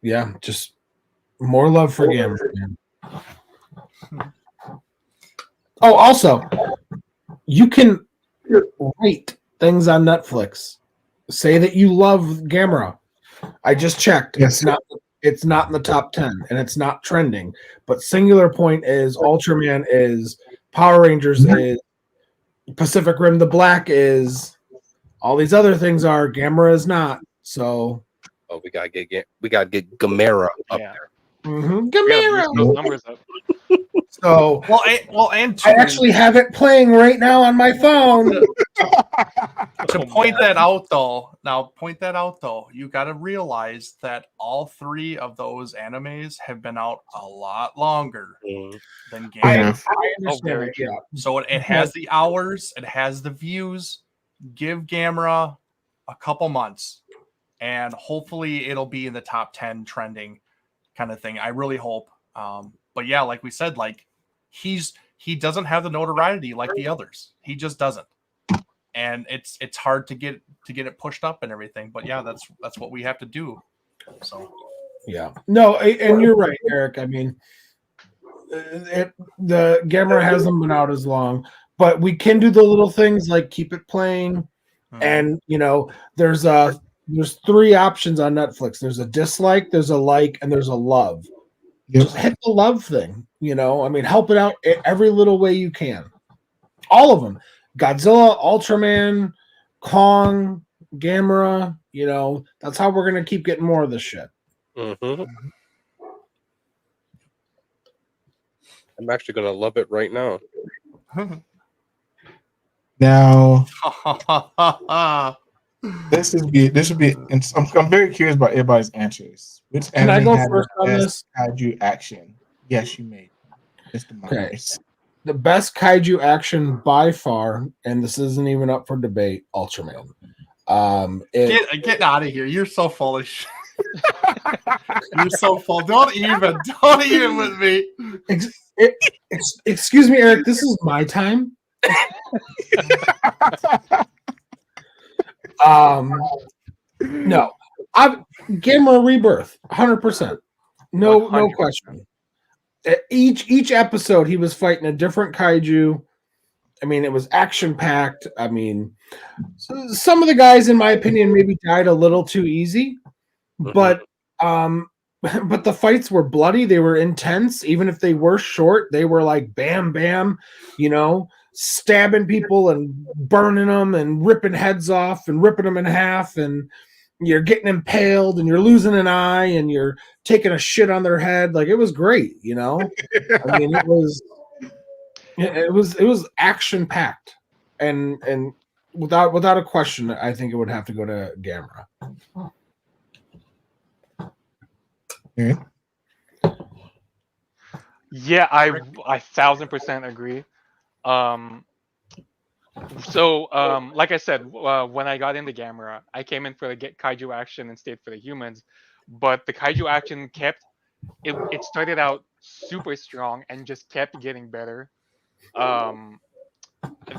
yeah, just more love for Gamera. Oh, also, you can rate things on Netflix. Say that you love Gamera. I just checked. Yes. It's not in the top 10 and it's not trending. But Singular Point is, Ultraman is, Power Rangers is, Pacific Rim the Black is, all these other things are. Gamera is not. So we gotta get Gamera up there. Mm-hmm. Gamera. Those numbers up. So and I actually have it playing right now on my phone. To point that out though, you got to realize that all 3 of those animes have been out a lot longer than Gamera. I understand. Yeah. So it has the hours, it has the views. Give Gamera a couple months, and hopefully it'll be in the top 10 trending kind of thing. I really hope. But yeah, like we said, like he doesn't have the notoriety like the others. He just doesn't. And it's hard to get it pushed up and everything. But yeah, that's what we have to do. So yeah. No, and you're right, Eric. I mean, the Gamera hasn't been out as long, but we can do the little things like keep it playing. And there's 3 options on Netflix. There's a dislike, there's a like, and there's a love. Yep. Just hit the love thing, I mean, help it out every little way you can. All of them. Godzilla, Ultraman, Kong, Gamera, that's how we're going to keep getting more of this shit. Mm-hmm. I'm actually going to love it right now. Now, this would be. I'm very curious about everybody's answers. Which Can I go first on this? Kaiju action. Yes, you may. Okay. The best kaiju action by far, and this isn't even up for debate, Ultraman. Get out of here. You're so full of shit. You're so full. Don't even with me. Excuse me, Eric. This is my time. No. Gamera Rebirth, 100%. No question. Each episode, he was fighting a different kaiju, I mean, it was action packed. I mean, some of the guys, in my opinion, maybe died a little too easy, but but the fights were bloody. They were intense. Even if they were short, they were like bam, bam, stabbing people and burning them and ripping heads off and ripping them in half, and you're getting impaled and you're losing an eye and you're taking a shit on their head. Like, it was great, I mean, it was action packed, and without a question, I think it would have to go to Gamera. Okay. Yeah, I 1000% agree. So, like I said, when I got into Gamera, I came in for the kaiju action and stayed for the humans, but the kaiju action it started out super strong and just kept getting better.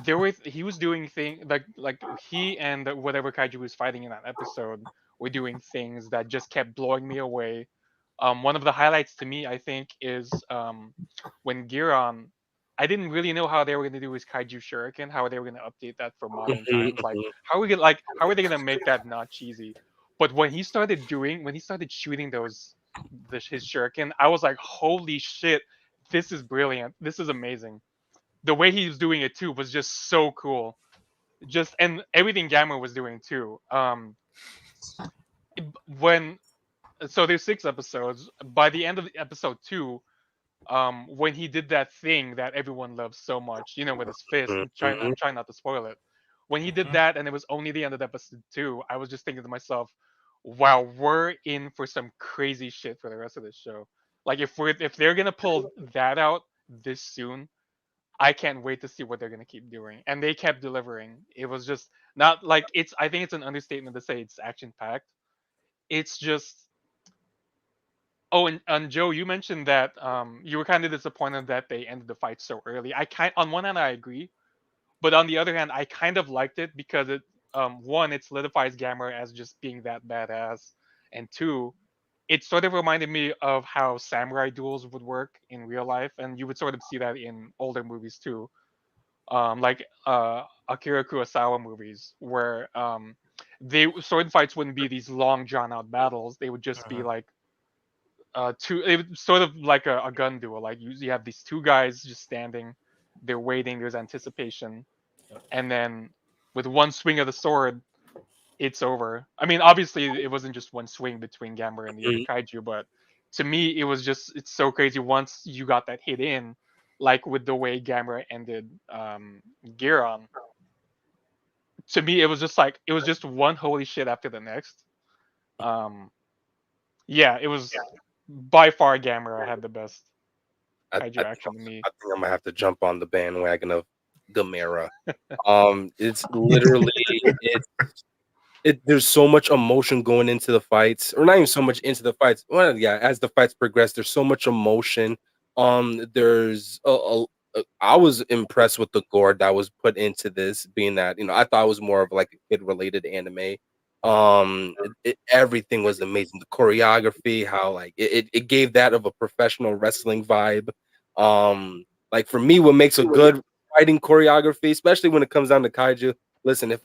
He was doing things like he and whatever kaiju he was fighting in that episode were doing things that just kept blowing me away. One of the highlights to me, I think, is when Giron. I didn't really know how they were going to do his kaiju shuriken, how they were going to update that for modern times. Like, how are they going to make that not cheesy? But when he started shooting his shuriken, I was like, holy shit, this is brilliant. This is amazing. The way he was doing it too was just so cool. And everything Gamera was doing too. So there's 6 episodes. By the end of episode 2, when he did that thing that everyone loves so much, with his fist, I'm trying not to spoil it. When he did that, and it was only the end of episode 2, I was just thinking to myself, wow, we're in for some crazy shit for the rest of this show. Like, if they're gonna pull that out this soon, I can't wait to see what they're gonna keep doing. And they kept delivering. It was just not like I think it's an understatement to say it's action packed. It's just. Oh, and Joe, you mentioned that you were kind of disappointed that they ended the fight so early. On one hand I agree, but on the other hand I kind of liked it because one, it solidifies Gamera as just being that badass, and two, it sort of reminded me of how samurai duels would work in real life, and you would sort of see that in older movies too, like Akira Kurosawa movies, where sword fights wouldn't be these long drawn out battles. They would just be like it was sort of like a gun duel. Like you have these two guys just standing, they're waiting, there's anticipation, and then with one swing of the sword, it's over. I mean, obviously it wasn't just one swing between Gamera and the other kaiju, but to me it's so crazy once you got that hit in, like with the way Gamera ended Giron. To me it was just one holy shit after the next. Yeah, it was by far Gamera had the best kaiju action to me. I think I'm gonna have to jump on the bandwagon of Gamera. It's literally there's so much emotion going into the fights, or not even so much into the fights. Well, yeah, as the fights progress, there's so much emotion. There's I was impressed with the gore that was put into this, being that I thought it was more of like a kid related anime. Everything was amazing. The choreography, how like it gave that of a professional wrestling vibe. Like for me, what makes a good fighting choreography, especially when it comes down to kaiju. Listen, if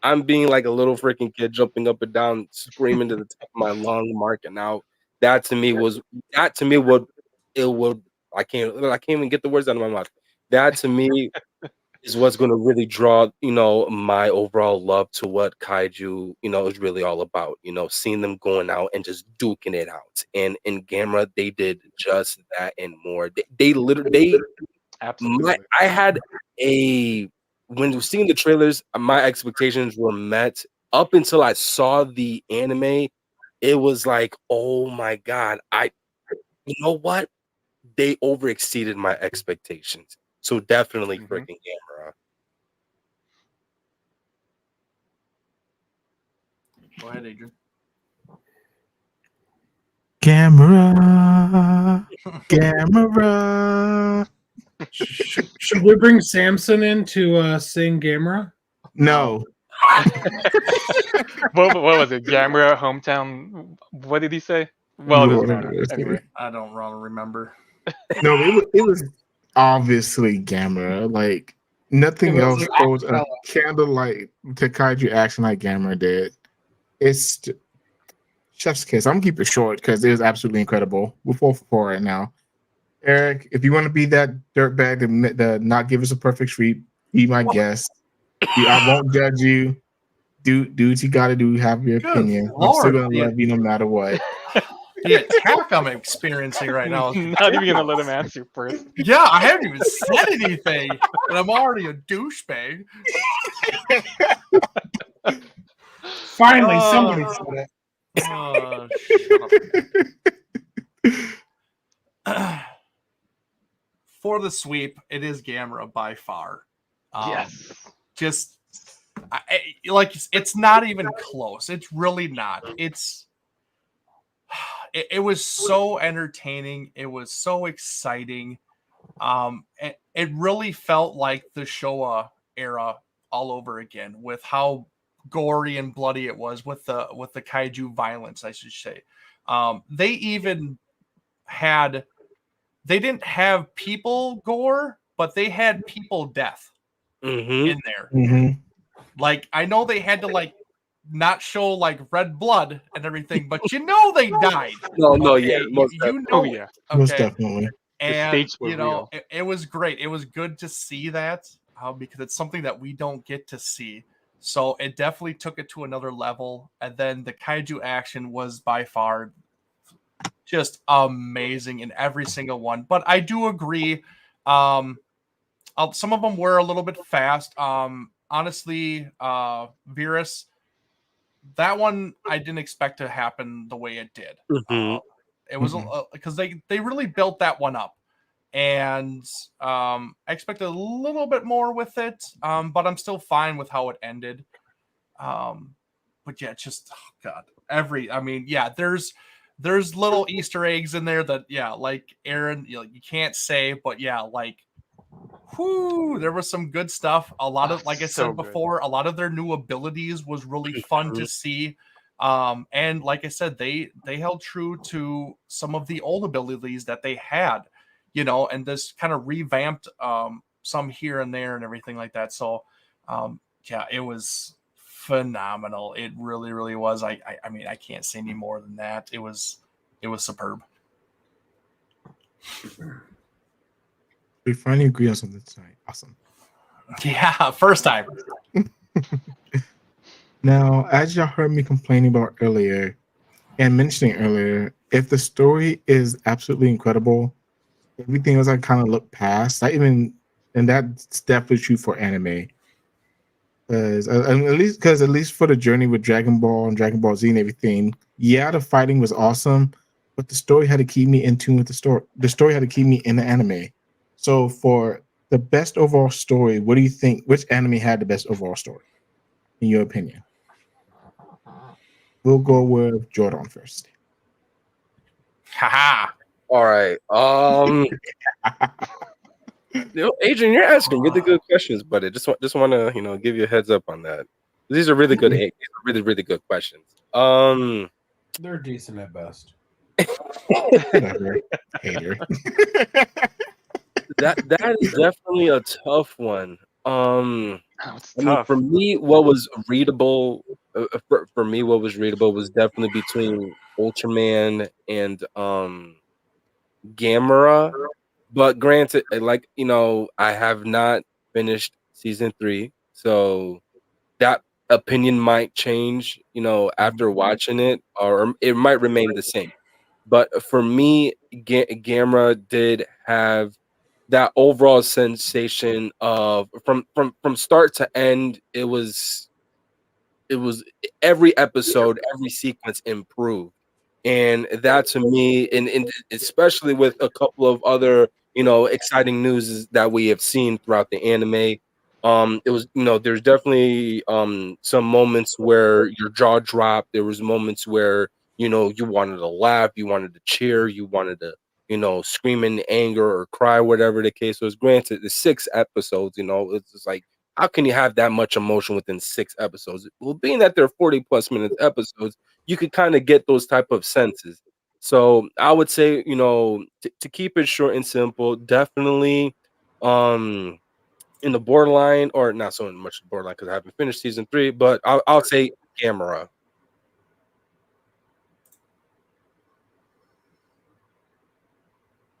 I'm being like a little freaking kid jumping up and down, screaming to the top of my lung, marking out, that to me what it would. I can't even get the words out of my mouth. That to me is what's going to really draw, my overall love to what kaiju, is really all about. Seeing them going out and just duking it out. And in Gamera, they did just that and more. They literally, Absolutely. I had when seeing the trailers, my expectations were met. Up until I saw the anime, it was like, oh my god, you know what? They overexceeded my expectations. So definitely freaking Gamera. Go ahead, Adrian. Gamera. Should we bring Samson in to sing Gamera? No. What was it? Gamera hometown. What did he say? Well, it doesn't matter. Anyway, I don't want to remember. No, it was obviously Gamera. Like Nothing It was else like holds a acapella. candlelight to kaiju action like Gamera did. It's chef's kiss. I'm gonna keep it short because it was absolutely incredible. We're 4 for 4 right now. Eric, if you want to be that dirtbag to not give us a perfect treat, be my guest. I won't judge you. Do what you got to do. Have your Good opinion. I'm Lord, still gonna love you no matter what. the attack I'm experiencing right now is Not even gonna let ridiculous. him answer first. Yeah, I haven't even said anything, and I'm already a douchebag. Finally, somebody said it. Shut up. For the sweep, it is Gamera by far. Yes. Just like it's not even close. It's really not. It was so entertaining. It was so exciting. It really felt like the Showa era all over again with how gory and bloody it was with the kaiju violence, I should say. They even had they didn't have people gore, but they had people death in there. Mhm. Like I know they had to like not show like red blood and everything, but they died. No, Okay? yeah, most You know, Oh yeah. Most okay. definitely. And stakes were real. it was great. It was good to see that because it's something that we don't get to see. So it definitely took it to another level. And then the kaiju action was by far just amazing in every single one. But I do agree. Some of them were a little bit fast. Honestly, Virus, that one I didn't expect to happen the way it did. It was because they really built that one up, and I expected a little bit more with it, but I'm still fine with how it ended. But yeah, just God, there's little Easter eggs in there that like Aaron, you can't say, but like. There was some good stuff. A lot of, like I So said good. before, a lot of their new abilities was really fun to see. And like I said, they held true to some of the old abilities that they had, and this kind of revamped some here and there and everything like that. So, it was phenomenal. It really, really was. I mean, I can't say any more than that. It was superb. We finally agree on something tonight. Awesome. Yeah, first time. Now, as y'all heard me complaining about earlier and mentioning earlier, if the story is absolutely incredible, everything else I kind of look past. And that's definitely true for anime. Because at least for the journey with Dragon Ball and Dragon Ball Z and everything, yeah, the fighting was awesome, but the story had to keep me in tune with the story. The story had to keep me in the anime. So for the best overall story, what do you think? Which anime had the best overall story, in your opinion? We'll go with Jordan first. Haha. All right. Adrian, you're asking really good questions, but I just want to give you a heads up on that. These are really good. These are really, really good questions. They're decent at best. Whatever, hater. That is definitely a tough one. It's I mean, tough. for me, what was readable was definitely between Ultraman and Gamera. But granted, I have not finished season 3, so that opinion might change, after watching it, or it might remain the same. But for me, Gamera did have that overall sensation of from start to end. It was every episode, every sequence improved, and that to me, and especially with a couple of other exciting news that we have seen throughout the anime. It was there's definitely some moments where your jaw dropped. There was moments where you wanted to laugh, you wanted to cheer, you wanted to scream in anger or cry, whatever the case was. Granted, the 6 episodes, it's just like, how can you have that much emotion within 6 episodes? Well, being that they're 40 plus minutes episodes, you could kind of get those type of senses. So I would say, to keep it short and simple, definitely in the borderline, or not so much borderline because I haven't finished season 3, but I'll say Gamera.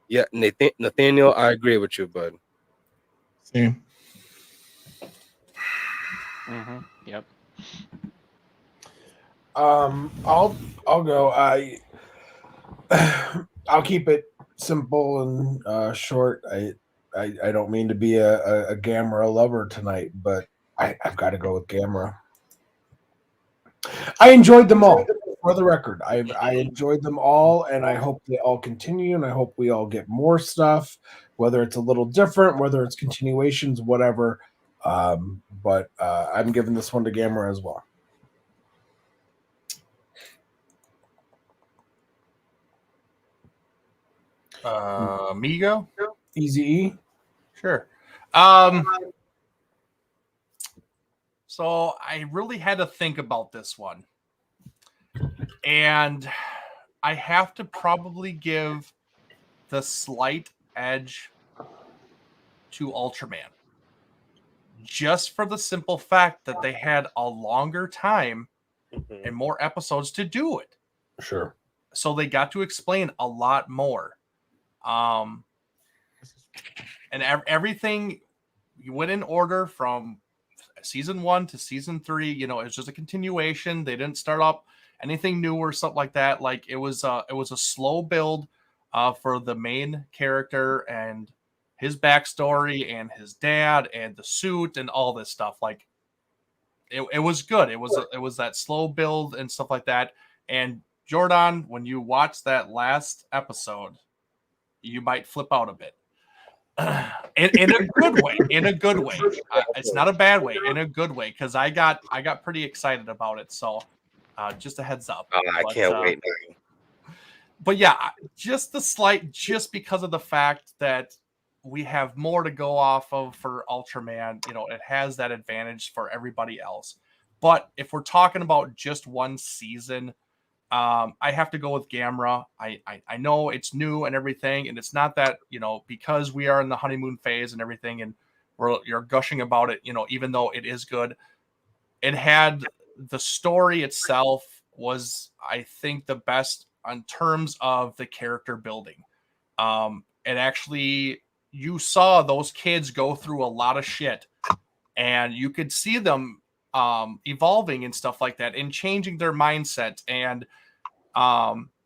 Yeah, Nathaniel, I agree with you, bud. Same. Yep. I'll go. I'll keep it simple and short. I don't mean to be a Gamera lover tonight, but I've got to go with Gamera. I enjoyed them all. For the record, I enjoyed them all, and I hope they all continue, and I hope we all get more stuff, whether it's a little different, whether it's continuations, whatever. But I'm giving this one to Gamera as well. Migo? Easy E. Sure. So I really had to think about this one. And I have to probably give the slight edge to Ultraman. Just for the simple fact that they had a longer time and more episodes to do it. Sure. So they got to explain a lot more. And everything went in order from season 1 to season 3. You know, it was just a continuation. They didn't start up anything new or something like that. Like it was a slow build for the main character and his backstory and his dad and the suit and all this stuff. Like it was good. It was that slow build and stuff like that. And Jordan, when you watch that last episode, you might flip out a bit. In a good way. In a good way. It's not a bad way. In a good way, because I got pretty excited about it. So just a heads up. I can't wait now. But yeah, just because of the fact that we have more to go off of for Ultraman, you know, it has that advantage for everybody else. But if we're talking about just one season, I have to go with Gamera. I know it's new and everything, and it's not that, you know, because we are in the honeymoon phase and everything, and you're gushing about it, you know, even though it is good. It had the story itself was, I think, the best in terms of the character building. It actually, you saw those kids go through a lot of shit, and you could see them evolving and stuff like that and changing their mindset, and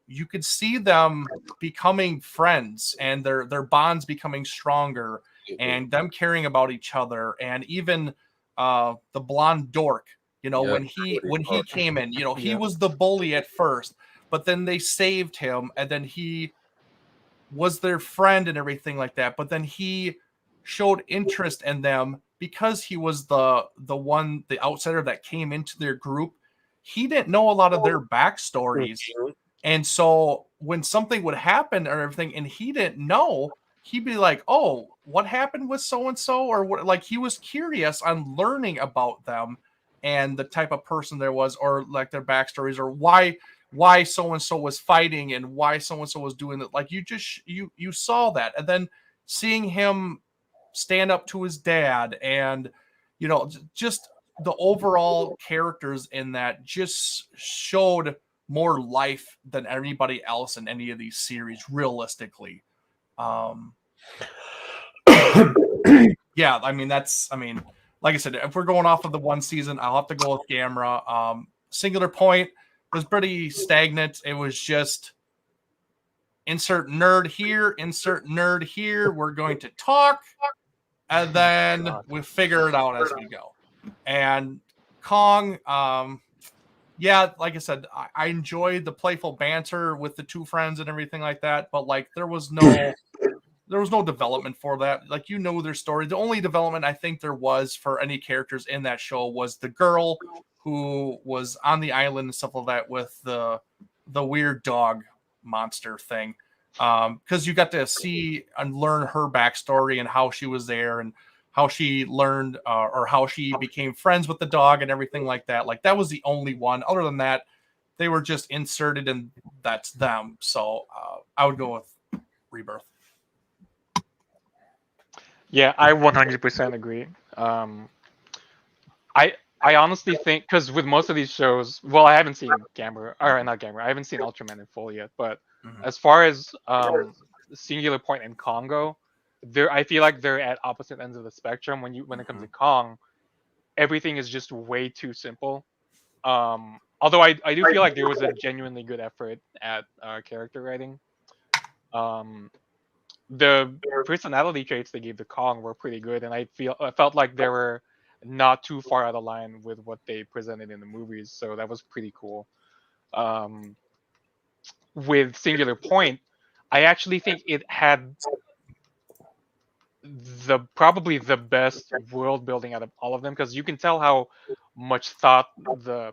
you could see them becoming friends and their bonds becoming stronger and them caring about each other. And even the blonde dork, you know, when he came in, you know, he was the bully at first, but then they saved him, and then he was their friend and everything like that. But then he showed interest in them because he was the outsider that came into their group. He didn't know a lot of their backstories. And so when something would happen or everything, and he didn't know, he'd be like, oh, what happened with so-and-so? Or what? Like, he was curious on learning about them and the type of person there was, or like their backstories, or why so-and-so was fighting and why so-and-so was doing that. Like, you saw that. And then seeing him stand up to his dad, and, you know, just the overall characters in that just showed more life than anybody else in any of these series, realistically. Yeah, I mean, like I said, if we're going off of the one season, I'll have to go with Gamera. Singular Point was pretty stagnant. It was just insert nerd here, insert nerd here. We're going to talk, and then we figure it out as we go. And Kong, yeah, like I said, I enjoyed the playful banter with the two friends and everything like that, but like there was no development for that. Like, you know, their story. The only development I think there was for any characters in that show was the girl who was on the island and stuff like that with the weird dog monster thing. Because you got to see and learn her backstory and how she was there and how she learned or how she became friends with the dog and everything like that. Like, that was the only one. Other than that, they were just inserted and that's them. So I would go with Rebirth. Yeah, I 100% agree. I honestly think, because with most of these shows, well, I haven't seen Gamera, or not Gamera, I haven't seen Ultraman in full yet. But as far as Singular Point and Kong go, I feel like they're at opposite ends of the spectrum. When it comes to Kong, everything is just way too simple. Although I do feel like there was a genuinely good effort at character writing. The personality traits they gave to Kong were pretty good, and I felt like they were not too far out of line with what they presented in the movies, so that was pretty cool. With Singular Point, I actually think it had probably the best world building out of all of them, because you can tell how much thought the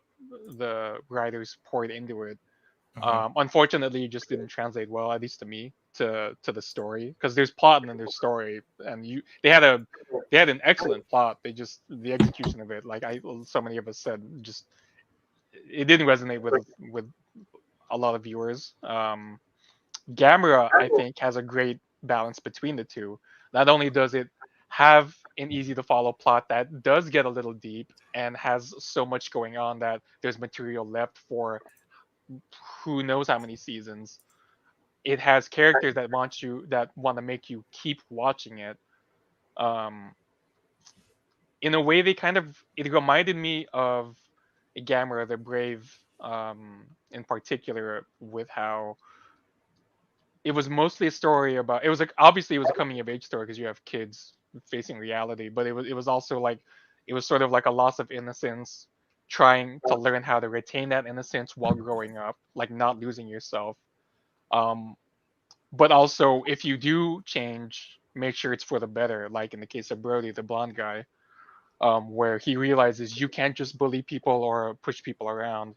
writers poured into it. Unfortunately, it just didn't translate well, at least to me, to the story, because there's plot and then there's story, and they had an excellent plot. The execution of it, like so many of us said, just it didn't resonate with a lot of viewers. Gamera, I think, has a great balance between the two. Not only does it have an easy to follow plot that does get a little deep and has so much going on that there's material left for who knows how many seasons. It has characters that want to make you keep watching it. In a way, it reminded me of Gamera the Brave, in particular, with how it was mostly a story about. It was obviously it was a coming of age story because you have kids facing reality, but it was also like it was sort of like a loss of innocence, trying to learn how to retain that innocence while growing up, like not losing yourself. But also, if you do change, make sure it's for the better. Like in the case of Brody, the blonde guy, where he realizes you can't just bully people or push people around.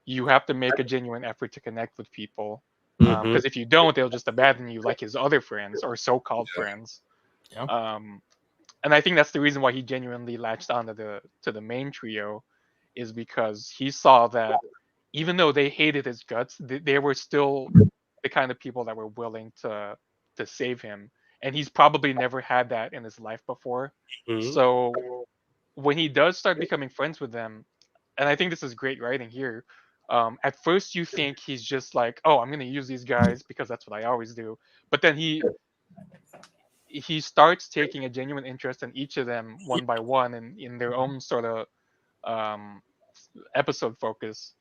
You have to make a genuine effort to connect with people. Because if you don't, they'll just abandon you like his other friends or so-called friends. Yeah. And I think that's the reason why he genuinely latched onto the main trio, is because he saw that even though they hated his guts, they were still the kind of people that were willing to save him. And he's probably never had that in his life before. So when he does start becoming friends with them, and I think this is great writing here. At first, you think he's just like, "Oh, I'm going to use these guys because that's what I always do." But then he starts taking a genuine interest in each of them one by one, and in their own sort of episode focus.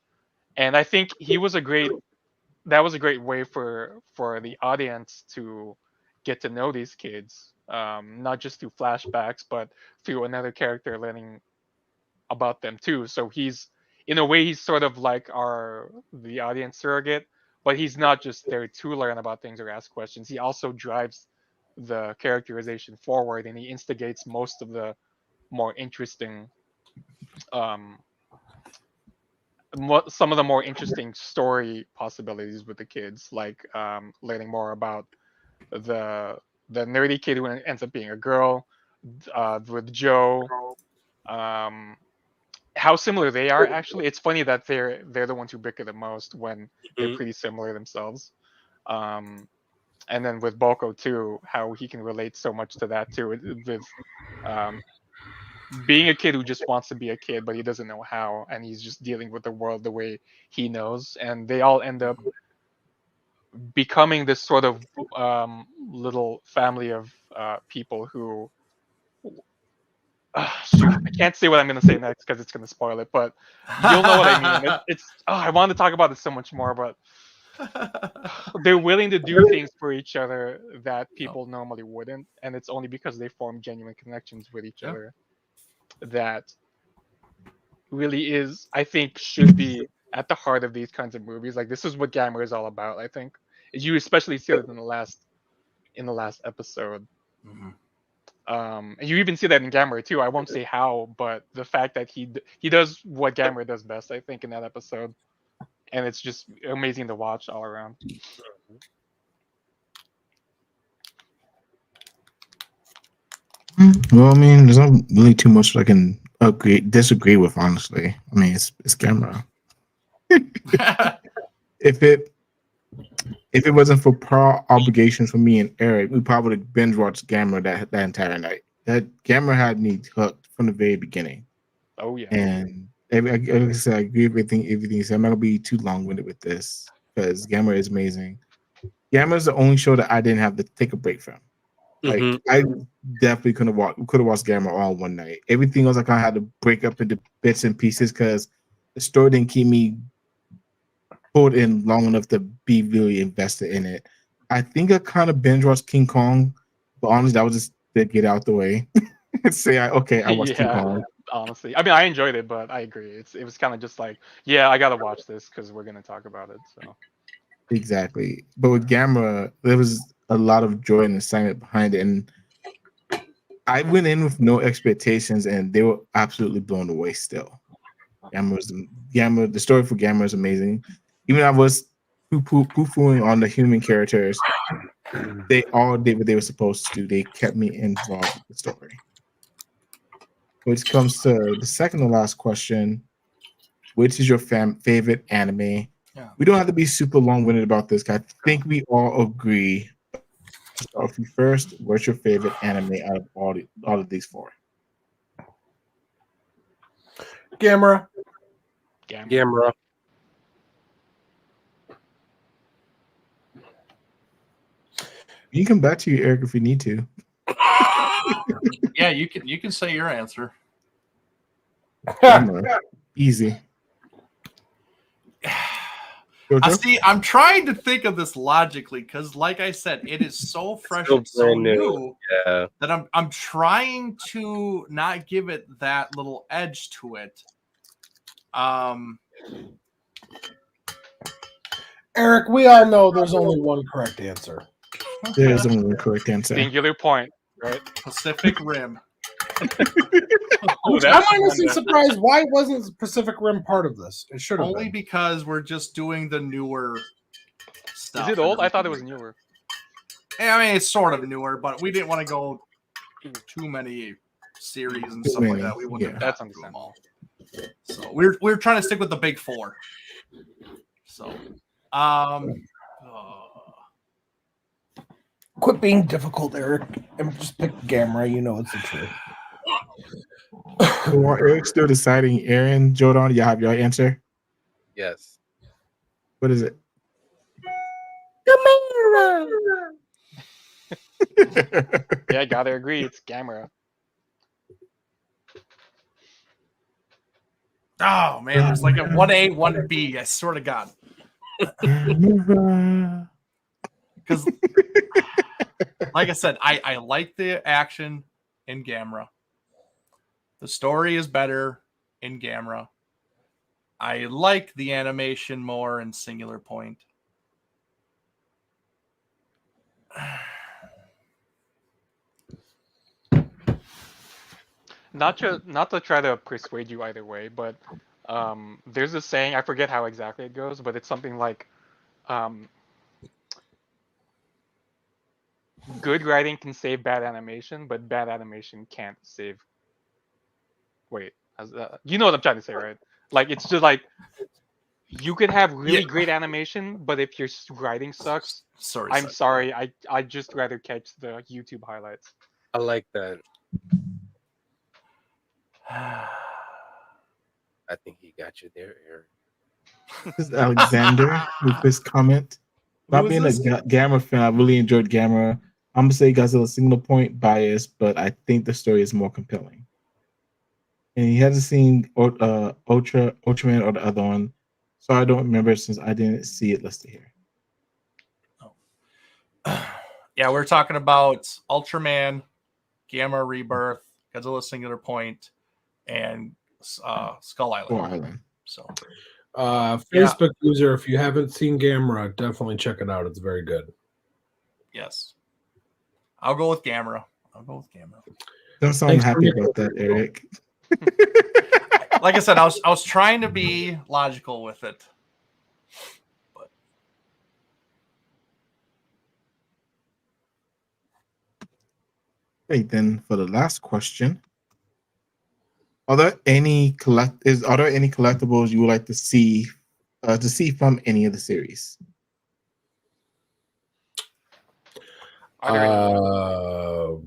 And I think that was a great way for the audience to get to know these kids, not just through flashbacks, but through another character learning about them too. So in a way, he's sort of like the audience surrogate, but he's not just there to learn about things or ask questions. He also drives the characterization forward, and he instigates most of the more interesting, some of the more interesting story possibilities with the kids, like learning more about the nerdy kid who ends up being a girl, with Joe. How similar they are, actually. It's funny that they're the ones who bicker the most when they're pretty similar themselves. And then with Boko too, how he can relate so much to that too, with being a kid who just wants to be a kid, but he doesn't know how, and he's just dealing with the world the way he knows. And they all end up becoming this sort of little family of people who shoot, I can't say what I'm going to say next because it's going to spoil it, but you'll know what I mean. I want to talk about it so much more, but they're willing to do things for each other that people normally wouldn't, and it's only because they form genuine connections with each other that really is, I think, should be at the heart of these kinds of movies. Like, this is what Gamera is all about, I think. You especially see it in the last episode. And you even see that in Gamera too. I won't say how, but the fact that he does what Gamera does best, I think, in that episode, and it's just amazing to watch all around. Well, I mean, there's not really too much I can disagree with, honestly. I mean, it's Gamera. if if it wasn't for prior obligations for me and Eric, we probably would have binge watched Gamera that entire night. That Gamera had me hooked from the very beginning. Oh yeah. And like I said, I agree with everything you said. I'm not gonna be too long-winded with this because Gamera is amazing. Gamera is the only show that I didn't have to take a break from. Like I definitely could have watched Gamera all one night. Everything else I kind of had to break up into bits and pieces because the story didn't keep me pulled in long enough to be really invested in it. I think I kind of binge watched King Kong, but honestly, that was just to get out the way and say, I watched King Kong. Honestly, I mean, I enjoyed it, but I agree. It was kind of just like, yeah, I gotta watch this because we're gonna talk about it. So Exactly. But with Gamera, there was a lot of joy and excitement behind it, and I went in with no expectations, and they were absolutely blown away. Still, the story for Gamera is amazing. Even I was poo-pooing on the human characters, they all did what they were supposed to do. They kept me involved with the story. Which comes to the second to last question: which is your favorite anime? Yeah. We don't have to be super long-winded about this. I think we all agree. Start with you first. What's your favorite anime out of all of these four? Gamera. Gamera. You can come back to you, Eric, if you need to. Yeah, you can say your answer. Easy. See, I'm trying to think of this logically because, like I said, it is so fresh and so new that I'm trying to not give it that little edge to it. Eric, we all know there's only one correct answer. There is only one correct answer. Singular point, right? Pacific Rim. I'm honestly surprised. Why wasn't Pacific Rim part of this? It should have only been. because we're just doing the newer stuff. Is it old? I thought it was newer. I mean, it's sort of newer, but we didn't want to go too many series and stuff like that. We wouldn't have that's gotten to them understandable. all. So we're trying to stick with the big four. So, Quit being difficult, Eric, and just pick Gamera. You know it's the truth. While Eric's still deciding, Aaron, Jordan, you have your answer? Yes. What is it? Yeah, I gotta agree. It's Gamera. Oh man, there's like a 1A, 1B. I swear to God. Because, like I said, I like the action in Gamera. The story is better in Gamera. I like the animation more in Singular Point. Not to try to persuade you either way, but there's a saying, I forget how exactly it goes, but it's something like good writing can save bad animation, but bad animation can't save. Wait, you know what I'm trying to say, right? Like, it's just like you could have really great animation, but if your writing sucks, I'm sorry, I just rather catch the YouTube highlights. I like that. I think he got you there, Eric. This is Alexander with this comment. Not being a Gamera fan, I really enjoyed Gamera. I'm gonna say Godzilla Singular Point bias, but I think the story is more compelling. And he hasn't seen Ultraman or the other one, so I don't remember since I didn't see it listed here. Yeah, we're talking about Ultraman, Gamma Rebirth, Godzilla Singular Point, and Skull Island. So, Facebook user, if you haven't seen Gamera, definitely check it out. It's very good. Yes, I'll go with Gamera. Don't sound happy about that, Eric. Like I said, I was trying to be logical with it. But okay, then for the last question, are there any collectibles you would like to see from any of the series? I'll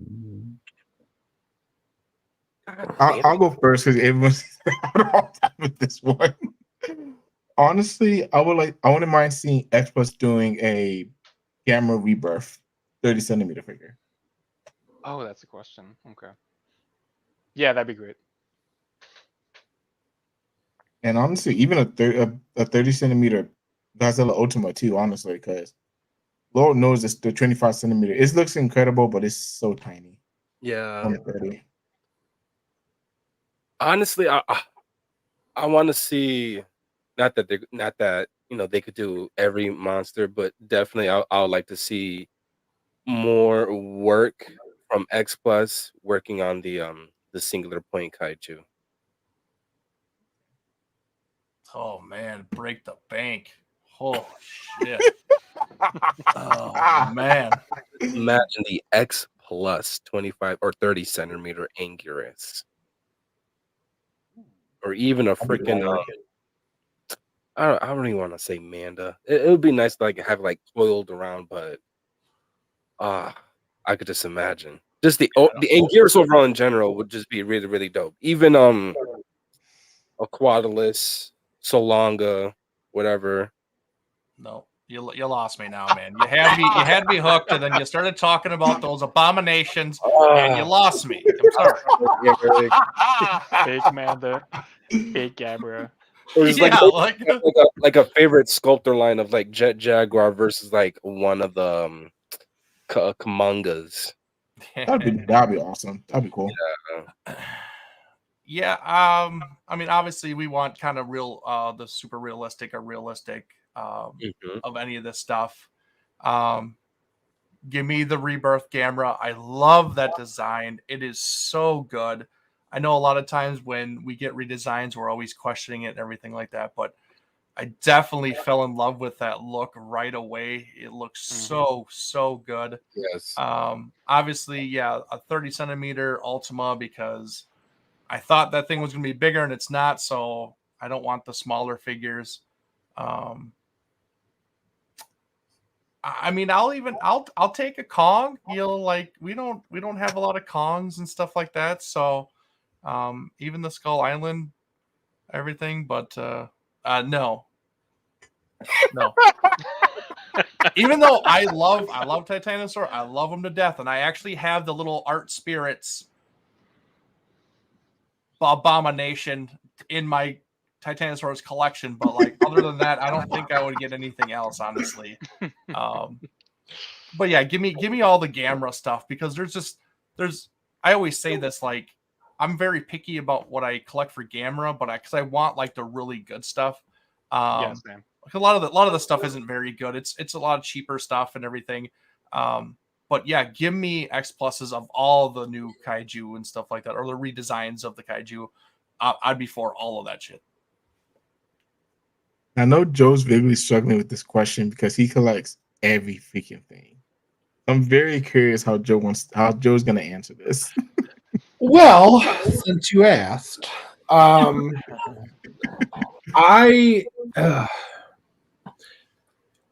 go first because everyone's with this one. Honestly, I wouldn't mind seeing X Plus doing a Gamma Rebirth 30 centimeter figure. Oh, that's a question. Okay. Yeah, that'd be great. And honestly, even a 30 centimeter Godzilla Ultima too, honestly, because Lord knows it's the 25 centimeter. It looks incredible, but it's so tiny. Yeah. On 30. Honestly, I want to see not that they could do every monster, but definitely I would like to see more work from X Plus working on the singular point kaiju. Oh man, break the bank. Oh shit. Oh man. Imagine the X Plus 25 or 30 centimeter Anguirus. Or even a freaking I don't even want to say Manda. It would be nice to like have like coiled around, but I could just imagine. Just the Anguirus overall in general would just be really, really dope. Even Aquatilus, Solanga, whatever. No, you lost me now, man. You had me hooked, and then you started talking about those abominations, and you lost me. I'm sorry. Fake Manda, fake Gabra. Or just Yeah, like a favorite sculptor line of like Jet Jaguar versus like one of the Kamangas. That'd be awesome. That'd be cool. Yeah. I mean, obviously, we want kind of real, the super realistic or realistic of any of this stuff. Give me the Rebirth Gamera. I love that design. It is so good. I know a lot of times when we get redesigns, we're always questioning it and everything like that, but I definitely fell in love with that look right away. It looks so good. Yes. Obviously, yeah, a 30 centimeter Ultima because I thought that thing was going to be bigger and it's not. So I don't want the smaller figures. I mean, I'll take a Kong. You know, like we don't have a lot of Kongs and stuff like that. So even the Skull Island, everything, but no. Even though I love Titanosaur, I love them to death, and I actually have the little art spirits abomination in my Titanosaurus collection. But like other than that, I don't think I would get anything else, honestly. But yeah, give me all the Gamera stuff because there's I always say this, like I'm very picky about what I collect for Gamera, but because I want like the really good stuff. Yes, man. A lot of the stuff isn't very good. It's a lot of cheaper stuff and everything. But yeah, give me X pluses of all the new kaiju and stuff like that, or the redesigns of the kaiju. I'd be for all of that shit. I know Joe's really struggling with this question because he collects every freaking thing. I'm very curious how Joe's going to answer this. Well, since you asked, I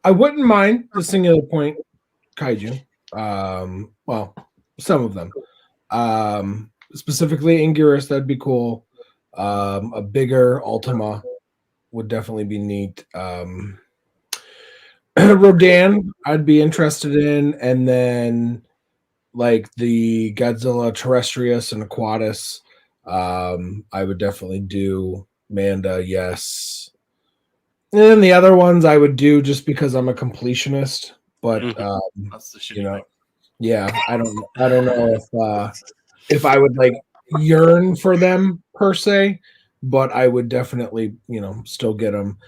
wouldn't mind the singular point kaiju. Well, some of them. Specifically Anguirus, that'd be cool. A bigger Ultima would definitely be neat. Rodan, I'd be interested in, and then like the Godzilla Terrestrius and Aquatis. I would definitely do Manda, yes. And then the other ones I would do just because I'm a completionist, but that's the shitty thing. Yeah, I don't know if I would like yearn for them per se, but I would definitely, still get them.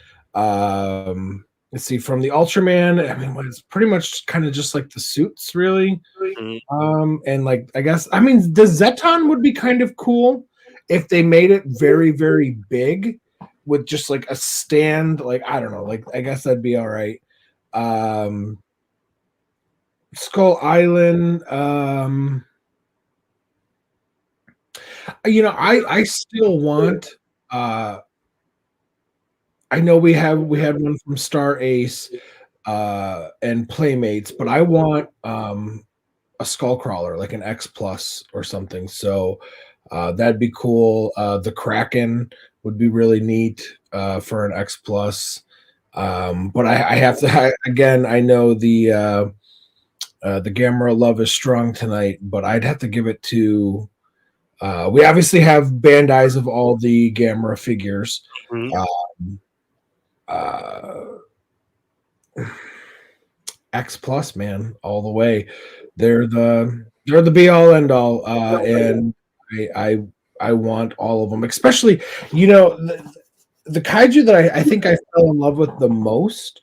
Let's see, from the Ultraman, I mean, it's pretty much kind of just like the suits, really. And like, I guess, I mean, the Zeton would be kind of cool if they made it very, very big with just like a stand. Like, I don't know, like, I guess that'd be all right. Skull Island, I still want I know we had one from Star Ace and Playmates, but I want skull crawler, like an X Plus or something. So that'd be cool. The Kraken would be really neat for an X Plus. But I have to again. I know the Gamera love is strong tonight, but I'd have to give it to. We obviously have Bandai's of all the Gamera figures. X Plus, man, all the way. They're the be all end all, and I want all of them. Especially, the kaiju that I think I fell in love with the most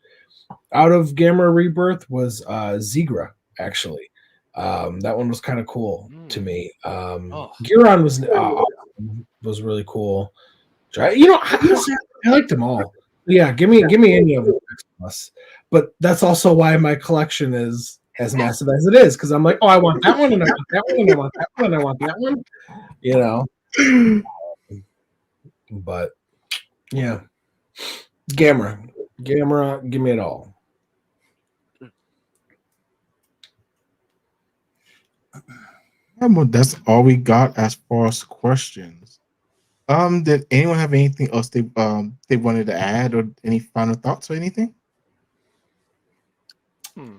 out of Gamera Rebirth was Zigra. Actually, that one was kind of cool to me. Giron was really cool. I liked them all. Yeah, give me any of them. But that's also why my collection is as massive as it is, because I'm like, oh, I want that one, and I want that one, and I want that one, and I want that one. But yeah, Gamera, give me it all. Well, that's all we got as far as questions. Did anyone have anything else they wanted to add, or any final thoughts or anything?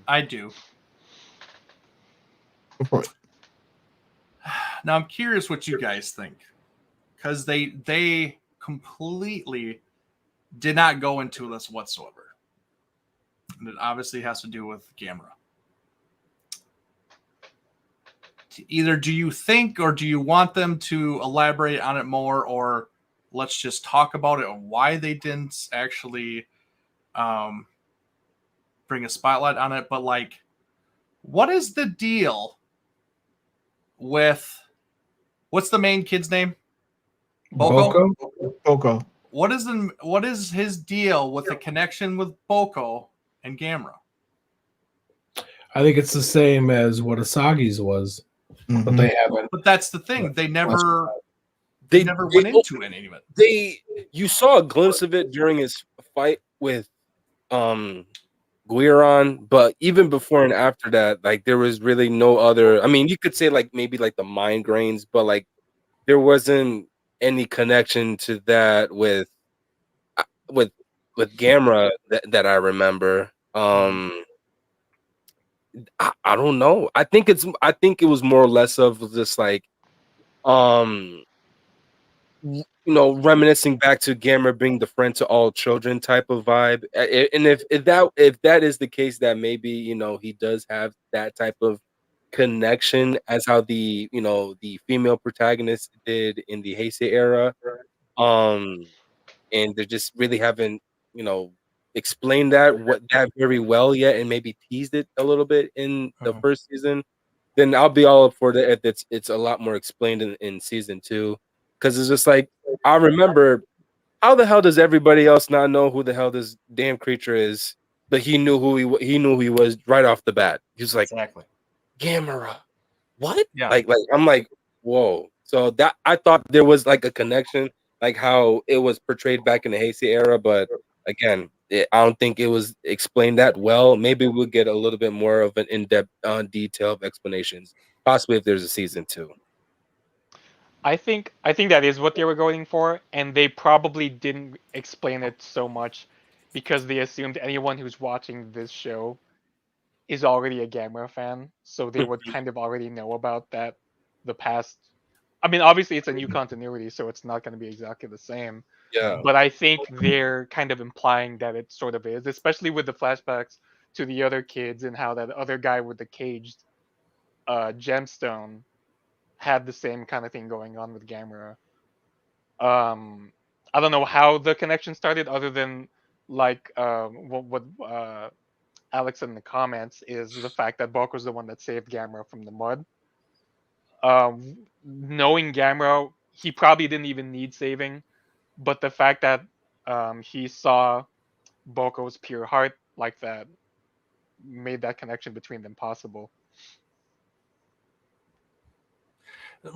I do. Go for it. Now I'm curious what you guys think, because they completely did not go into this whatsoever, and it obviously has to do with Gamera. Either do you think, or do you want them to elaborate on it more, or let's just talk about it and why they didn't actually bring a spotlight on it? But like, what is the deal with, what's the main kid's name? Boko. What is his deal with the connection with Boko and Gamera? I think it's the same as what Asagi's was, but they haven't. But that's the thing; they never went into any of it. You saw a glimpse of it during his fight with Guiron, but even before and after that, like, there was really no other. I mean, you could say like maybe like the mind grains, but like there wasn't any connection to that with Gamera that I remember. I don't know. I think it was more or less of just like reminiscing back to Gamera being the friend to all children type of vibe. And if that is the case, that maybe he does have that type of connection as how the female protagonist did in the Heisei era. And they just really haven't explained that very well yet, and maybe teased it a little bit in the first season. Then I'll be all up for that if it's a lot more explained in season 2, because it's just like, I remember, how the hell does everybody else not know who the hell this damn creature is? But he knew who he was right off the bat. He was like, exactly, Gamera. What? Yeah. Like I'm like, whoa. So that, I thought there was like a connection, like how it was portrayed back in the Heisei era, but again, I don't think it was explained that well. Maybe we'll get a little bit more of an in-depth, detailed explanations, possibly if there's a season 2. I think that is what they were going for, and they probably didn't explain it so much because they assumed anyone who's watching this show is already a Gamera fan, so they would kind of already know about that, the past. I mean, obviously it's a new continuity, so it's not going to be exactly the same. Yeah. But I think they're kind of implying that it sort of is, especially with the flashbacks to the other kids and how that other guy with the caged gemstone had the same kind of thing going on with Gamera. I don't know how the connection started, other than like what Alex in the comments is the fact that Boko's the one that saved Gamera from the mud. Knowing Gamera, he probably didn't even need saving, but the fact that he saw Boko's pure heart like that made that connection between them possible.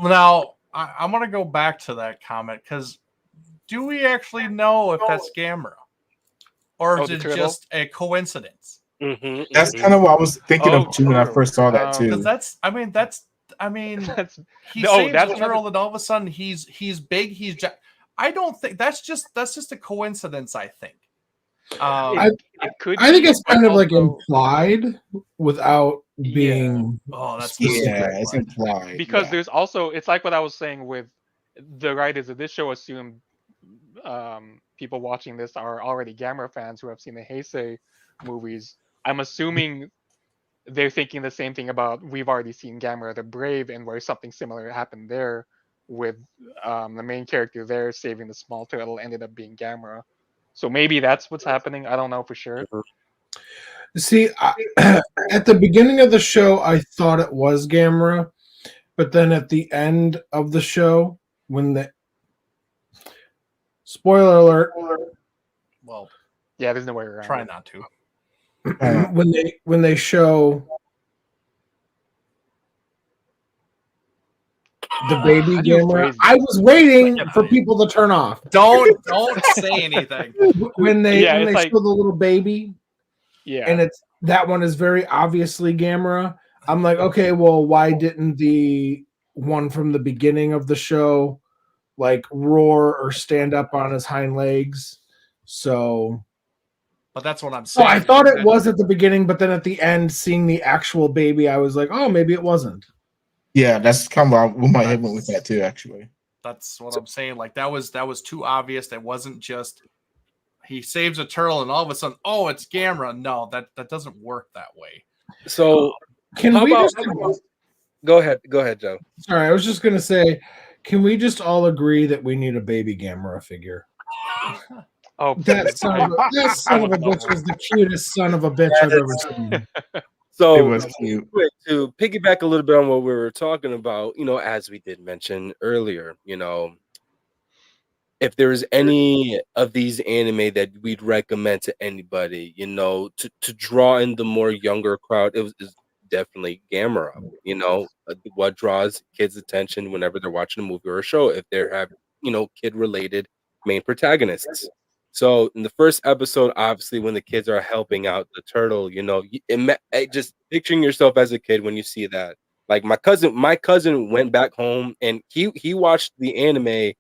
Now, I'm going to go back to that comment, because do we actually know if that's Gamera? Or is it just a coincidence? That's kind of what I was thinking Oh, of too when I true. first saw that Because too. that's he Oh, saves that's a one of turtle, and all of a sudden he's big. I don't think that's just a coincidence. I think. it could. I think be, it's but kind of like also- implied without Yeah. being. Oh, that's specific. Yeah, it's implied. because yeah. there's also, it's like what I was saying with the writers of this show assume people watching this are already Gamera fans who have seen the Heisei movies. I'm assuming they're thinking the same thing about, we've already seen Gamera the Brave, and where something similar happened there with the main character there saving the small turtle ended up being Gamera. So maybe that's what's happening. I don't know for sure. See, at the beginning of the show, I thought it was Gamera, but then at the end of the show, when the spoiler alert, well, Yeah, there's no way around try it. not to. when they show the baby How do you Gamera, phrase I this? was waiting for people to turn off. Don't say anything. When they Yeah, it's like- show the little baby, Yeah. and it's that one is very obviously Gamera. I'm like, okay, well, why didn't the one from the beginning of the show like roar or stand up on his hind legs? So, But that's what I'm so saying. I thought it was at the beginning, but then at the end, seeing the actual baby, I was like, oh, maybe it wasn't. Yeah, that's kind of where my head went with that too. Actually, That's what I'm saying. Like that was too obvious. That wasn't just he saves a turtle and all of a sudden, oh, it's Gamera. No, that doesn't work that way. So Can how we about, just? go ahead, Joe. Sorry, I was just gonna say, can we just all agree that we need a baby Gamera figure? Oh, That please. son of a bitch was the cutest son of a bitch I've ever seen. So it was cute. quick, to piggyback a little bit on what we were talking about, as we did mention earlier, if there's any of these anime that we'd recommend to anybody, to draw in the more younger crowd, is definitely Gamera. What draws kids' attention whenever they're watching a movie or a show, if they have, kid related main protagonists. So in the first episode, obviously, when the kids are helping out the turtle, just picturing yourself as a kid when you see that. Like my cousin went back home and he watched the anime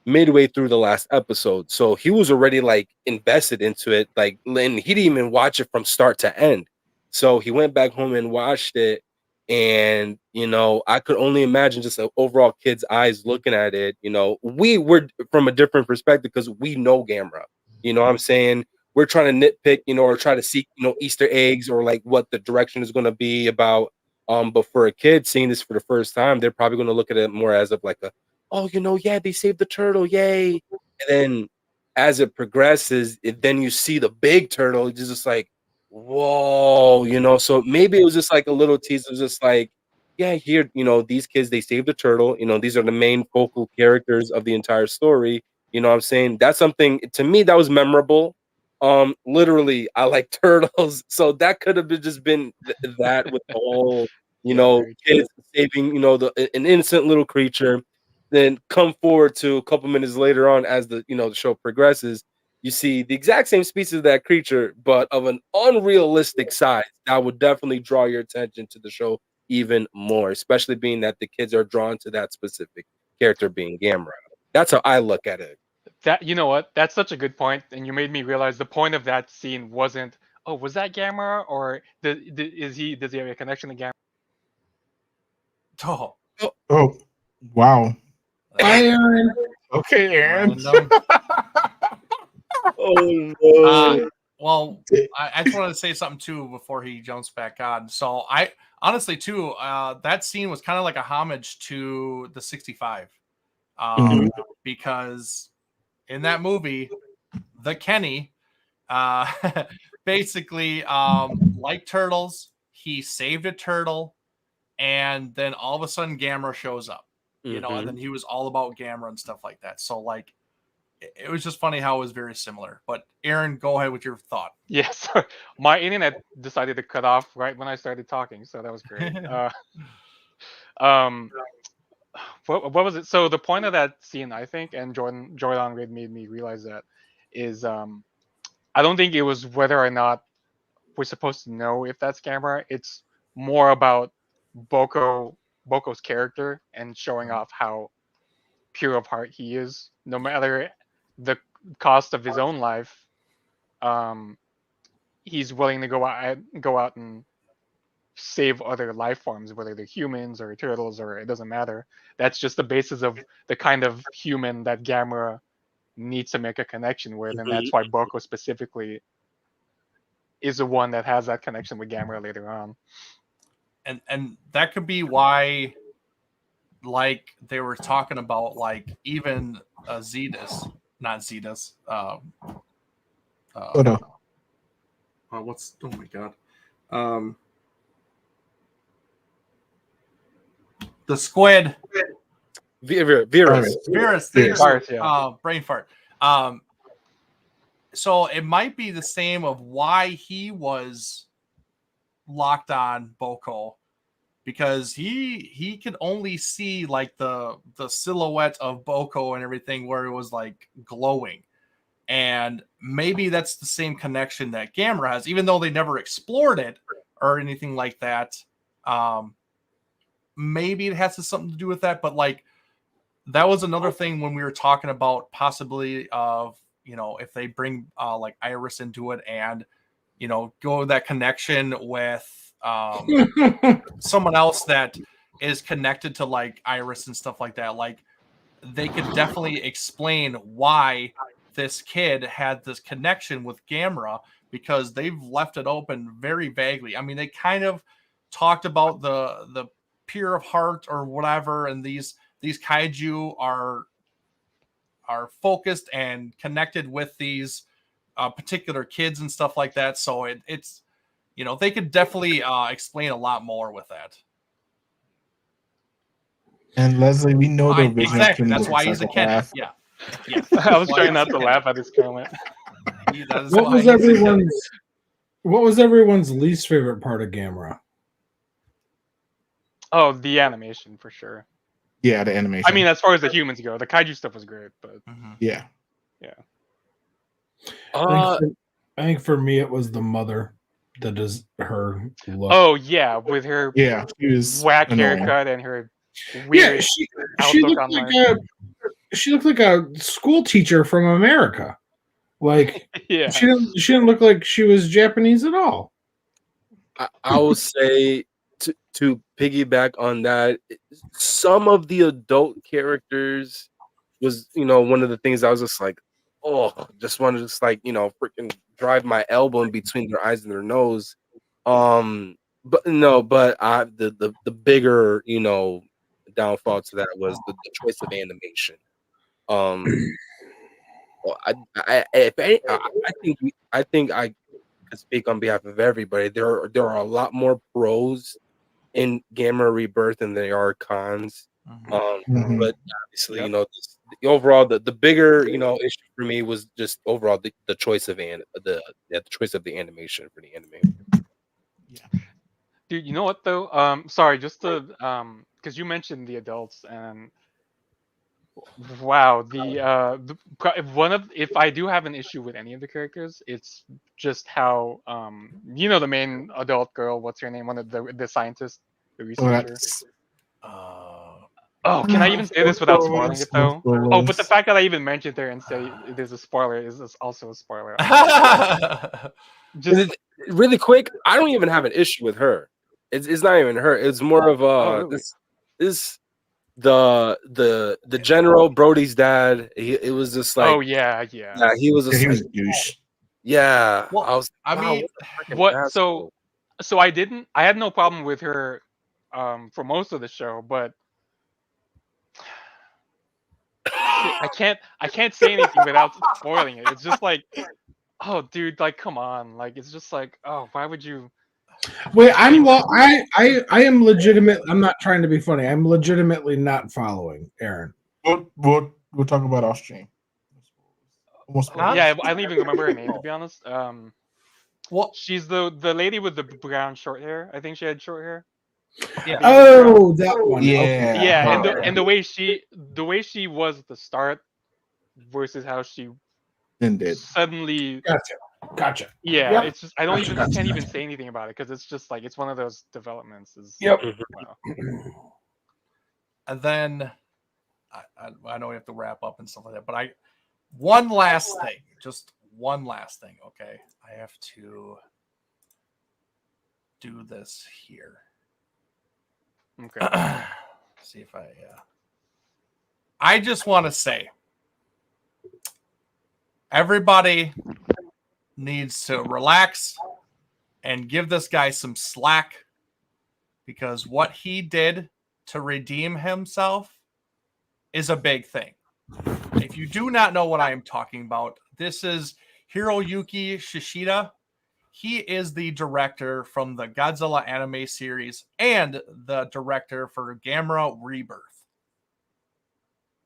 midway through the last episode, so he was already like invested into it. Like, and he didn't even watch it from start to end. So he went back home and watched it, and I could only imagine just an overall kid's eyes looking at it. We were from a different perspective because we know Gamera. You know what I'm saying? We're trying to nitpick, or try to seek, Easter eggs or like what the direction is going to be about. But for a kid seeing this for the first time, they're probably going to look at it more as of like a, oh, yeah, they saved the turtle, yay! And then as it progresses, then you see the big turtle. It's just like, whoa, So maybe it was just like a little tease. It was just like, yeah, here, these kids, they saved the turtle. These are the main focal characters of the entire story. You know what I'm saying? That's something, to me, that was memorable. Literally, I like turtles, so that could have been that with the whole, very kids saving, an innocent little creature. Then come forward to a couple minutes later on, as the the show progresses, you see the exact same species of that creature, but of an unrealistic size. That would definitely draw your attention to the show even more, especially being that the kids are drawn to that specific character being Gamera. That's how I look at it. That, you know what? That's such a good point, and you made me realize the point of that scene wasn't, oh, was that Gamera, or does he have a connection to Gamera? Oh, Oh, wow. Bye, Aaron. Okay, Aaron. Oh no! Well, I just wanted to say something too before he jumps back on. So I honestly too, that scene was kind of like a homage to the 65, because in that movie, the Kenny, basically, like turtles, he saved a turtle, and then all of a sudden Gamera shows up, and then he was all about Gamera and stuff like that. So like, it was just funny how it was very similar. But Aaron, go ahead with your thought. Yeah, sorry. My internet decided to cut off right when I started talking, so that was great. Um, what was it? So the point of that scene, I think, and Jordan made me realize that, is I don't think it was whether or not we're supposed to know if that's Gamera. It's more about Boko's character and showing off how pure of heart he is, no matter the cost of his own life. He's willing to go out and save other life forms, whether they're humans or turtles, or it doesn't matter. That's just the basis of the kind of human that Gamera needs to make a connection with, and that's why Boko specifically is the one that has that connection with Gamera later on. And that could be why, like they were talking about, like even Zetas, not Zetas. Oh no. What's oh my god, the squid. Virus. Virus, yeah. brain fart. So it might be the same of why he was locked on Boko, because he could only see like the silhouette of Boko and everything where it was like glowing. And maybe that's the same connection that Gamera has, even though they never explored it or anything like that. Maybe it has something to do with that, but like that was another thing when we were talking about possibly of, you know, if they bring like Iris into it and, you know, go with that connection with someone else that is connected to like Iris and stuff like that. Like they could definitely explain why this kid had this connection with Gamera, because they've left it open very vaguely. I mean, they kind of talked about the pure of heart or whatever, and these kaiju are focused and connected with these particular kids and stuff like that. So it's, you know, they could definitely explain a lot more with that. And Leslie, we know the original. Exactly. King That's was a why he's a Ken. psychopath. Yeah. Yeah. I was trying not to laugh at his comment. What was everyone's least favorite part of Gamera? Oh, the animation for sure. Yeah, the animation. I mean, as far as the humans go, the kaiju stuff was great, but yeah. I think for me it was the mother that is her look. Oh yeah, with her she was whack annoying. haircut and her weird she looked like a school teacher from America. Like yeah, she didn't look like she was Japanese at all. I will say to piggyback on that, some of the adult characters was, you know, one of the things I was just like, just want to just like, you know, freaking drive my elbow in between their eyes and their nose. The bigger, you know, downfall to that was the choice of animation. I think I could speak on behalf of everybody. There are a lot more pros in Gamera Rebirth than there are cons. But obviously, you know, the overall the bigger, you know, issue for me was just overall the choice of the choice of the animation for the anime. Yeah. Dude, you know what though? Sorry, just to because you mentioned the adults, and wow, if I do have an issue with any of the characters, it's just how you know, the main adult girl, what's her name? One of the scientist, the researcher. Oh, can I even say this without spoiling it though? Oh, but the fact that I even mentioned her and say there's a spoiler is also a spoiler. Just really quick, I don't even have an issue with her. It's not even her. It's more of the general Brody's dad. It was just like, yeah, he was he was a douche. Yeah, well, so I had no problem with her for most of the show, but I can't say anything without spoiling it. It's just like, oh dude, like come on, like it's just like, oh, why would you? Wait, I am legitimate. I'm not trying to be funny. I'm legitimately not following Aaron. We'll talk about off stream. Yeah, I don't even remember her name, to be honest. Well, she's the lady with the brown short hair. I think she had short hair. Yeah. Oh, that one. Yeah. Okay. Yeah, and the way she was at the start versus how she ended suddenly Gotcha. Yeah, Yep. it's just I don't Gotcha, even gotcha, can't even gotcha. say anything about it because it's just like it's one of those developments. Yep. Wow. And then I know we have to wrap up and stuff like that, but one last thing, just one last thing. Okay, I have to do this here. Okay. See if I just want to say, everybody needs to relax and give this guy some slack, because what he did to redeem himself is a big thing. If you do not know what I am talking about, this is Hiroyuki Shishida. He is the director from the Godzilla anime series and the director for Gamera Rebirth.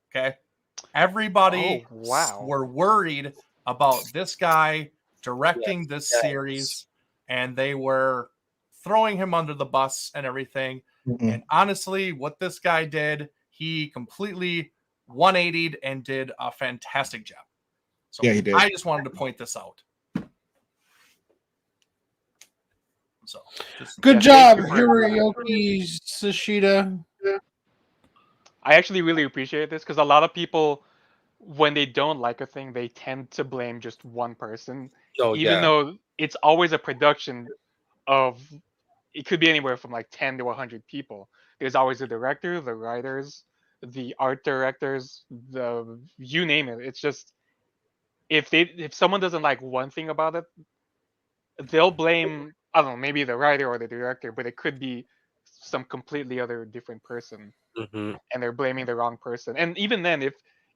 Okay. Everybody Oh, wow. were worried about this guy directing this series, and they were throwing him under the bus and everything. Mm-mm. And honestly, what this guy did, he completely 180'd and did a fantastic job. So Yeah, he did. I just wanted to point this out. So Good Yeah, job, thank you for- Hiroyuki Sashida. I actually really appreciate this because a lot of people, when they don't like a thing, they tend to blame just one person, Oh, even yeah. though it's always a production of. It could be anywhere from like 10 to 100 people. There's always the director, the writers, the art directors, the you name it. It's just if someone doesn't like one thing about it, they'll blame, I don't know, maybe the writer or the director, but it could be some completely other different person, Mhm. and they're blaming the wrong person. And even then,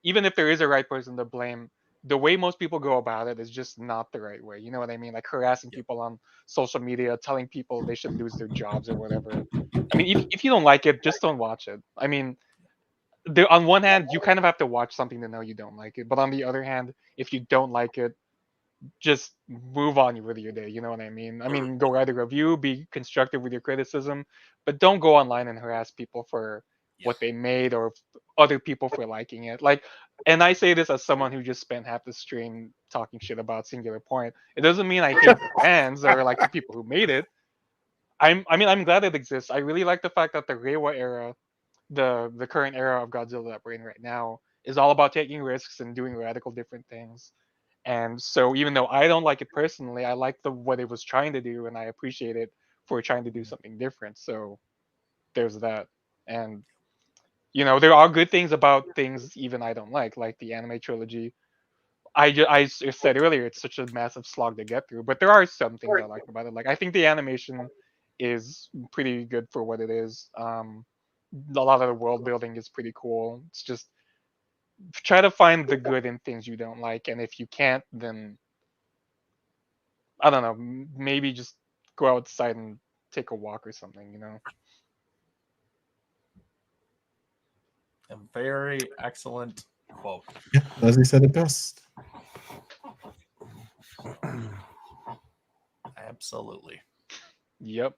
even if there is a right person to blame, the way most people go about it is just not the right way. You know what I mean? Like harassing people on social media, telling people they should lose their jobs or whatever. I mean, if you don't like it, just don't watch it. I mean, on one hand, you kind of have to watch something to know you don't like it, but on the other hand, if you don't like it, just move on with your day. You know what I mean? I mean, go write a review, be constructive with your criticism, but don't go online and harass people for what they made or other people for liking it. Like, and I say this as someone who just spent half the stream talking shit about Singular Point. It doesn't mean I hate the fans or like the people who made it. I'm glad it exists. I really like the fact that the Reiwa era, the current era of Godzilla that we're in right now, is all about taking risks and doing radical different things. And so even though I don't like it personally, I like what it was trying to do, and I appreciate it for trying to do something different. So there's that. And there are good things about things even I don't like the anime trilogy. I said earlier it's such a massive slog to get through, but there are some things I like about it. Like I think the animation is pretty good for what it is. A lot of the world building is pretty cool. It's just try to find the good in things you don't like, and if you can't, then I don't know, maybe just go outside and take a walk or something. a very excellent quote. Yeah, Leslie said it best. Absolutely. Yep.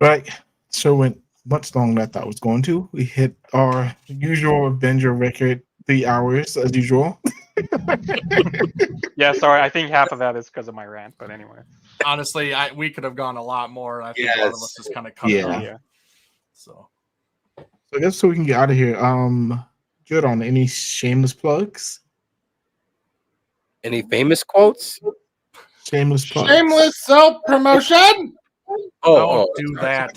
Right. So went much longer than I thought it was going to. We hit our usual Avenger record, 3 hours as usual. Yeah, sorry. I think half of that is because of my rant, but anyway. Honestly, we could have gone a lot more. I think a lot of us just kind of cut it off. Yeah. So I guess so we can get out of here. Good on any shameless plugs? Any famous quotes? Shameless plugs. Shameless self promotion. don't do that.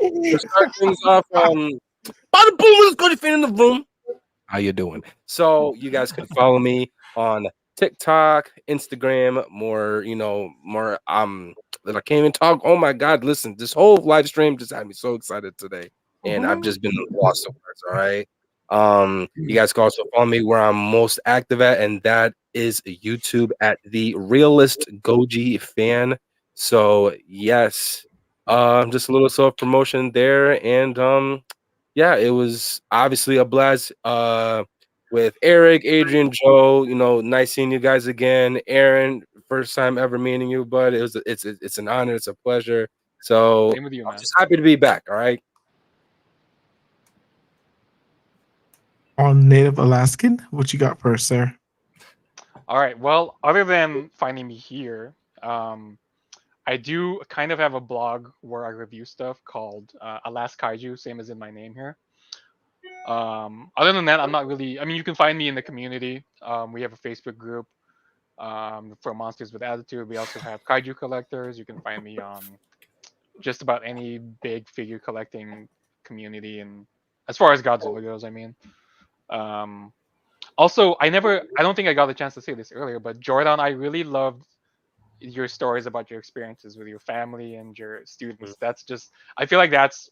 To start things off, Bada boom, let's go to fan in the room. How you doing? So you guys can follow me on TikTok, Instagram, more that I can't even talk. Oh my god, listen, this whole live stream just had me so excited today. And I've just been lost of words, all right. You guys can also follow me where I'm most active at, and that is YouTube at the Realist Goji Fan. So yes, just a little self promotion there, and yeah, it was obviously a blast. With Eric, Adrian, Joe, nice seeing you guys again. Aaron, first time ever meeting you, but it's an honor, it's a pleasure. So Same with you, I'm man. just happy to be back. All right. On Native Alaskan, what you got first, sir? All right. Well, other than finding me here, I do kind of have a blog where I review stuff called Alas Kaiju, same as in my name here. Other than that, I'm not really. I mean, you can find me in the community. We have a Facebook group for Monsters with Attitude. We also have Kaiju collectors. You can find me on just about any big figure collecting community, and as far as Godzilla goes, I mean. Also, I don't think I got the chance to say this earlier, but Jordan, I really loved your stories about your experiences with your family and your students. That's just, I feel like that's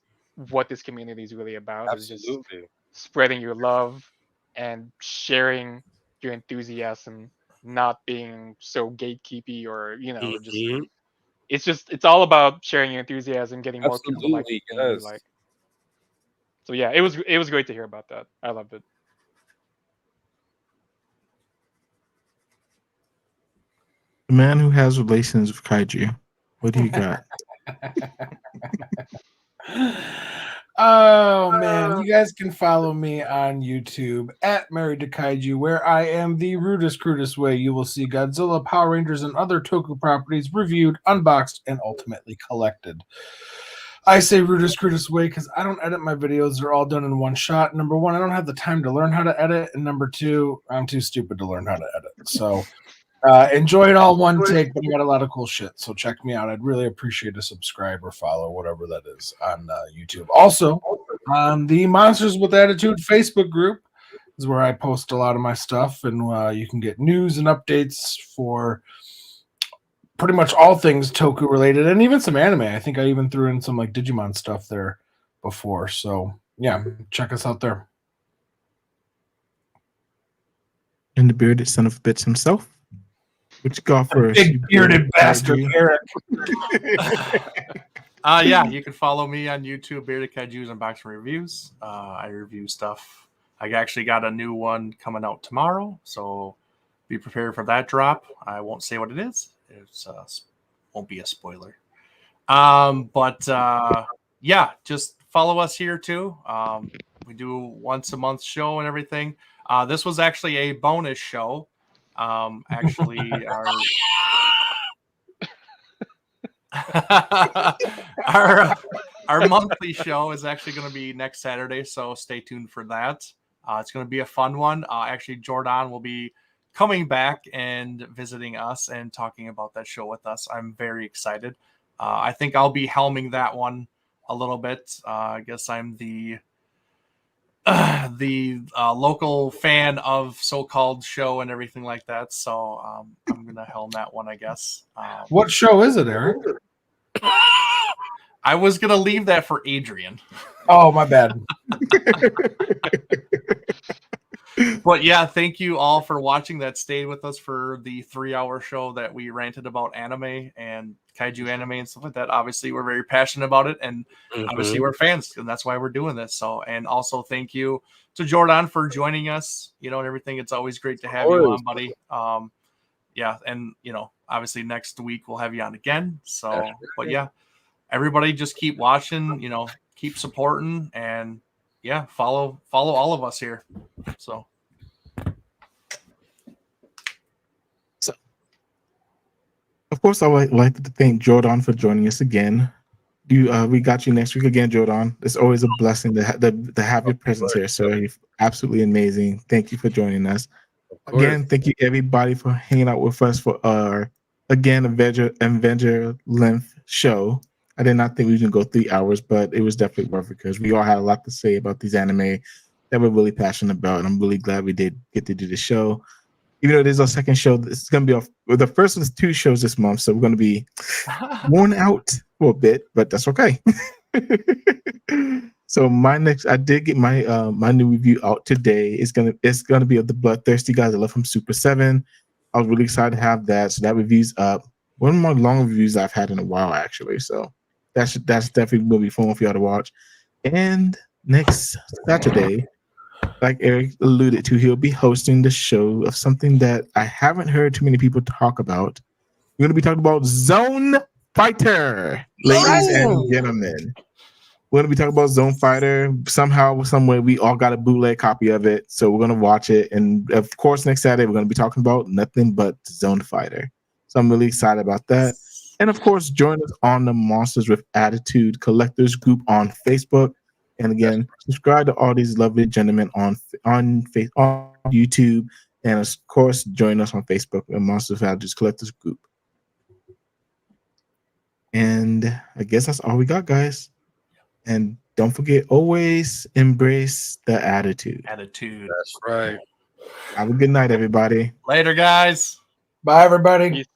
what this community is really about. Is just Absolutely. spreading your love and sharing your enthusiasm, not being so gatekeepy or just Mhm. it's all about sharing your enthusiasm, getting more people like Absolutely, the community yes. like. So yeah, it was great to hear about that. I loved it. The man who has relations with kaiju. What do you got? Oh man, you guys can follow me on YouTube at Married to Kaiju, where I am the rudest, crudest way you will see Godzilla, Power Rangers, and other Toku properties reviewed, unboxed, and ultimately collected. I say rudest, crudest way because I don't edit my videos. They're all done in one shot. Number one, I don't have the time to learn how to edit. And number two, I'm too stupid to learn how to edit. So enjoy it all one take, but I got a lot of cool shit. So check me out. I'd really appreciate a subscribe or follow, whatever that is, on YouTube. Also, on the Monsters with Attitude Facebook group is where I post a lot of my stuff, and you can get news and updates for pretty much all things Toku related, and even some anime. I think I even threw in some like Digimon stuff there before. So yeah, check us out there. And the bearded son of a bitch himself. What you got first? Big bearded bastard, Eric. Yeah, you can follow me on YouTube, Bearded Kaiju's Unboxing Reviews. I review stuff. I actually got a new one coming out tomorrow, so be prepared for that drop. I won't say what it is. It won't be a spoiler. But yeah, just follow us here too. We do once a month show and everything. This was actually a bonus show. Actually, our monthly show is actually going to be next Saturday, so stay tuned for that. It's going to be a fun one. Actually, Jordan will be coming back and visiting us and talking about that show with us. I'm very excited. I think I'll be helming that one a little bit. I guess I'm the local fan of so-called show and everything like that. So I'm going to helm that one, I guess. What show is it, Eric? I was going to leave that for Adrian. Oh, my bad. But yeah, thank you all for watching that stayed with us for the 3-hour show that we ranted about anime and kaiju anime and stuff like that. Obviously, we're very passionate about it, and obviously we're fans, and that's why we're doing this. So, and also thank you to Jordan for joining us, and everything. It's always great to have you on, buddy. Yeah, and obviously next week we'll have you on again. So, but yeah, everybody just keep watching, keep supporting, and yeah, follow all of us here. So of course, I would like to thank Jordan for joining us again. We got you next week again, Jordan. It's always a blessing to have your presence here, sir. You're absolutely amazing. Thank you for joining us. Again, thank you everybody for hanging out with us for our Avenger length show. I did not think we was gonna go 3 hours, but it was definitely worth it because we all had a lot to say about these anime that we're really passionate about, and I'm really glad we did get to do the show. Even though it is our second show, it's going to be the first one's 2 shows this month, so we're going to be worn out for a bit, but that's okay. So I did get my my new review out today. It's gonna be of the Bloodthirsty Godzilla from Super 7. I was really excited to have that. So that review's up. One of my long reviews I've had in a while, actually. So that's definitely going to be fun for y'all to watch. And next Saturday, like Eric alluded to, he'll be hosting the show of something that I haven't heard too many people talk about. We're going to be talking about Zone Fighter, ladies and gentlemen. We're gonna be talking about Zone Fighter. Somehow, some way, we all got a bootleg copy of it, so we're gonna watch it. And of course, next Saturday we're gonna be talking about nothing but Zone Fighter. So I'm really excited about that. And of course, join us on the Monsters with Attitude Collectors group on Facebook. And again, subscribe to all these lovely gentlemen on YouTube, and of course, join us on Facebook at Monsters with Attitude Collectors group. And I guess that's all we got, guys. And don't forget, always embrace the attitude. Attitude. That's right. Have a good night, everybody. Later, guys. Bye, everybody. Peace.